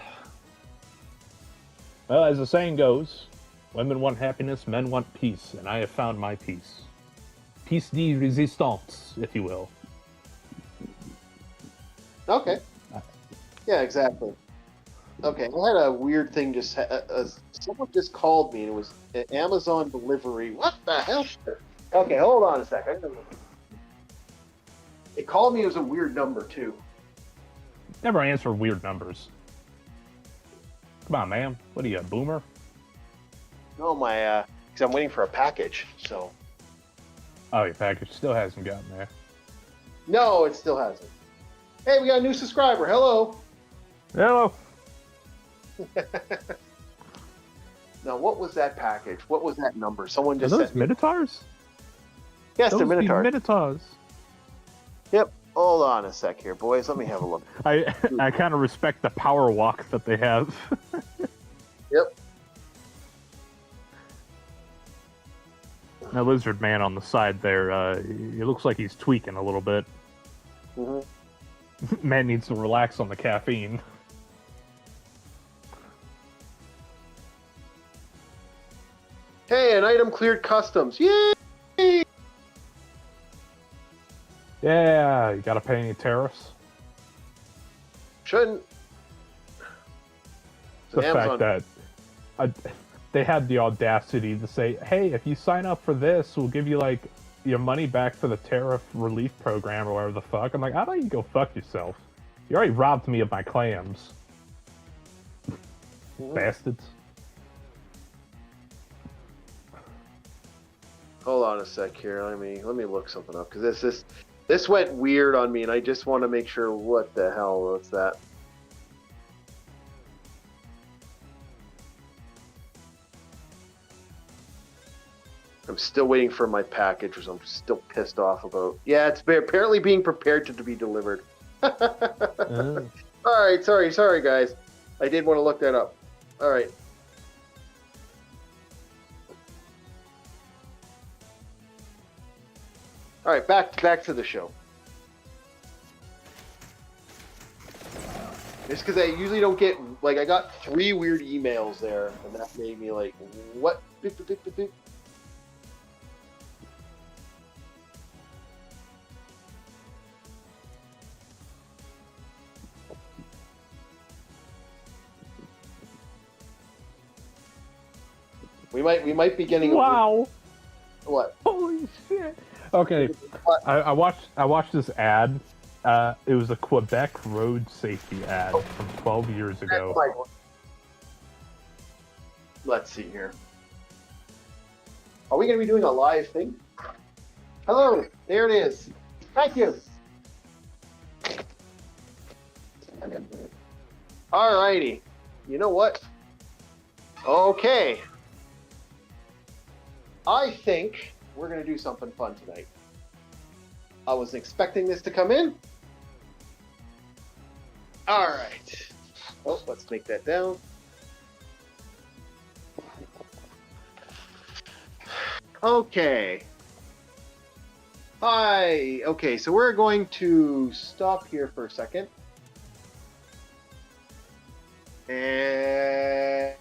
Well, as the saying goes, women want happiness, men want peace, and I have found my peace. Peace de resistance, if you will. Okay. Yeah, exactly. Okay, I had a weird thing just... someone just called me, and it was an Amazon delivery. What the hell? Okay, hold on a second. It called me as a weird number, too. Never answer weird numbers. Come on, man. What are you, a boomer? No, because I'm waiting for a package, so... Oh, your package still hasn't gotten there. No, it still hasn't. Hey, we got a new subscriber. Hello. Hello. Now, what was that package? What was that number? Someone just Are those said... Minotaurs? Yes, those they're Minotaurs. Minotaurs. Yep. Hold on a sec here, boys. Let me have a look. I kind of respect the power walk that they have. Yep. That lizard man on the side there, he looks like he's tweaking a little bit. Mm-hmm. Man needs to relax on the caffeine. Hey, an item cleared customs. Yay! Yeah, you gotta pay any tariffs? Shouldn't. The Amazon. fact that they had the audacity to say, hey, if you sign up for this, we'll give you, like, your money back for the tariff relief program or whatever the fuck. I'm like, how about you go fuck yourself? You already robbed me of my clams. Bastards. Hold on a sec here. Let me look something up, because this went weird on me, and I just want to make sure what the hell was that. I'm still waiting for my package, which I'm still pissed off about. Yeah, it's apparently being prepared to be delivered. All right, sorry guys. I did want to look that up. All right. All right, back to the show. Just because I usually don't get, like, I got 3 weird emails there, and that made me like, what? Beep, beep, beep, beep, beep. We might be getting. Wow. What? Holy shit. Okay, I watched this ad. It was a Quebec road safety ad from 12 years ago. Let's see here. Are we going to be doing a live thing? Hello, there it is. Thank you. All righty. You know what? Okay. I think we're going to do something fun tonight. I wasn't expecting this to come in, All right. Oh, let's make that down. Okay. Hi. Okay, so we're going to stop here for a second. And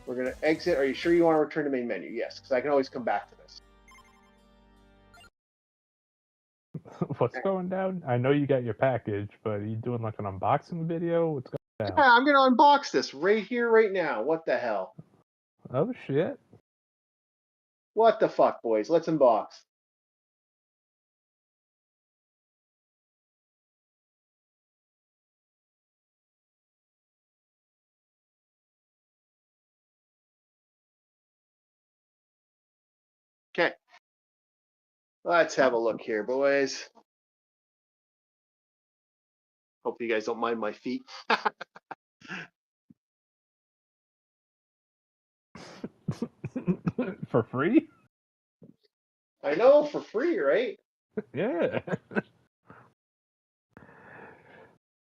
we're going to exit. Are you sure you want to return to main menu? Yes, because I can always come back to this. What's going down? I know you got your package, but are you doing like an unboxing video? What's going down? Yeah, I'm going to unbox this right here, right now. What the hell? Oh, shit. What the fuck, boys? Let's unbox. Okay. Let's have a look here, boys. Hope you guys don't mind my feet. For free? I know, for free, right? Yeah.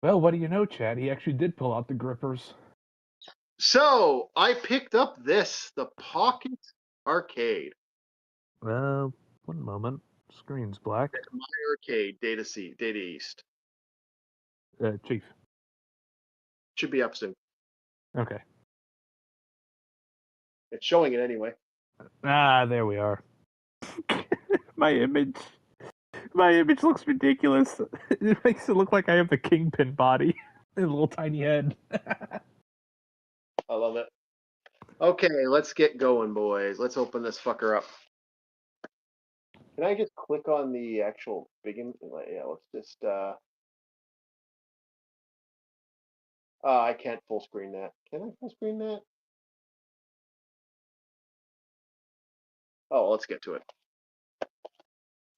Well, what do you know, Chad? He actually did pull out the grippers. So, I picked up this, the Pocket Arcade. One moment. Screen's black. My Arcade, Data East. Chief. Should be up soon. Okay. It's showing it anyway. Ah, there we are. My image looks ridiculous. It makes it look like I have the Kingpin body and a little tiny head. I love it. Okay, let's get going, boys. Let's open this fucker up. Can I just click on the actual big? Yeah, let's just. I can't full screen that. Can I full screen that? Oh, let's get to it.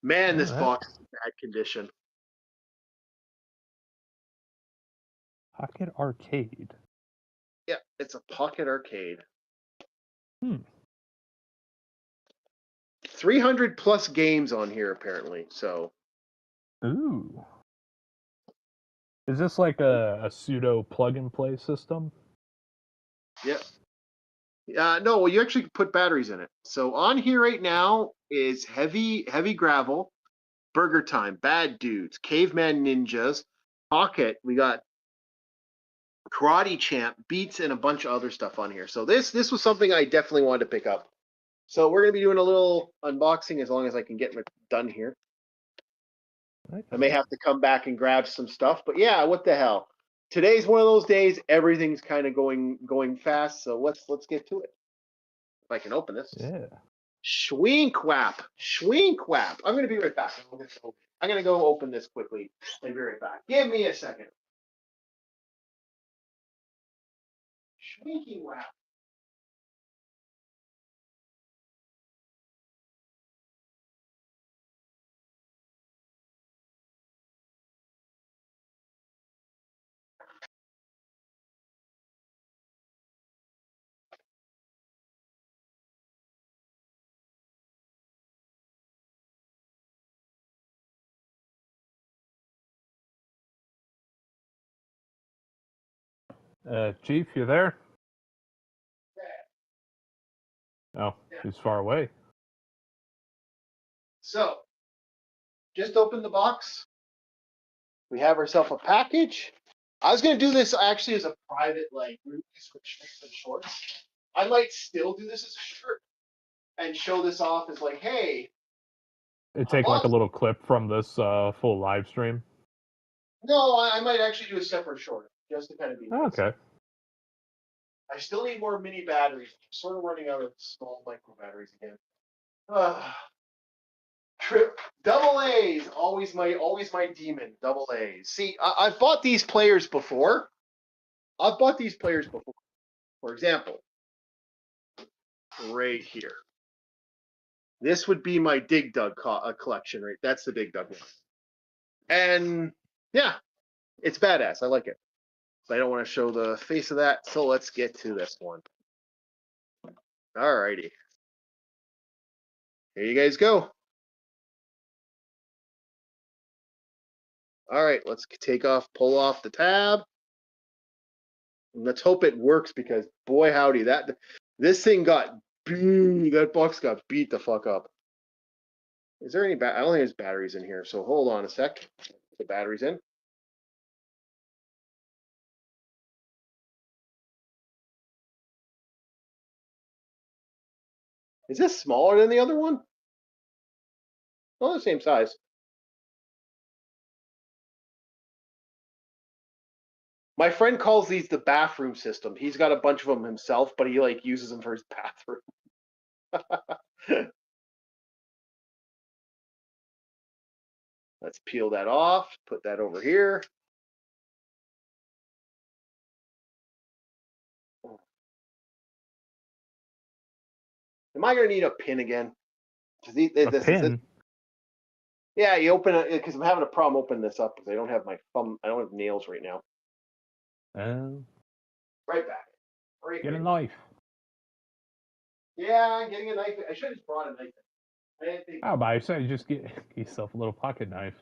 Man, this box is in bad condition. Pocket Arcade. Yeah, it's a Pocket Arcade. 300 plus games on here apparently. So. Ooh. Is this like a pseudo plug-and-play system? Yep. No, well, you actually put batteries in it. So on here right now is heavy gravel, Burger Time, Bad Dudes, Caveman Ninjas, Pocket. We got Karate Champ, Beats, and a bunch of other stuff on here. So this was something I definitely wanted to pick up. So we're gonna be doing a little unboxing as long as I can get it done here. Okay. I may have to come back and grab some stuff, but yeah, what the hell? Today's one of those days. Everything's kind of going fast. So let's get to it. If I can open this. Yeah. Schweenkwap. I'm going to be right back. I'm going to go open this quickly and be right back. Give me a second. Schweenkwap. Chief, you there? Oh, he's far away. So, just open the box. We have ourselves a package. I was going to do this actually as a private, like, switch and shorts. I might still do this as a shirt and show this off as like, hey. Take like a little clip from this full live stream. No, I might actually do a separate short just to kind of be nice. Okay. I still need more mini batteries. I'm sort of running out of small micro batteries again. Double A's, always my demon. Double A's. See, I've bought these players before. For example, right here. This would be my Dig Dug collection, right? That's the Dig Dug one. And yeah, it's badass. I like it. But I don't want to show the face of that, so let's get to this one. Alrighty. Here you guys go. All right, let's pull off the tab. And let's hope it works because boy howdy, this thing that box got beat the fuck up. Is there any I don't think there's batteries in here, so hold on a sec. Put the batteries in. Is this smaller than the other one? Oh, the same size. My friend calls these the bathroom system. He's got a bunch of them himself, but he like uses them for his bathroom. Let's peel that off, put that over here. Am I going to need a pin again? A pin? Yeah, you open it because I'm having a problem opening this up because I don't have my thumb. I don't have nails right now. Right back. Get a knife. Yeah, getting a knife. I should have just brought a knife. How about I say just get yourself a little pocket knife.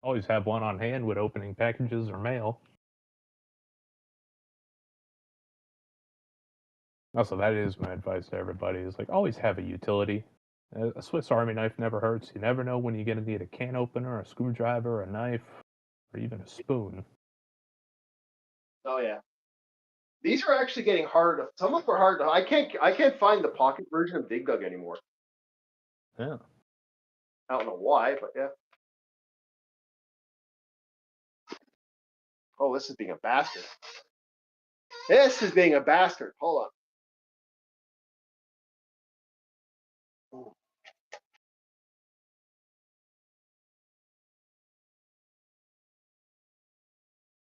Always have one on hand with opening packages or mail. Also, that is my advice to everybody: is like always have a utility. A Swiss Army knife never hurts. You never know when you're gonna need a can opener, a screwdriver, a knife, or even a spoon. Oh yeah. These are actually getting hard. Some of them are hard. I can't find the pocket version of Dig Dug anymore. Yeah. I don't know why, but yeah. Oh, this is being a bastard. This is being a bastard. Hold on. Oh,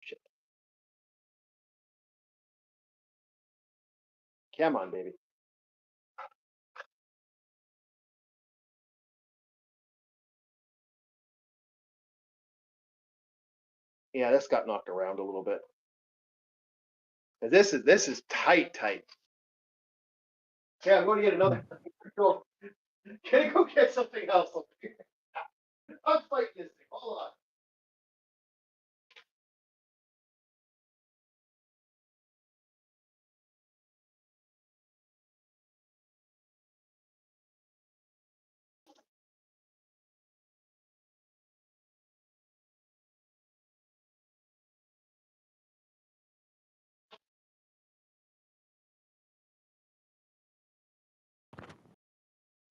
shit. Come on, baby. Yeah, this got knocked around a little bit. This is tight. Yeah, I'm going to get another. Can I go get something else? I'm fighting this thing. Hold on.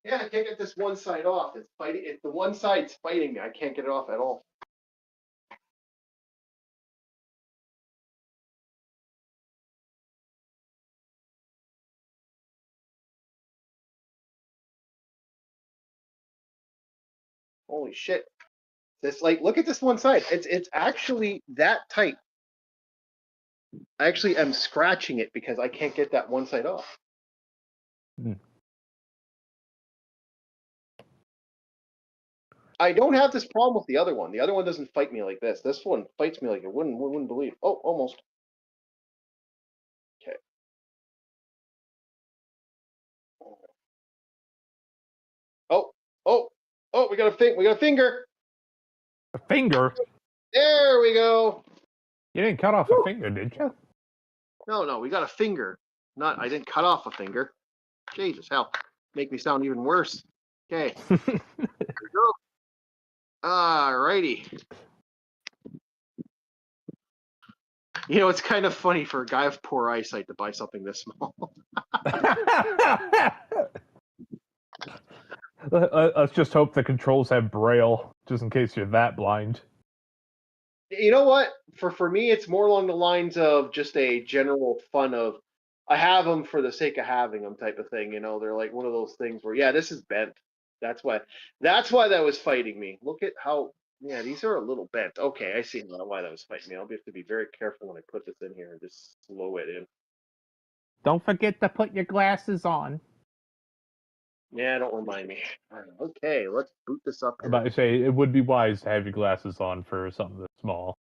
Yeah, I can't get this one side off. It's fighting. The one side's fighting me. I can't get it off at all. Holy shit. This look at this one side. It's actually that tight. I actually am scratching it because I can't get that one side off. I don't have this problem with the other one. The other one doesn't fight me like this. This one fights me like you wouldn't believe. Oh, almost. Okay. Oh, we got a finger. A finger? There we go. You didn't cut off a finger, did you? No, we got a finger. I didn't cut off a finger. Jesus, hell. Make me sound even worse. Okay. There we go. Alrighty. You know, it's kind of funny for a guy with poor eyesight to buy something this small. Let's just hope the controls have Braille, just in case you're that blind. You know what? For me, it's more along the lines of just a general fun of, I have them for the sake of having them type of thing. You know, they're like one of those things where, yeah, this is bent. That's why that was fighting me. Look at how, yeah, these are a little bent. Okay, I see why that was fighting me. I'll have to be very careful when I put this in here and just slow it in. Don't forget to put your glasses on. Yeah, don't remind me. Okay, let's boot this up. I'm about to say, it would be wise to have your glasses on for something that's small.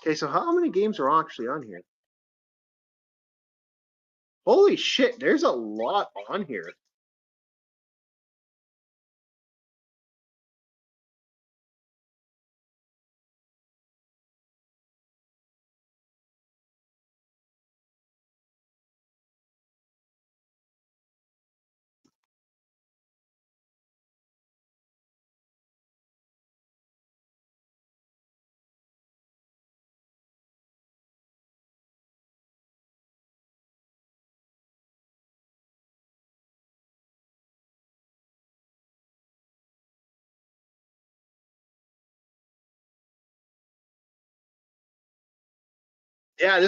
Okay, so how many games are actually on here? Holy shit, there's a lot on here. Yeah,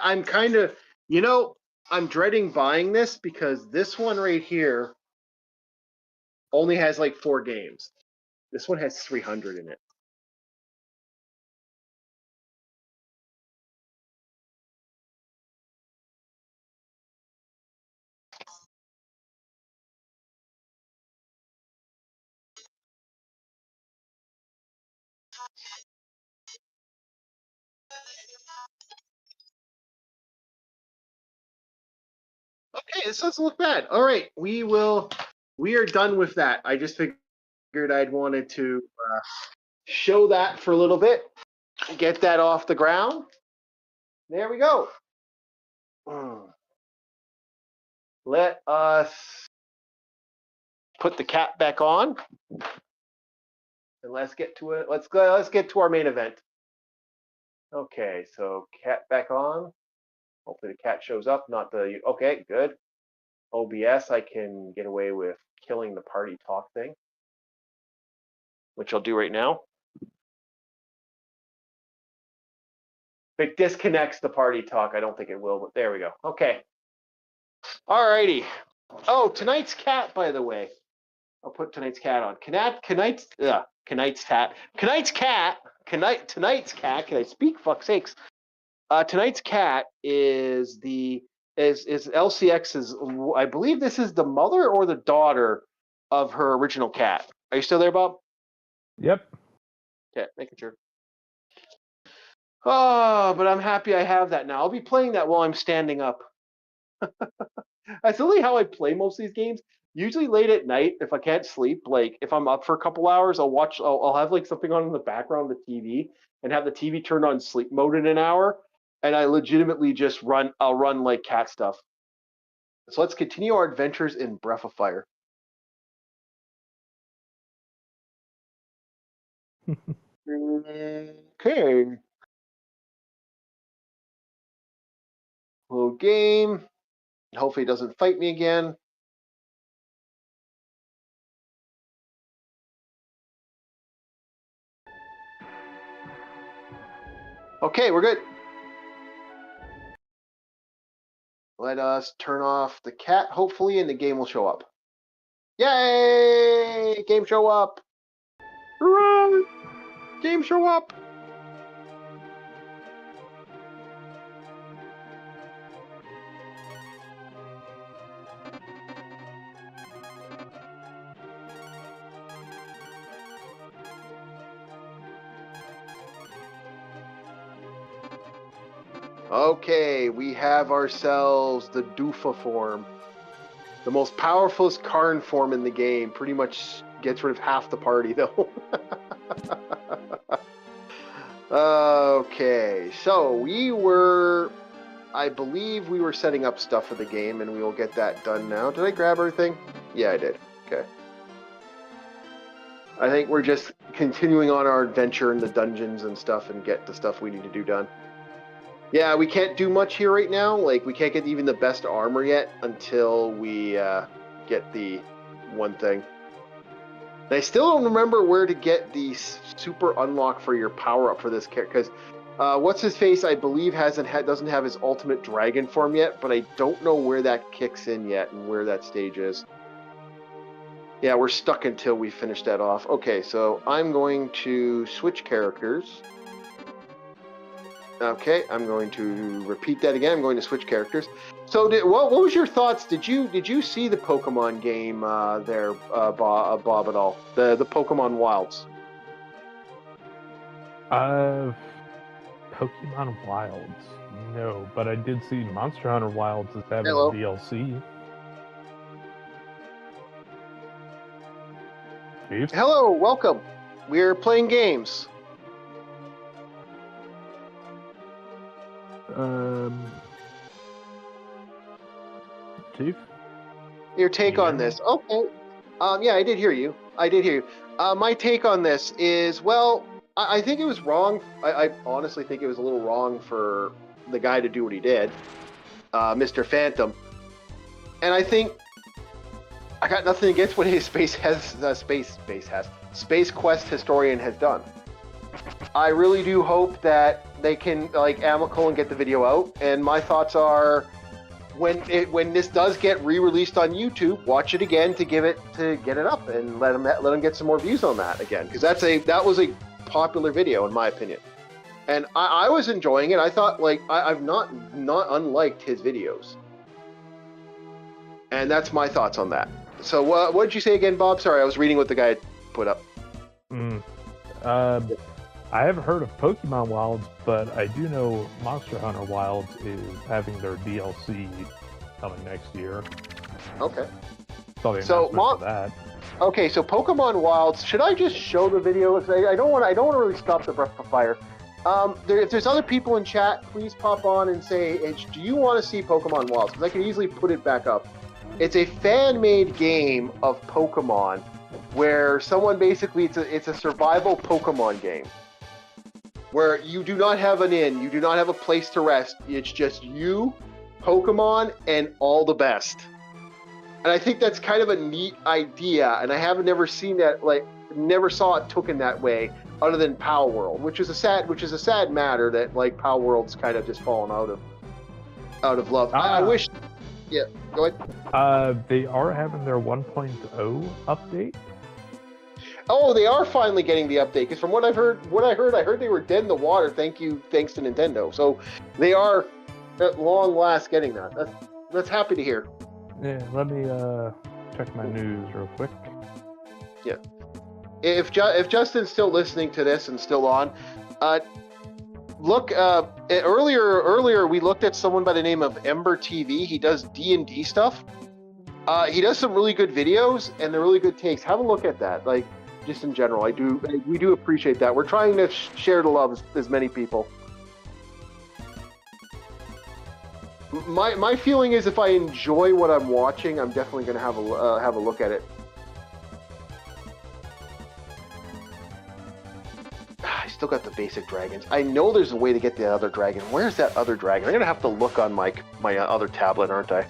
I'm kind of, you know, I'm dreading buying this because this one right here only has like 4 games. This one has 300 in it. Okay, this doesn't look bad. All right, we are done with that. I just figured I'd wanted to show that for a little bit, get that off the ground. There we go. Let us put the cat back on, and let's get to it. Let's get to our main event. Okay, so cat back on. Hopefully the cat shows up, not the. Okay, good. OBS, I can get away with killing the party talk thing, which I'll do right now. If it disconnects the party talk, I don't think it will, but there we go. Okay. Alrighty. Oh, tonight's cat, by the way. I'll put tonight's cat on. Tonight's cat. Can I speak? Fuck sakes. Tonight's cat is LCX's. I believe this is the mother or the daughter of her original cat. Are you still there, Bob? Yep. Okay, making sure. Oh, but I'm happy I have that now. I'll be playing that while I'm standing up. That's really how I play most of these games. Usually late at night, if I can't sleep, like if I'm up for a couple hours, I'll have like something on in the background of the TV and have the TV turned on sleep mode in an hour, and I legitimately just I'll run like cat stuff. So let's continue our adventures in Breath of Fire. Okay. Little game. Hopefully it doesn't fight me again. Okay, we're good. Let us turn off the cat, hopefully, and the game will show up. Yay! Game show up! Hooray! Game show up! Okay, we have ourselves the Doofa form. The most powerful Karn form in the game. Pretty much gets rid of half the party, though. Okay, so I believe we were setting up stuff for the game, and we will get that done now. Did I grab everything? Yeah, I did. Okay. I think we're just continuing on our adventure in the dungeons and stuff and get the stuff we need to do done. Yeah, we can't do much here right now. Like, we can't get even the best armor yet until we get the one thing. And I still don't remember where to get the super unlock for your power up for this character, because what's his face, I believe, doesn't have his ultimate dragon form yet, but I don't know where that kicks in yet and where that stage is. Yeah, we're stuck until we finish that off. Okay, so I'm going to switch characters. Okay, I'm going to repeat that again. I'm going to switch characters. So, what was your thoughts? Did you see the Pokemon game there, Bob, at all? The Pokemon Wilds. Pokemon Wilds. No, but I did see Monster Hunter Wilds as having Hello. DLC. Steve? Hello, welcome. We're playing games. Chief? Your take on this? Okay. Yeah, I did hear you. My take on this is, well, I think it was wrong. I honestly think it was a little wrong for the guy to do what he did, Mr. Phantom. And I think I got nothing against what his Space Quest historian has done. I really do hope that they can like amicable and get the video out. And my thoughts are, when this does get re-released on YouTube, watch it again to get it up and let them get some more views on that again, because that was a popular video in my opinion, and I was enjoying it. I thought like I've not unliked his videos, and that's my thoughts on that. So what did you say again, Bob? Sorry, I was reading what the guy had put up. I haven't heard of Pokemon Wilds, but I do know Monster Hunter Wilds is having their DLC coming next year. Okay. Saw the announcement for that. Okay, so Pokemon Wilds. Should I just show the video? I don't want to really stop the breath of fire. If there's other people in chat, please pop on and say, do you want to see Pokemon Wilds? Because I can easily put it back up. It's a fan-made game of Pokemon, where someone basically it's a survival Pokemon game, where you do not have an inn, you do not have a place to rest. It's just you, Pokemon, and all the best. And I think that's kind of a neat idea, and I never seen that, never saw it taken that way, other than Power World, which is a sad matter that like Power World's kind of just fallen out of love. I wish. Yeah, go ahead. They are having their 1.0 update. Oh, they are finally getting the update, because from what I heard they were dead in the water. Thanks to Nintendo. So they are at long last getting that. That's happy to hear. Yeah, let me check my news real quick. Yeah, if Justin's still listening to this and still on, look. Earlier we looked at someone by the name of Ember TV. He does D&D stuff. He does some really good videos and they're really good takes. Have a look at that. Like, just in general, we do appreciate that. We're trying to share the love as many people. My feeling is, if I enjoy what I'm watching, I'm definitely going to have a look at it. I still got the basic dragons. I know there's a way to get the other dragon. Where's that other dragon? I'm going to have to look on my other tablet, aren't I?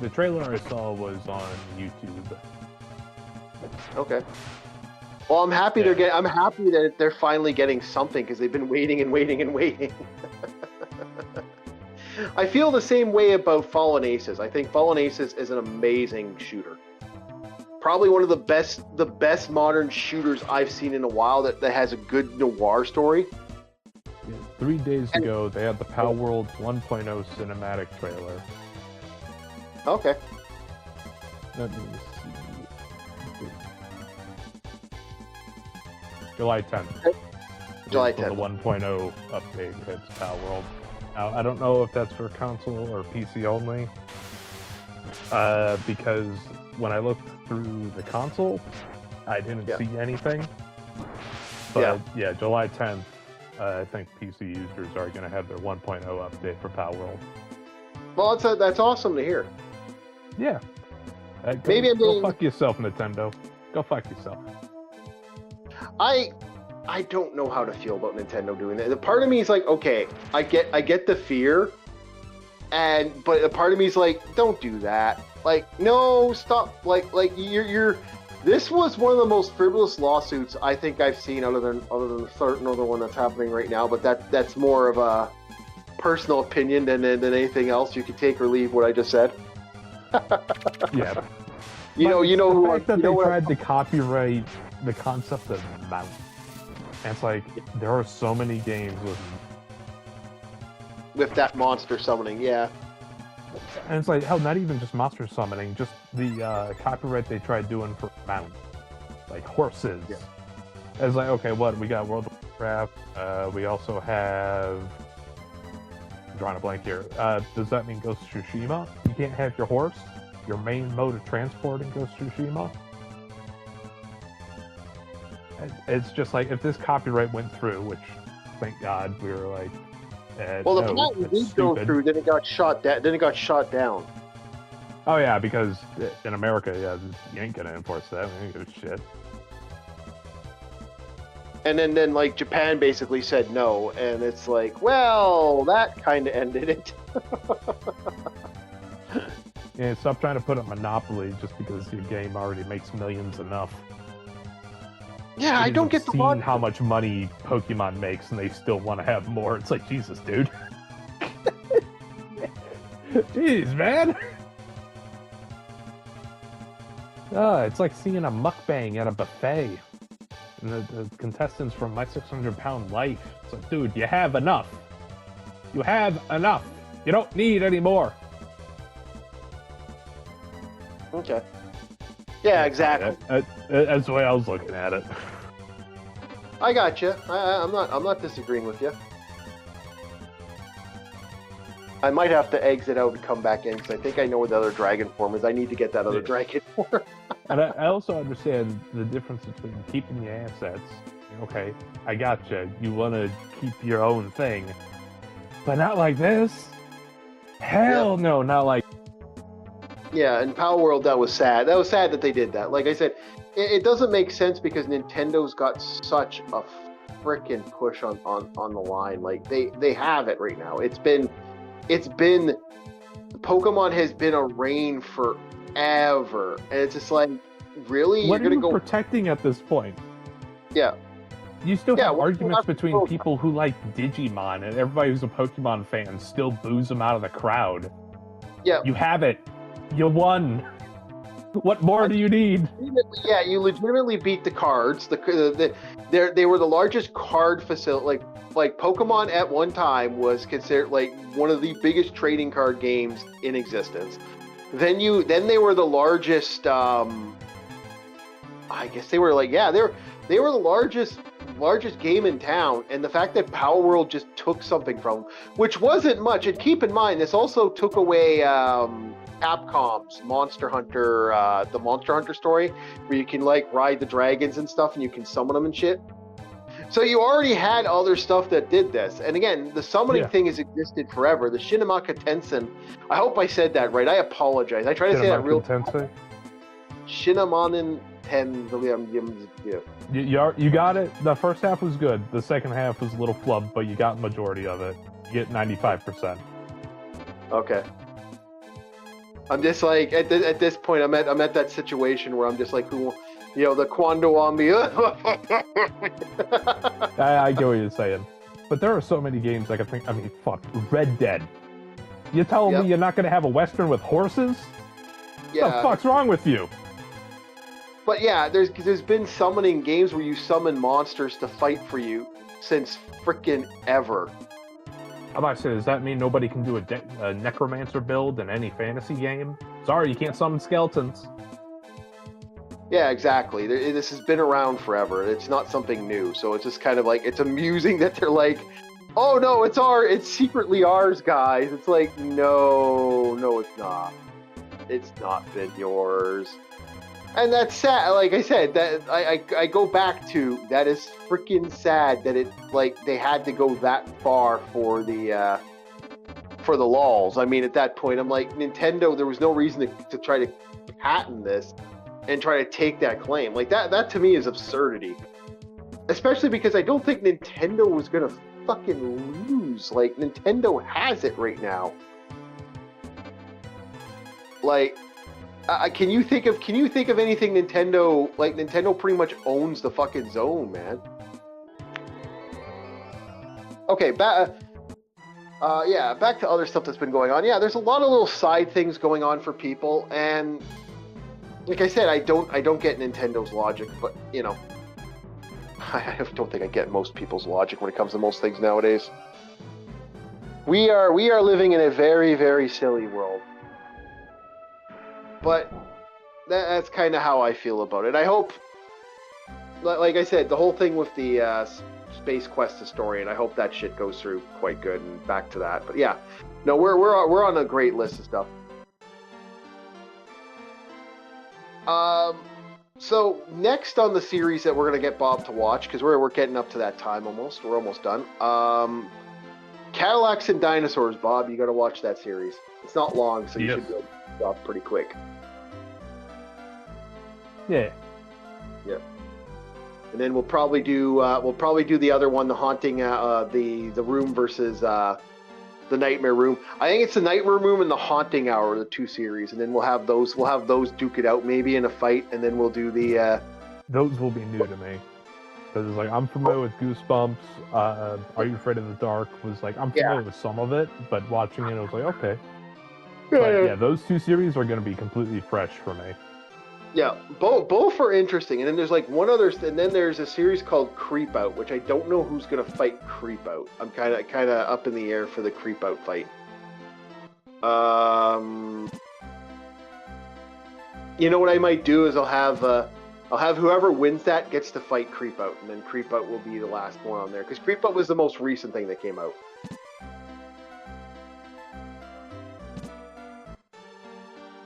The trailer I saw was on YouTube. Okay. Well, I'm happy I'm happy that they're finally getting something, because they've been waiting and waiting and waiting. I feel the same way about Fallen Aces. I think Fallen Aces is an amazing shooter. Probably one of the best modern shooters I've seen in a while that has a good noir story. Yeah, 3 days ago, they had the Power World 1.0 cinematic trailer. Okay. Let me see. July 10th. July The 10th. 1.0 update hits Power World. Now, I don't know if that's for console or PC only, because when I looked through the console, I didn't see anything. But yeah, July 10th, I think PC users are going to have their 1.0 update for Power World. Well, that's awesome to hear. Yeah. Maybe go fuck yourself, Nintendo. Go fuck yourself. I don't know how to feel about Nintendo doing that. The part of me is like, okay, I get the fear, but a part of me is like, don't do that. Like, no, stop. Like you're. This was one of the most frivolous lawsuits I think I've seen, other than the certain other one that's happening right now. But that's more of a personal opinion than anything else. You can take or leave what I just said. Yeah. You know the fact that they tried to copyright the concept of mount. And it's like, there are so many games with that monster summoning, yeah. And it's like, hell, not even just monster summoning, just the copyright they tried doing for mount. Like horses. Yeah. It's like, okay, we got World of Warcraft, we also have... I'm drawing a blank here. Does that mean Ghost of Tsushima? You can't have your horse? Your main mode of transport in Ghost of Tsushima? It's just like, if this copyright went through, which, thank God, we were like, well, the patent did go through, then it got shot down. Oh yeah, because in America, you ain't gonna enforce that. We ain't give a shit. And then like Japan basically said no, and it's like, well, that kind of ended it. Yeah, stop trying to put up Monopoly just because your game already makes millions enough. Yeah, I don't get the seen logic. how much money Pokemon makes, and they still want to have more. It's like, Jesus, dude. Jeez, man. It's like seeing a mukbang at a buffet. And the contestants from My 600-Pound Life. It's like, dude, you have enough. You have enough. You don't need any more. Okay. Yeah, exactly. That's the way I was looking at it. I got you. I'm not disagreeing with you. I might have to exit out and come back in because I think I know where the other dragon form is. I need to get that other dragon form. And I also understand the difference between keeping the assets. Okay, I gotcha. You want to keep your own thing, but not like this. Hell no, not like. Yeah, in Power World, that was sad. That was sad that they did that. Like I said, it doesn't make sense because Nintendo's got such a freaking push on the line. Like they have it right now. It's been Pokemon has been a reign forever, and it's just like, really, what you're gonna are you go protecting at this point? Yeah. You still have well, arguments between people who like Digimon and everybody who's a Pokemon fan still boos them out of the crowd. Yeah. You have it. You won. What more do you need? Yeah, you legitimately beat the cards. They were the largest card facility. Like Pokemon at one time was considered like one of the biggest trading card games in existence. Then they were the largest. I guess they were like, yeah, they were the largest game in town. And the fact that Power World just took something from them, which wasn't much. And keep in mind, this also took away Capcom's Monster Hunter, the Monster Hunter story, where you can like ride the dragons and stuff, and you can summon them and shit. So you already had other stuff that did this. And again, the summoning thing has existed forever. The Shinamaka Tensen. I hope I said that right. I apologize. I try to say that real. Shinamanen Ten. Yeah. You got it. The first half was good. The second half was a little flub, but you got the majority of it. You get 95%. Okay. I'm just like at this point. I'm at that situation where I'm just like, who, the Quando on me. I get what you're saying, but there are so many games I can think. I mean, fuck, Red Dead. You telling me you're not gonna have a Western with horses? Yeah. The fuck's wrong with you? But yeah, there's been summoning games where you summon monsters to fight for you since frickin' ever. I'm about to say, does that mean nobody can do a necromancer build in any fantasy game? Sorry, you can't summon skeletons. Yeah, exactly. This has been around forever. It's not something new. So it's just kind of like, it's amusing that they're like, oh no, it's secretly ours, guys. It's like, no, it's not. It's not been yours. And that's sad. Like I said, that I go back to, that is freaking sad that it, like, they had to go that far for the lulz. I mean, at that point, I'm like, Nintendo, there was no reason to try to patent this and try to take that claim. Like, that to me is absurdity. Especially because I don't think Nintendo was gonna fucking lose. Like, Nintendo has it right now. Like, can you think of anything Nintendo, like, Nintendo pretty much owns the fucking zone, man. Okay, back to other stuff that's been going on. Yeah, there's a lot of little side things going on for people, and like I said, I don't get Nintendo's logic, but I don't think I get most people's logic when it comes to most things nowadays. We are living in a very, very silly world. But that's kind of how I feel about it. I hope, like I said, the whole thing with the Space Quest historian, I hope that shit goes through quite good and back to that. But yeah, no, we're on a great list of stuff. So next on the series that we're gonna get Bob to watch, because we're getting up to that time almost. We're almost done. Cadillacs and Dinosaurs, Bob. You got to watch that series. It's not long, so you should be able to get off pretty quick. Yeah. Yeah. And then we'll probably do the other one, the haunting, the room versus the Nightmare Room. I think it's the Nightmare Room and the Haunting Hour, the 2 series, and then we'll have those duke it out maybe in a fight, and then we'll do the. Those will be new to me. Because it's like, I'm familiar with Goosebumps. Are You Afraid of the Dark? Was like, I'm familiar with some of it, but watching it, I was like, okay. But yeah, those 2 series are going to be completely fresh for me. Yeah, both are interesting. And then there's like one other, and then there's a series called Creep Out, which I don't know who's going to fight Creep Out. I'm kind of up in the air for the Creep Out fight. You know what I might do is I'll have whoever wins that gets to fight Creep Out, and then Creep Out will be the last one on there, because Creep Out was the most recent thing that came out.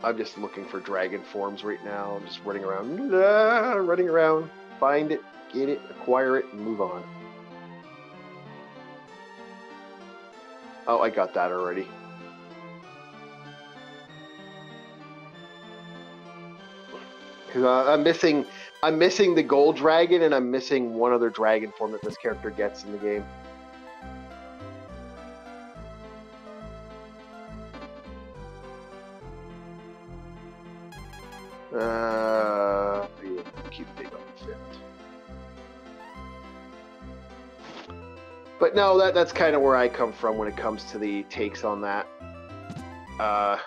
I'm just looking for dragon forms right now. I'm just running around, find it, get it, acquire it, and move on. Oh, I got that already. Because I'm missing the gold dragon, and I'm missing one other dragon form that this character gets in the game. Keep big on the fit. But no, that's kind of where I come from when it comes to the takes on that. I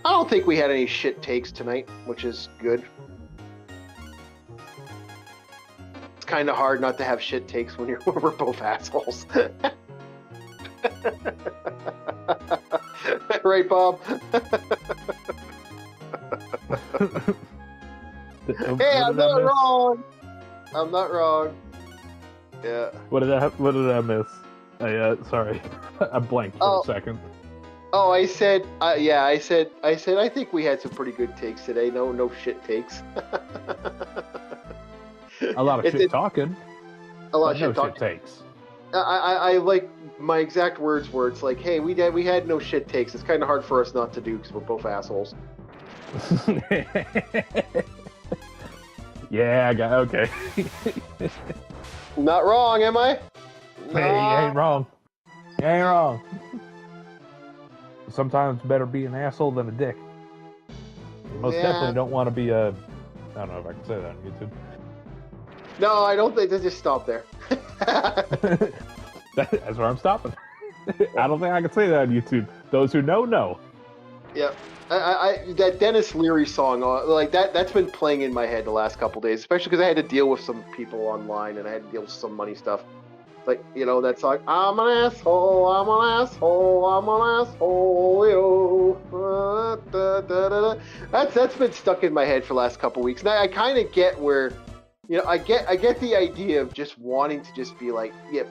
don't think we had any shit takes tonight, which is good. It's kind of hard not to have shit takes when we're both assholes. Right, Bob? Hey, I'm not wrong. I'm not wrong. Yeah. What did I miss? Sorry, I blanked for a second. Oh, I said, I said, I think we had some pretty good takes today. No shit takes. A lot of shit talking. A lot of shit talking. talking. Takes. I like my exact words were, it's like, hey, we had no shit takes. It's kind of hard for us not to do because we're both assholes. Yeah, okay. Not wrong, am I? No. Hey, you ain't wrong. You ain't wrong. Sometimes better be an asshole than a dick. You most definitely don't want to be a... I don't know if I can say that on YouTube. No, I don't think. Just stop there. That's where I'm stopping. I don't think I can say that on YouTube. Those who know. Yep. That Dennis Leary song, like that's been playing in my head the last couple days, especially because I had to deal with some people online and I had to deal with some money stuff. Like, you know, that song, I'm an asshole, I'm an asshole, I'm an asshole, yo. That's been stuck in my head for the last couple weeks. Now I kind of get where, you know, I get the idea of just wanting to just be like, yeah,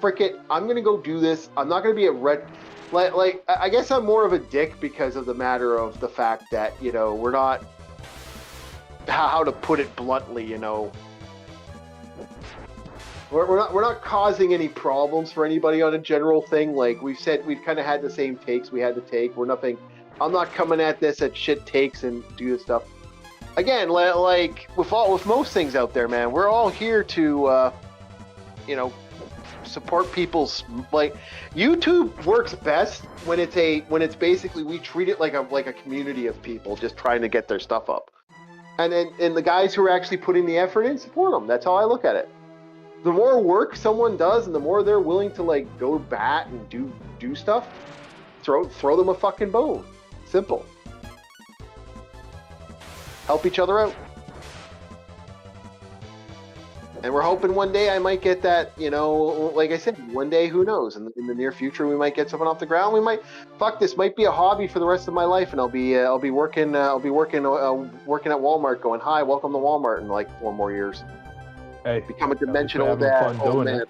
frick it, I'm gonna go do this. I'm not gonna be a red. Like, I guess I'm more of a dick because of the matter of the fact that, you know, we're not, how to put it bluntly, you know, we're not causing any problems for anybody on a general thing. Like we've said, we've kind of had the same takes we had to take. We're nothing. I'm not coming at this at shit takes and do this stuff. Again, like with most things out there, man, we're all here to, you know, support people's, like, YouTube works best when it's basically we treat it like a community of people just trying to get their stuff up, and the guys who are actually putting the effort in, support them. That's how I look at it. The more work someone does and the more they're willing to like go bat and do stuff, throw them a fucking bone. Simple. Help each other out. And we're hoping one day I might get that, you know, like I said, one day, who knows? In the near future, we might get something off the ground. We might, this might be a hobby for the rest of my life, and I'll be working at Walmart, going, hi, welcome to Walmart, in like 4 more years. Hey, become a dimensional old man.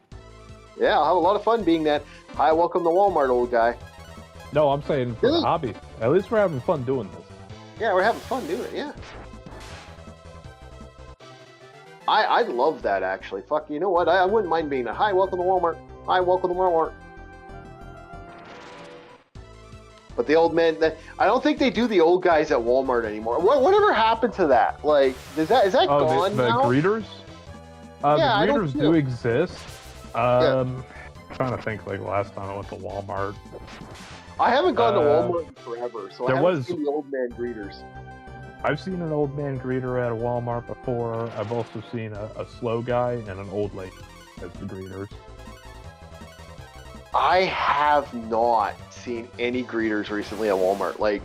Yeah, I'll have a lot of fun being that. Hi, welcome to Walmart, old guy. No, I'm saying for the hobby. At least we're having fun doing this. Yeah, we're having fun doing it. Yeah. I love that, actually. Fuck, you know what? I wouldn't mind being a hi, welcome to Walmart. Hi, welcome to Walmart. But the old man, I don't think they do the old guys at Walmart anymore. Whatever happened to that? Like, is that gone the now? greeters? Yeah, the greeters do exist. trying to think like last time I went to Walmart. I haven't gone to Walmart in forever, so I haven't seen the old man greeters. I've seen an old man greeter at a Walmart before. I've also seen a slow guy and an old lady as the greeters. I have not seen any greeters recently at Walmart. Like,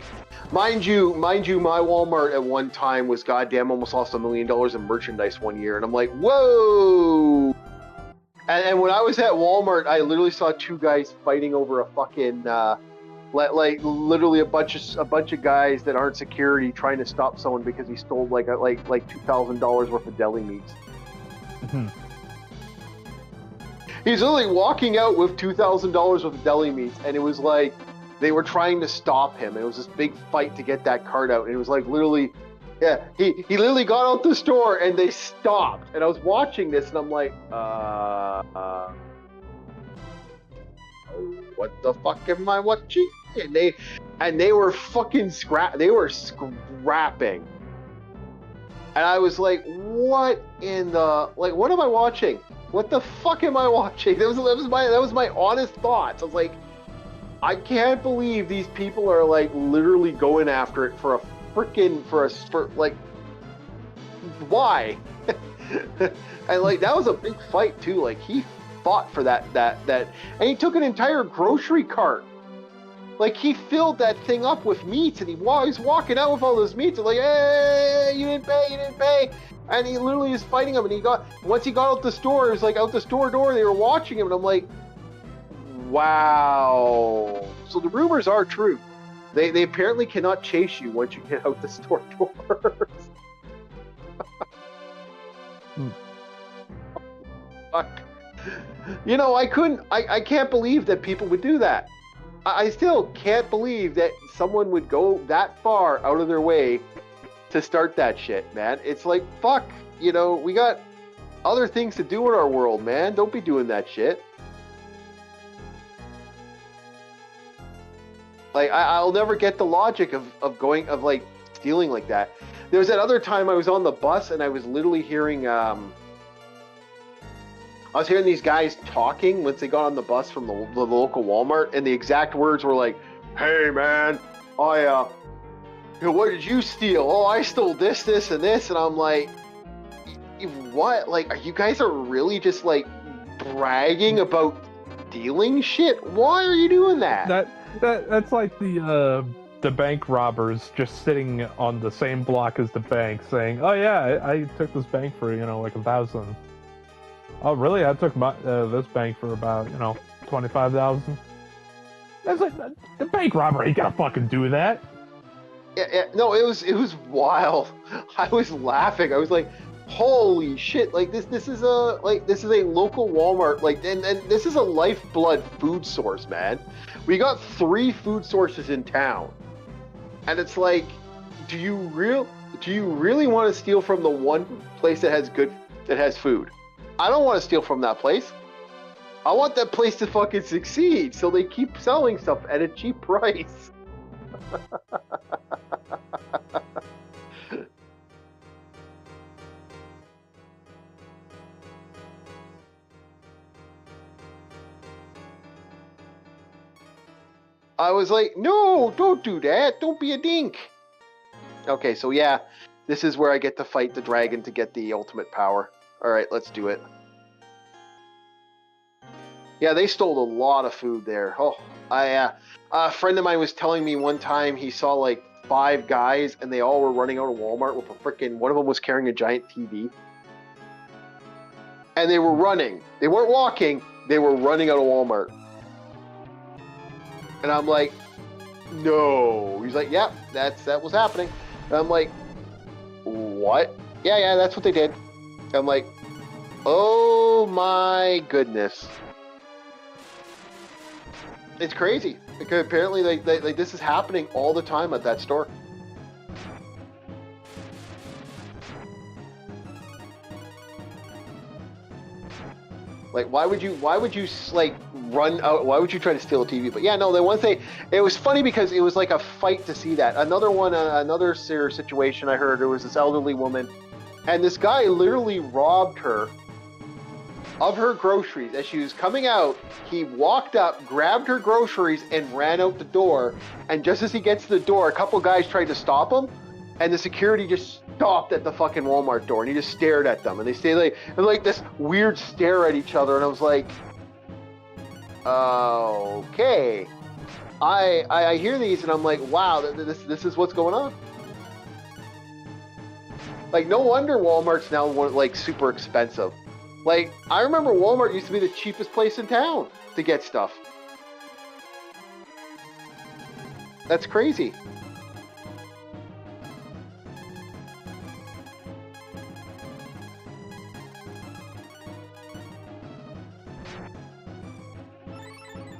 mind you, my Walmart at one time was goddamn almost lost $1 million in merchandise one year, and I'm like, whoa! And when I was at Walmart, I literally saw two guys fighting over a fucking like literally a bunch of guys that aren't security trying to stop someone because he stole like $2,000 worth of deli meats. He's literally walking out with $2,000 worth of deli meats, and it was like they were trying to stop him. It was this big fight to get that cart out, and it was like literally, yeah, he literally got out the store and they stopped. And I was watching this, and I'm like, what the fuck am I watching? And they were fucking scrapping. And I was like, what in the, like, what am I watching? What the fuck am I watching? That was my honest thoughts. I was like, I can't believe these people are like literally going after it for like, why? And like that was a big fight too. Like he fought for that, and he took an entire grocery cart. Like he filled that thing up with meats, and he's walking out with all those meats, and like, hey, you didn't pay. And he literally is fighting him, and once he got out the store, it was like out the store door, they were watching him, and I'm like, wow. So the rumors are true. They apparently cannot chase you once you get out the store doors. Fuck. You know, I can't believe that people would do that. I still can't believe that someone would go that far out of their way to start that shit, man. It's like, fuck, you know, we got other things to do in our world, man. Don't be doing that shit. Like, I'll never get the logic of like stealing like that. There was that other time I was on the bus and I was literally hearing, I was hearing these guys talking once they got on the bus from the local Walmart, and the exact words were like, "Hey man, what did you steal? Oh, I stole this, and this." And I'm like, what? Like, you guys are really just like bragging about stealing shit? Why are you doing that? That's like the bank robbers just sitting on the same block as the bank saying, "Oh yeah, I took this bank for, you know, like 1,000. Oh really? I took this bank for about, you know, 25,000." That's like, the bank robber ain't gonna fucking do that. Yeah, no, it was wild. I was laughing. I was like, holy shit! Like this is a local Walmart. Like, and this is a lifeblood food source, man. We got 3 food sources in town, and it's like, do you really want to steal from the one place that has food? I don't want to steal from that place. I want that place to fucking succeed, so they keep selling stuff at a cheap price. I was like, no, don't do that. Don't be a dink. Okay, so yeah, this is where I get to fight the dragon to get the ultimate power. All right, let's do it. Yeah, they stole a lot of food there. Oh, a friend of mine was telling me one time he saw like 5 guys and they all were running out of Walmart with a freaking, one of them was carrying a giant TV. And they were running. They weren't walking, they were running out of Walmart. And I'm like, no. He's like, yeah, that was happening. And I'm like, what? Yeah, that's what they did. I'm like, oh my goodness. It's crazy. Because apparently, like this is happening all the time at that store. Like, why would you like run out? Why would you try to steal a TV? But yeah, no. Then once it was funny because it was like a fight to see that. Another situation I heard, there was this elderly woman, and this guy literally robbed her of her groceries. As she was coming out, he walked up, grabbed her groceries, and ran out the door. And just as he gets to the door, a couple guys tried to stop him, and the security just stopped at the fucking Walmart door, and he just stared at them. And they stayed like this weird stare at each other, and I was like, okay. I hear these, and I'm like, wow, this is what's going on. Like, no wonder Walmart's now like super expensive. Like, I remember Walmart used to be the cheapest place in town to get stuff. That's crazy.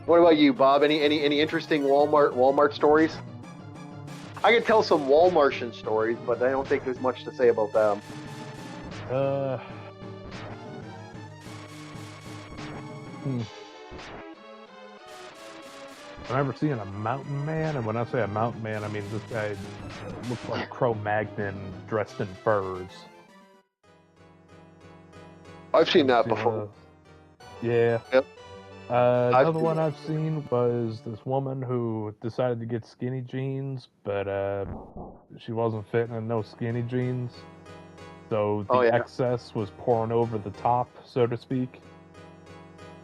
What about you, Bob? Any interesting Walmart stories? I could tell some Walmartian stories, but I don't think there's much to say about them. I remember seeing a mountain man, and when I say a mountain man, I mean this guy looks like Cro-Magnon dressed in furs. I've seen that before. Yeah. Yep. Another one I've seen was this woman who decided to get skinny jeans, but she wasn't fitting in no skinny jeans. So the excess was pouring over the top, so to speak.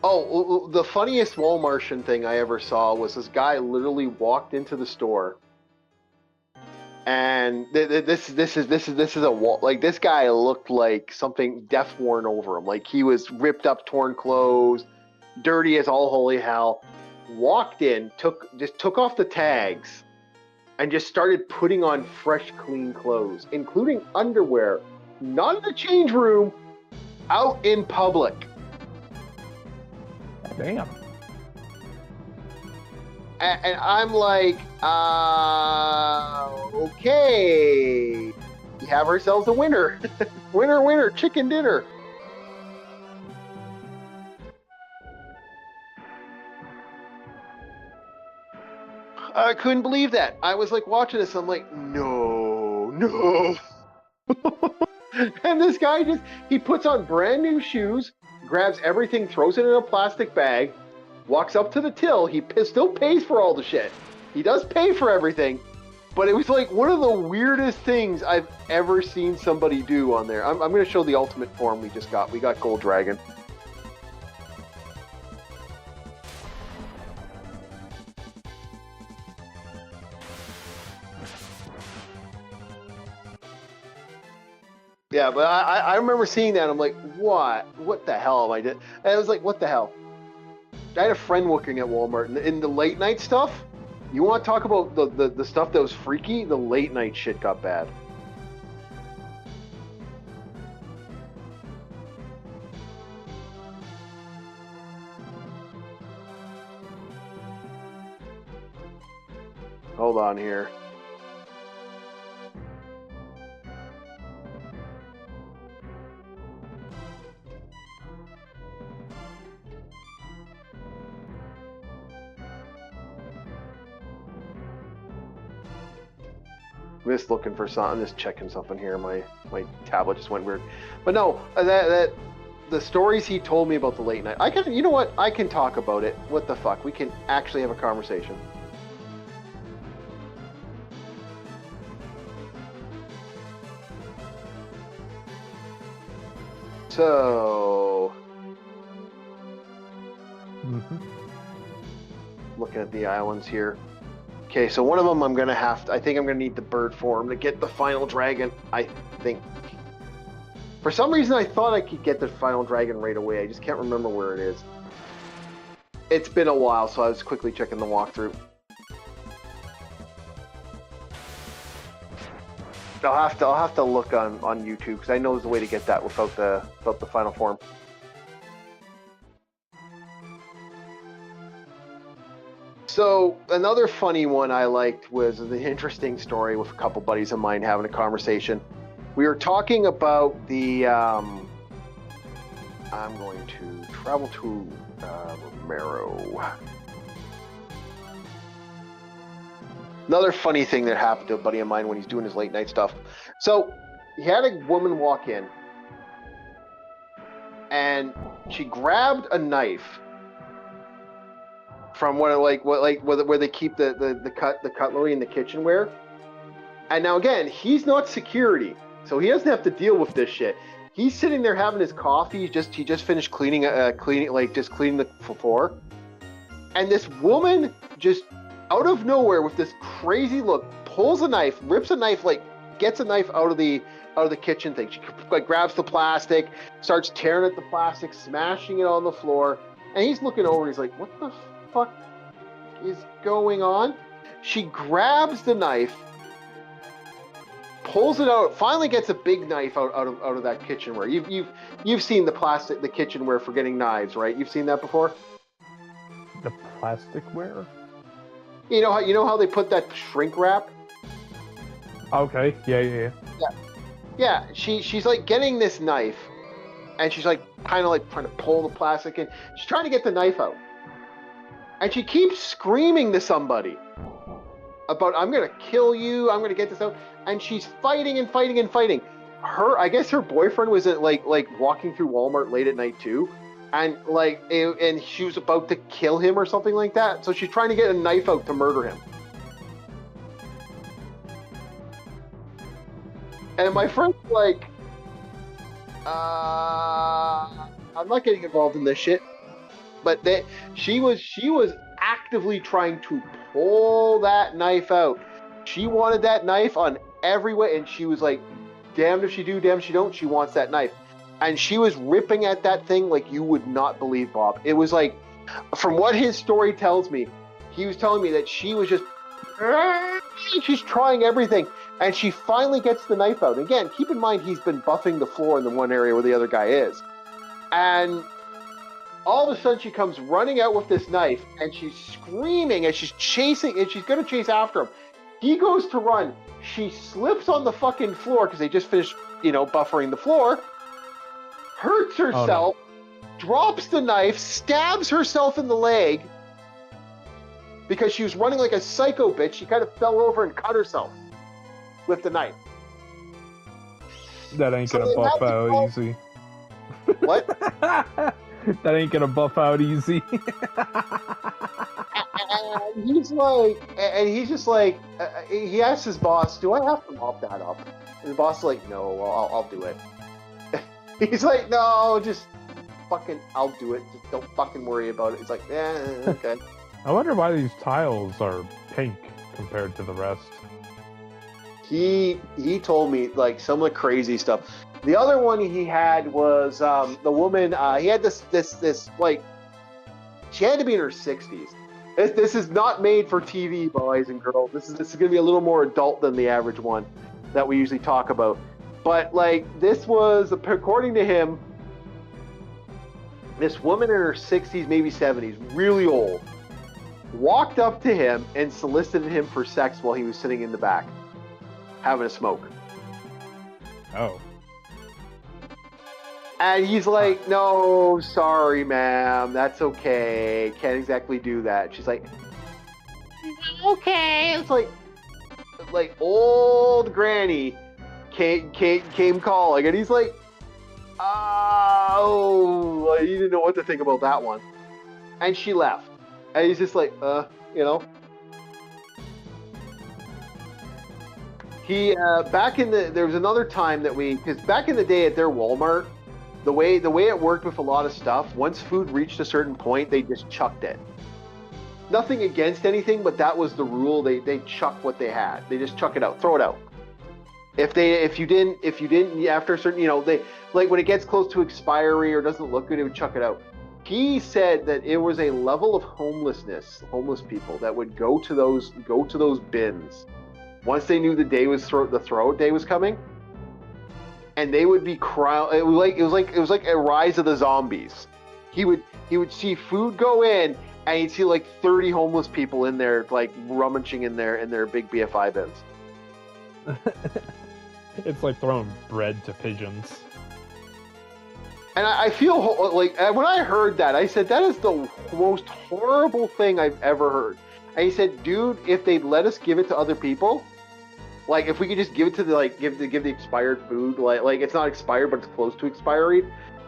Oh, the funniest Walmartian thing I ever saw was this guy literally walked into the store, and this is a wall. Like, this guy looked like something death worn over him. Like, he was ripped up, torn clothes, dirty as all holy hell. Walked in, took off the tags, and just started putting on fresh, clean clothes, including underwear, not in the change room, out in public. Damn. And I'm like, okay, we have ourselves a winner. winner, chicken dinner. I couldn't believe that. I was like watching this. I'm like, no. And this guy he puts on brand new shoes, grabs everything, throws it in a plastic bag, walks up to the till. He still pays for all the shit. He does pay for everything, but it was like one of the weirdest things I've ever seen somebody do on there. I'm going to show the ultimate form we just got. We got Gold Dragon. Yeah, but I remember seeing that. I'm like, what the hell am I doing? And I was like, what the hell? I had a friend working at Walmart, and in the late night stuff, you want to talk about the stuff that was freaky? The late night shit got bad. Hold on here. I'm just looking for something. I'm just checking something here. My tablet just went weird. But no, that the stories he told me about the late night. You know what? I can talk about it. What the fuck? We can actually have a conversation. So, looking at the islands here. Okay, so one of them I think I'm gonna need the bird form to get the final dragon. I think. For some reason, I thought I could get the final dragon right away. I just can't remember where it is. It's been a while, so I was quickly checking the walkthrough. I'll have to look on YouTube, because I know there's a way to get that without the final form. So another funny one I liked was the interesting story with a couple buddies of mine having a conversation. We were talking about the I'm going to travel to Romero. Another funny thing that happened to a buddy of mine when he's doing his late night stuff. So he had a woman walk in, and she grabbed a knife from where they keep the cutlery in the kitchenware. And now again, he's not security, so he doesn't have to deal with this shit. He's sitting there having his coffee. He just finished cleaning the floor, and this woman just out of nowhere with this crazy look pulls a knife, rips a knife, gets a knife out of the kitchen thing. She grabs the plastic, starts tearing at the plastic, smashing it on the floor, and he's looking over and he's like, "What the fuck is going on?" She grabs the knife, pulls it out, finally gets a big knife out of that kitchenware. You've seen the kitchenware for getting knives, right? You've seen that before? The plasticware? You know how they put that shrink wrap? Okay, yeah. Yeah, she's like getting this knife, and she's like kind of like trying to pull the plastic in. She's trying to get the knife out, and she keeps screaming to somebody about, "I'm gonna kill you, I'm gonna get this out," and she's fighting and fighting and fighting. I guess her boyfriend was like walking through Walmart late at night too, and and she was about to kill him or something like that. So she's trying to get a knife out to murder him. And my friend's like, I'm not getting involved in this shit. But she was actively trying to pull that knife out. She wanted that knife on every way, and she was like, damned if she do, damned if she don't, she wants that knife. And she was ripping at that thing like you would not believe, Bob. It was like, from what his story tells me, he was telling me that she was just, she's trying everything. And she finally gets the knife out. Again, keep in mind, he's been buffing the floor in the one area where the other guy is. And all of a sudden, she comes running out with this knife, and she's screaming, and she's chasing, and she's going to chase after him. He goes to run. She slips on the fucking floor, because they just finished, buffering the floor, hurts herself, drops the knife, stabs herself in the leg, because she was running like a psycho bitch. She kind of fell over and cut herself with the knife. That ain't gonna buff out easy. What? That ain't gonna buff out easy. And he's just like, he asks his boss, "Do I have to mop that up?" And the boss is like, "No, I'll do it." He's like, "No, just fucking, I'll do it. Just don't fucking worry about it." He's like, "Yeah, okay." I wonder why these tiles are pink compared to the rest. He told me like some of the crazy stuff. The other one he had was the woman. He had this like, she had to be in her 60s. This is not made for TV, boys and girls. This is going to be a little more adult than the average one that we usually talk about. But like, this was, according to him, this woman in her 60s, maybe 70s, really old, walked up to him and solicited him for sex while he was sitting in the back, having a smoke. Oh. And he's like, "No, sorry, ma'am. That's okay. Can't exactly do that." She's like, "Okay." It's like old granny came calling, and he's like, "Oh," he didn't know what to think about that one. And she left. And he's just like, He there was another time that because back in the day at their Walmart, the way it worked with a lot of stuff, once food reached a certain point, they just chucked it. Nothing against anything, but that was the rule. They chuck what they had. They just chuck it out, throw it out. If you didn't after a certain, they, like when it gets close to expiry or doesn't look good, it would chuck it out. He said that it was a level of homeless people that would go to those bins once they knew the throw-out day was coming, and they would be crying. It was like a rise of the zombies. He would see food go in, and he'd see like 30 homeless people in there, like rummaging in their big BFI bins. It's like throwing bread to pigeons. And I feel like, when I heard that, I said, that is the most horrible thing I've ever heard. And he said, "Dude, if they'd let us give it to other people, like if we could just give it to give the expired food, like it's not expired, but it's close to expiry,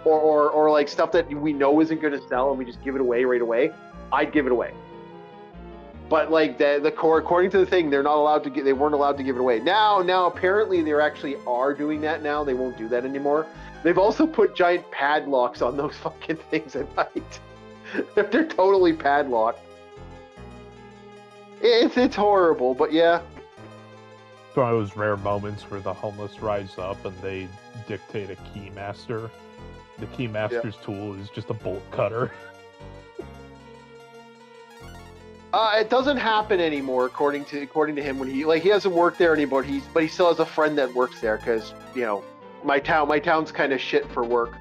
or like stuff that we know isn't going to sell and we just give it away right away, I'd give it away. But like the core, according to the thing, they're not allowed to they weren't allowed to give it away. Now apparently they actually are doing that now. They won't do that anymore. They've also put giant padlocks on those fucking things at night. They're totally padlocked. It's horrible, but yeah. It's one of those rare moments where the homeless rise up and they dictate a keymaster. The keymaster's tool is just a bolt cutter. It doesn't happen anymore, according to him. When he doesn't work there anymore. But he still has a friend that works there because my town's kind of shit for work,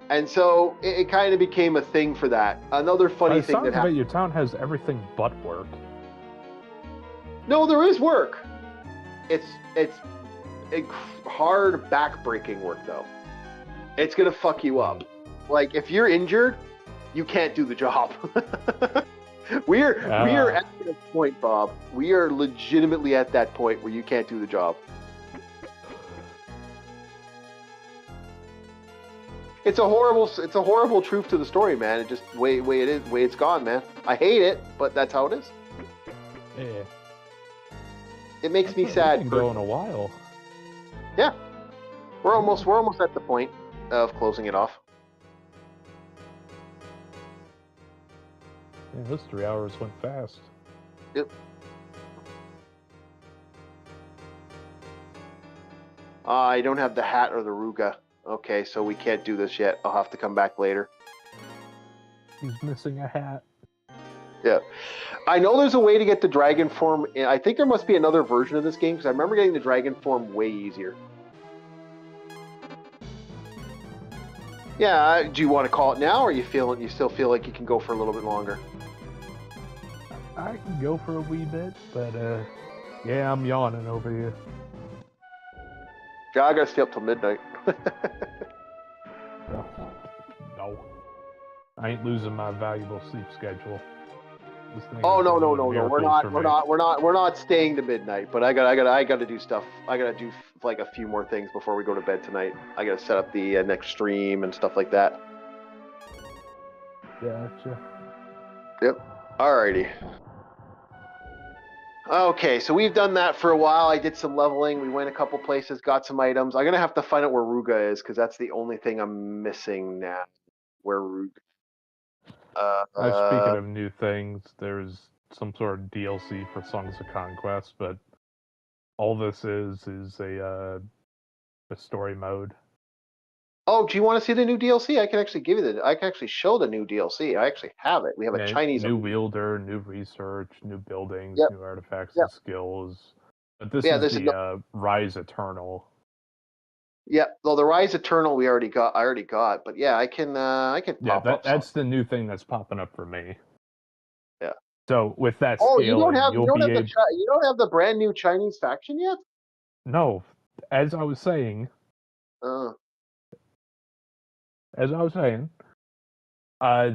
and so it kind of became a thing for that. Another funny thing that happened. Your town has everything but work. No, there is work. It's hard backbreaking work though. It's gonna fuck you up. Like if you're injured, you can't do the job. We are at that point, Bob. We are legitimately at that point where you can't do the job. It's a horrible truth to the story, man. It just way it is, way it's gone, man. I hate it, but that's how it is. Yeah. It makes me sad. Been going a while. Yeah, we're almost at the point of closing it off. Yeah, those 3 hours went fast. Yep. I don't have the hat or the Ruga. Okay, so we can't do this yet. I'll have to come back later. He's missing a hat. Yeah. I know there's a way to get the dragon form. I think there must be another version of this game because I remember getting the dragon form way easier. Yeah, do you want to call it now, or you still feel like you can go for a little bit longer? I can go for a wee bit, but yeah, I'm yawning over here. Yeah, I gotta stay up till midnight. No, I ain't losing my valuable sleep schedule. Oh no! We're not staying to midnight. But I gotta do stuff. I gotta do like a few more things before we go to bed tonight. I gotta set up the next stream and stuff like that. Gotcha. Yep. Alrighty. Okay, so we've done that for a while. I did some leveling. We went a couple places, got some items. I'm gonna have to find out where Ruga is because that's the only thing I'm missing now. Where Ruga? Speaking of new things, there's some sort of DLC for Songs of Conquest, but all this is a story mode. Oh, do you want to see the new DLC? I can actually give you I can actually show the new DLC. I actually have it. We have a Chinese new wielder, new research, new buildings, new artifacts and skills. But this is the Rise Eternal. Yeah, well, the Rise Eternal I already got, but yeah, I can pop up. That's the new thing that's popping up for me. Yeah. So with that scale, you don't have the brand new Chinese faction yet? No, as I was saying.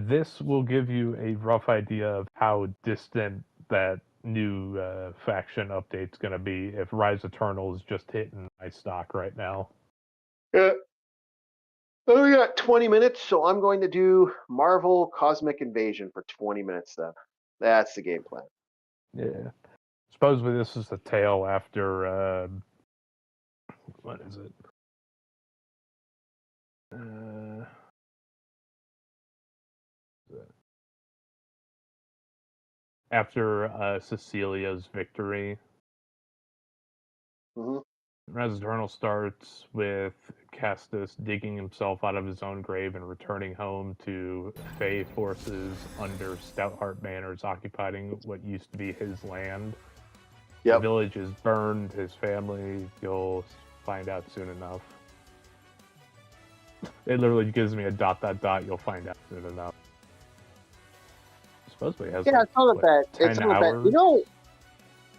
This will give you a rough idea of how distant that new faction update's going to be if Rise Eternal is just hitting my stock right now. Yeah. Well, we got 20 minutes, so I'm going to do Marvel Cosmic Invasion for 20 minutes then. That's the game plan. Yeah. Supposedly this is the tale after, what is it? After Cecilia's victory. Mm-hmm. Rise Eternal starts with Castus digging himself out of his own grave and returning home to Fey forces under Stoutheart banners occupying what used to be his land. Yep. The village is burned, his family, you'll find out soon enough. It literally gives me a ... you'll find out soon enough. Supposedly it has it's not bad. 10 hours. You know,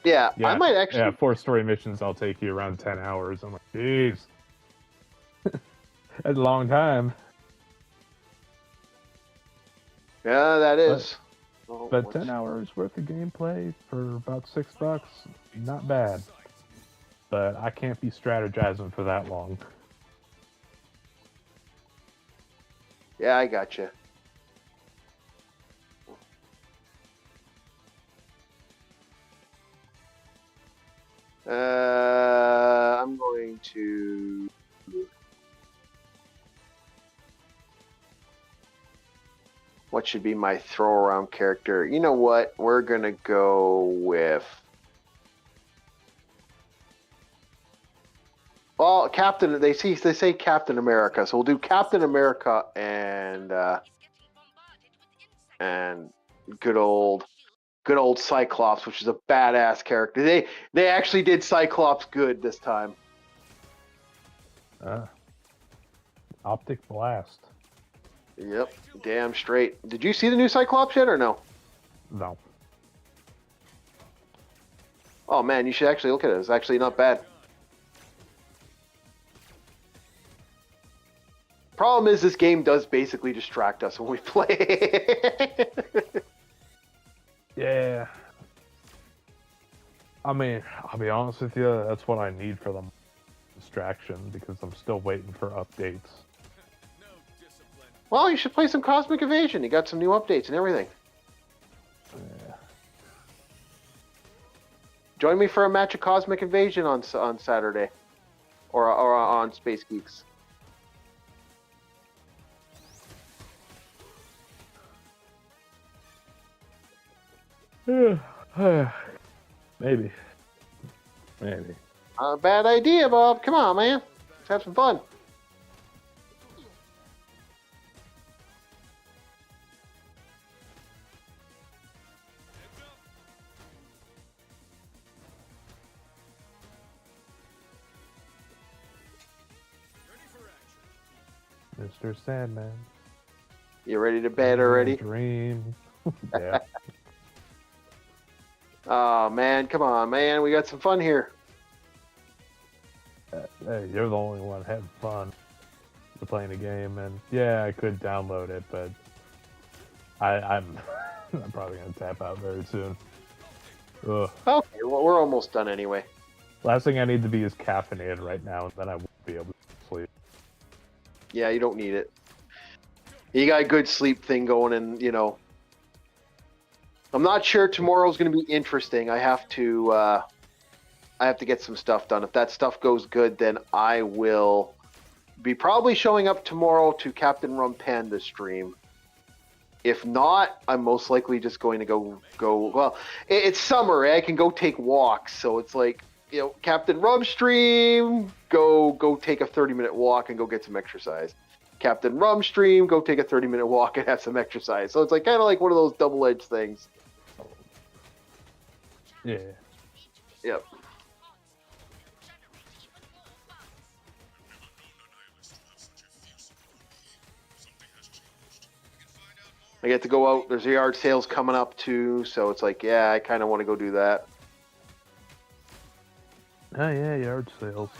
yeah, I might actually... Yeah, 4 story missions, I'll take you around 10 hours. I'm like, jeez. That's a long time. Yeah, that is. But 10 hours worth of gameplay for about $6, not bad. But I can't be strategizing for that long. Yeah, I got you. I'm going to. What should be my throw around character? You know what? We're gonna go with. Well, Captain. They say Captain America, so we'll do Captain America and good old Cyclops, which is a badass character. They actually did Cyclops good this time. Optic blast. Yep, damn straight. Did you see the new Cyclops yet or no? No. Oh man, you should actually look at it. It's actually not bad. Problem is, this game does basically distract us when we play. Yeah. I mean, I'll be honest with you, that's what I need for the distraction, because I'm still waiting for updates. Well, you should play some Cosmic Evasion. You got some new updates and everything. Yeah. Join me for a match of Cosmic Invasion on Saturday, or on Space Geeks. Maybe. Bad idea, Bob. Come on, man. Let's have some fun. Mr. Sandman. You ready to bed already? Dream. Yeah. Oh man, come on, man. We got some fun here. Hey, you're the only one having fun playing the game, and yeah, I could download it, but I'm probably gonna tap out very soon. Ugh. Okay, well, we're almost done anyway. Last thing I need to be is caffeinated right now, and then I won't be able to sleep. Yeah, you don't need it. You got a good sleep thing going, and I'm not sure tomorrow's going to be interesting. I have to get some stuff done. If that stuff goes good, then I will be probably showing up tomorrow to Captain Rum Panda stream. If not, I'm most likely just going to go. Well, it's summer. I can go take walks, so it's like Captain Rum stream. Go take a 30-minute walk and go get some exercise. Captain Rum stream. Go take a 30-minute walk and have some exercise. So it's like kind of like one of those double-edged things. Yeah. Yep. I get to go out. There's yard sales coming up too, so it's like, yeah, I kind of want to go do that. Oh yeah, yard sales.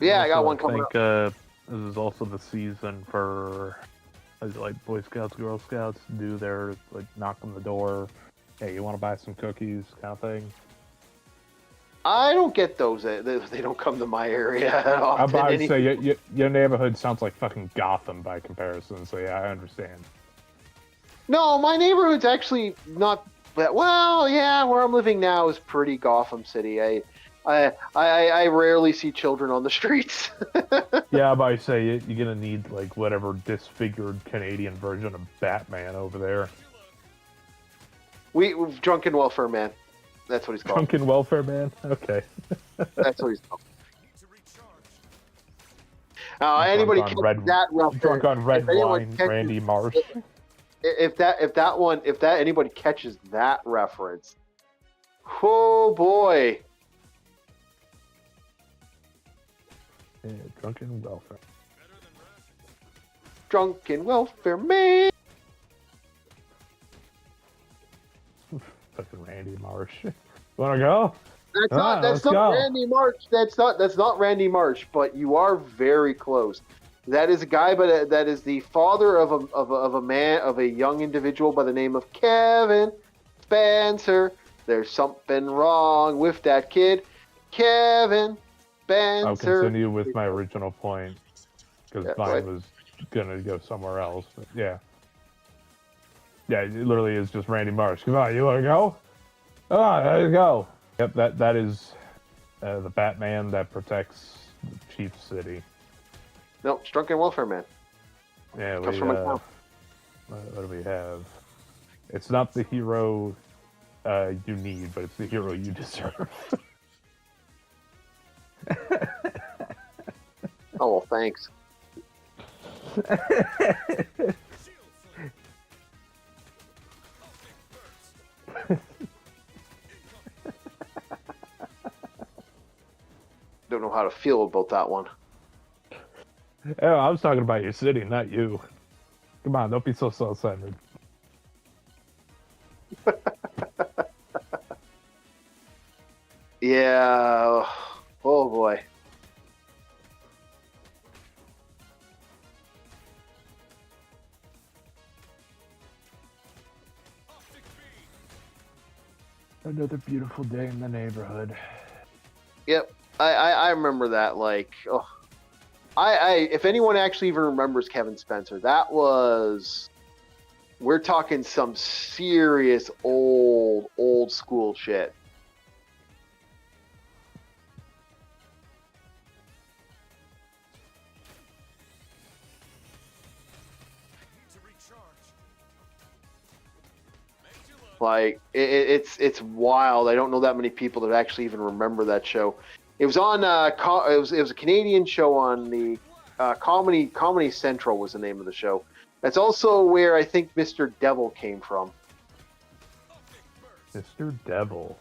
Yeah, Also, I got one coming up. this is also the season for like Boy Scouts, Girl Scouts do their knock on the door. Hey, you want to buy some cookies, kind of thing. I don't get those. They don't come to my area often. I'm about to say your neighborhood sounds like fucking Gotham by comparison. So yeah, I understand. No, my neighborhood's actually not that. Well, yeah, where I'm living now is pretty Gotham City. I rarely see children on the streets. Yeah, I'm about to say you're gonna need like whatever disfigured Canadian version of Batman over there. We've Drunken Welfare Man. That's what he's called. Drunken Welfare Man? Okay. That's what he's called. Anybody catch that reference? Drunk on red wine, Randy Marsh. If anybody catches that reference, oh boy. Yeah, Drunken Welfare. Drunken Welfare Man. Fucking Randy Marsh. Wanna go? That's not Randy Marsh. That's not Randy Marsh. But you are very close. That is a guy, but that is the father of a young individual by the name of Kevin Spencer. There's something wrong with that kid, Kevin Spencer. I'll continue with my original point because mine was gonna go somewhere else. But yeah. Yeah, it literally is just Randy Marsh. Come on, you wanna go? Ah, there you go. Yep, that is the Batman that protects Chief City. No, Drunken Welfare Man. Yeah, Comes from a town. what do we have? It's not the hero you need, but it's the hero you deserve. Oh, well, thanks. Don't know how to feel about that one. Oh, I was talking about your city, not you. Come on, don't be so self-centered. Yeah. Oh boy. Another beautiful day in the neighborhood. Yep. I remember that. Like, oh, if anyone actually even remembers Kevin Spencer, that was. We're talking some serious old school shit. Like it's wild. I don't know that many people that actually even remember that show. It was on it was a Canadian show on the Comedy Central was the name of the show. That's also where I think Mr. Devil came from. Mr. Devil.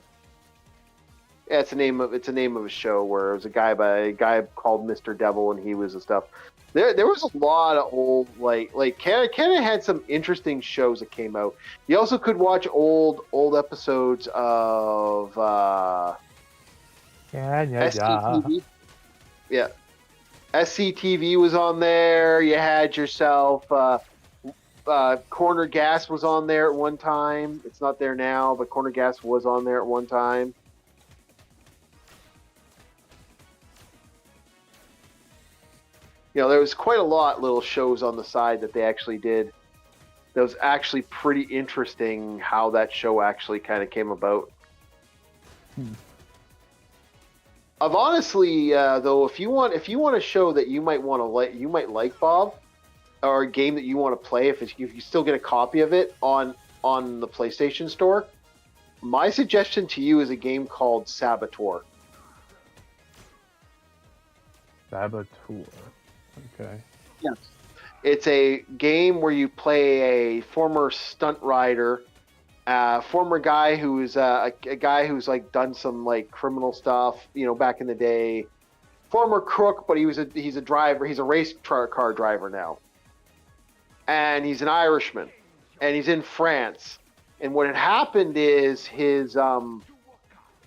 Yeah, it's a name of a show where it was a guy called Mr. Devil, and he was the stuff. There was a lot of old like Canada had some interesting shows that came out. You also could watch old episodes of SCTV. Yeah, SCTV was on there. You had yourself Corner Gas was on there at one time. It's not there now, but Corner Gas was on there at one time. You know, there was quite a lot little shows on the side that they actually did. That was actually pretty interesting how that show actually kind of came about. I've honestly, though, if you want a show that you might like, Bob, or a game that you want to play, if you still get a copy of it on the PlayStation Store, my suggestion to you is a game called Saboteur. Saboteur. Okay. Yes. It's a game where you play a former stunt rider, former guy who's a guy who's like done some like criminal stuff, you know, back in the day. Former crook, but he's a driver. He's a race car driver now, and he's an Irishman, and he's in France. And what had happened is his one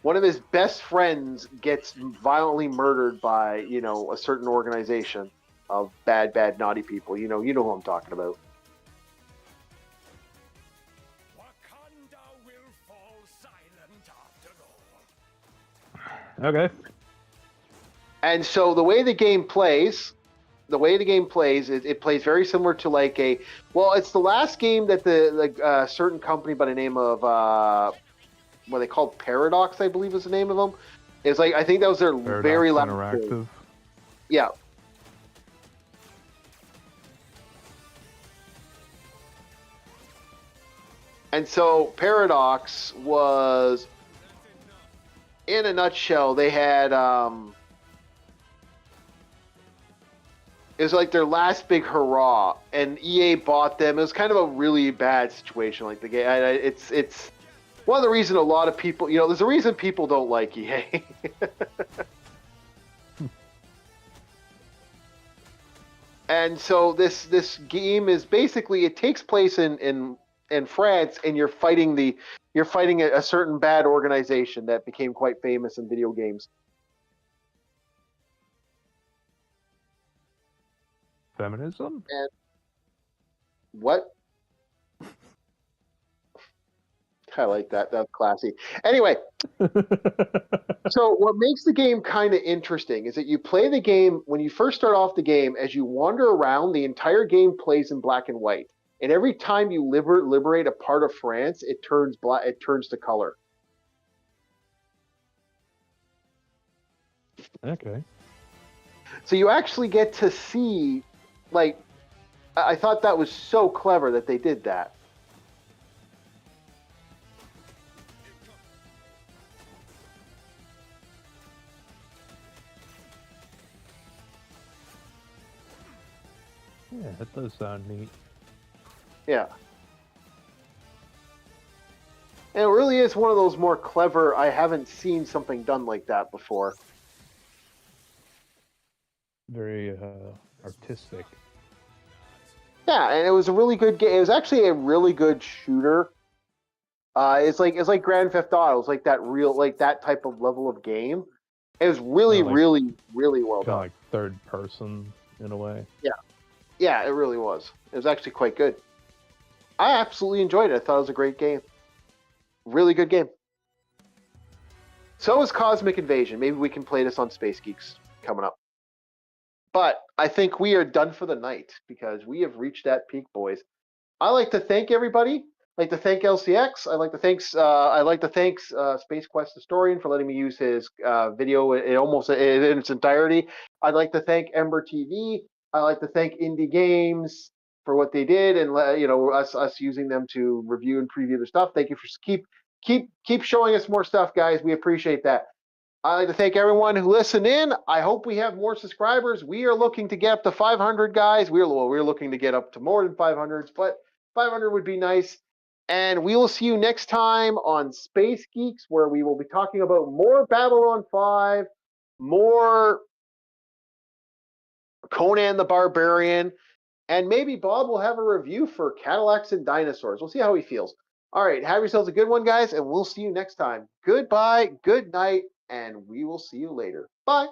of his best friends gets violently murdered by, you know, a certain organization of bad, naughty people. You know who I'm talking about. Wakanda will fall silent after all. Okay. And so the way the game plays, it plays very similar to like it's the last game that the certain company by the name of what they called Paradox, I believe is the name of them. It's like, I think that was their Paradox very last Interactive. game. Yeah. And so Paradox was, in a nutshell, they had it was like their last big hurrah, and EA bought them. It was kind of a really bad situation. Like the game, it's one of the reasons a lot of people, you know, there's a reason people don't like EA. And so this game is basically, it takes place in France, and you're fighting a certain bad organization that became quite famous in video games. Feminism? And what? I like that. That's classy. Anyway, so what makes the game kind of interesting is that you play the game when you first start off the game. As you wander around, the entire game plays in black and white, and every time you liberate a part of France, it turns black. It turns to color. Okay. So you actually get to see, like, I thought that was so clever that they did that. Yeah, that does sound neat. Yeah. And it really is one of those more clever, I haven't seen something done like that before. Very artistic. Yeah, and it was a really good game. It was actually a really good shooter. It's like Grand Theft Auto. It's like that type of level of game. It was really, Kinda like- really, really well Kind of done. like third person in a way. Yeah, it really was. It was actually quite good. I absolutely enjoyed it. I thought it was a great game. Really good game. So is Cosmic Invasion. Maybe we can play this on Space Geeks coming up. But I think we are done for the night because we have reached that peak, boys. I like to thank everybody. I'd like to thank LCX. I'd like to thank Space Quest Historian for letting me use his video in its entirety. I'd like to thank Ember TV. I'd like to thank Indie Games for what they did, and us using them to review and preview their stuff. Thank you for keep showing us more stuff, guys. We appreciate that. I'd like to thank everyone who listened in. I hope we have more subscribers. We are looking to get up to 500, guys. We're looking to get up to more than 500, but 500 would be nice. And we will see you next time on Space Geeks, where we will be talking about more Babylon 5, more Conan the Barbarian, and maybe Bob will have a review for Cadillacs and Dinosaurs. We'll see how he feels. All right, have yourselves a good one, guys, and we'll see you next time. Goodbye, good night, and we will see you later. Bye.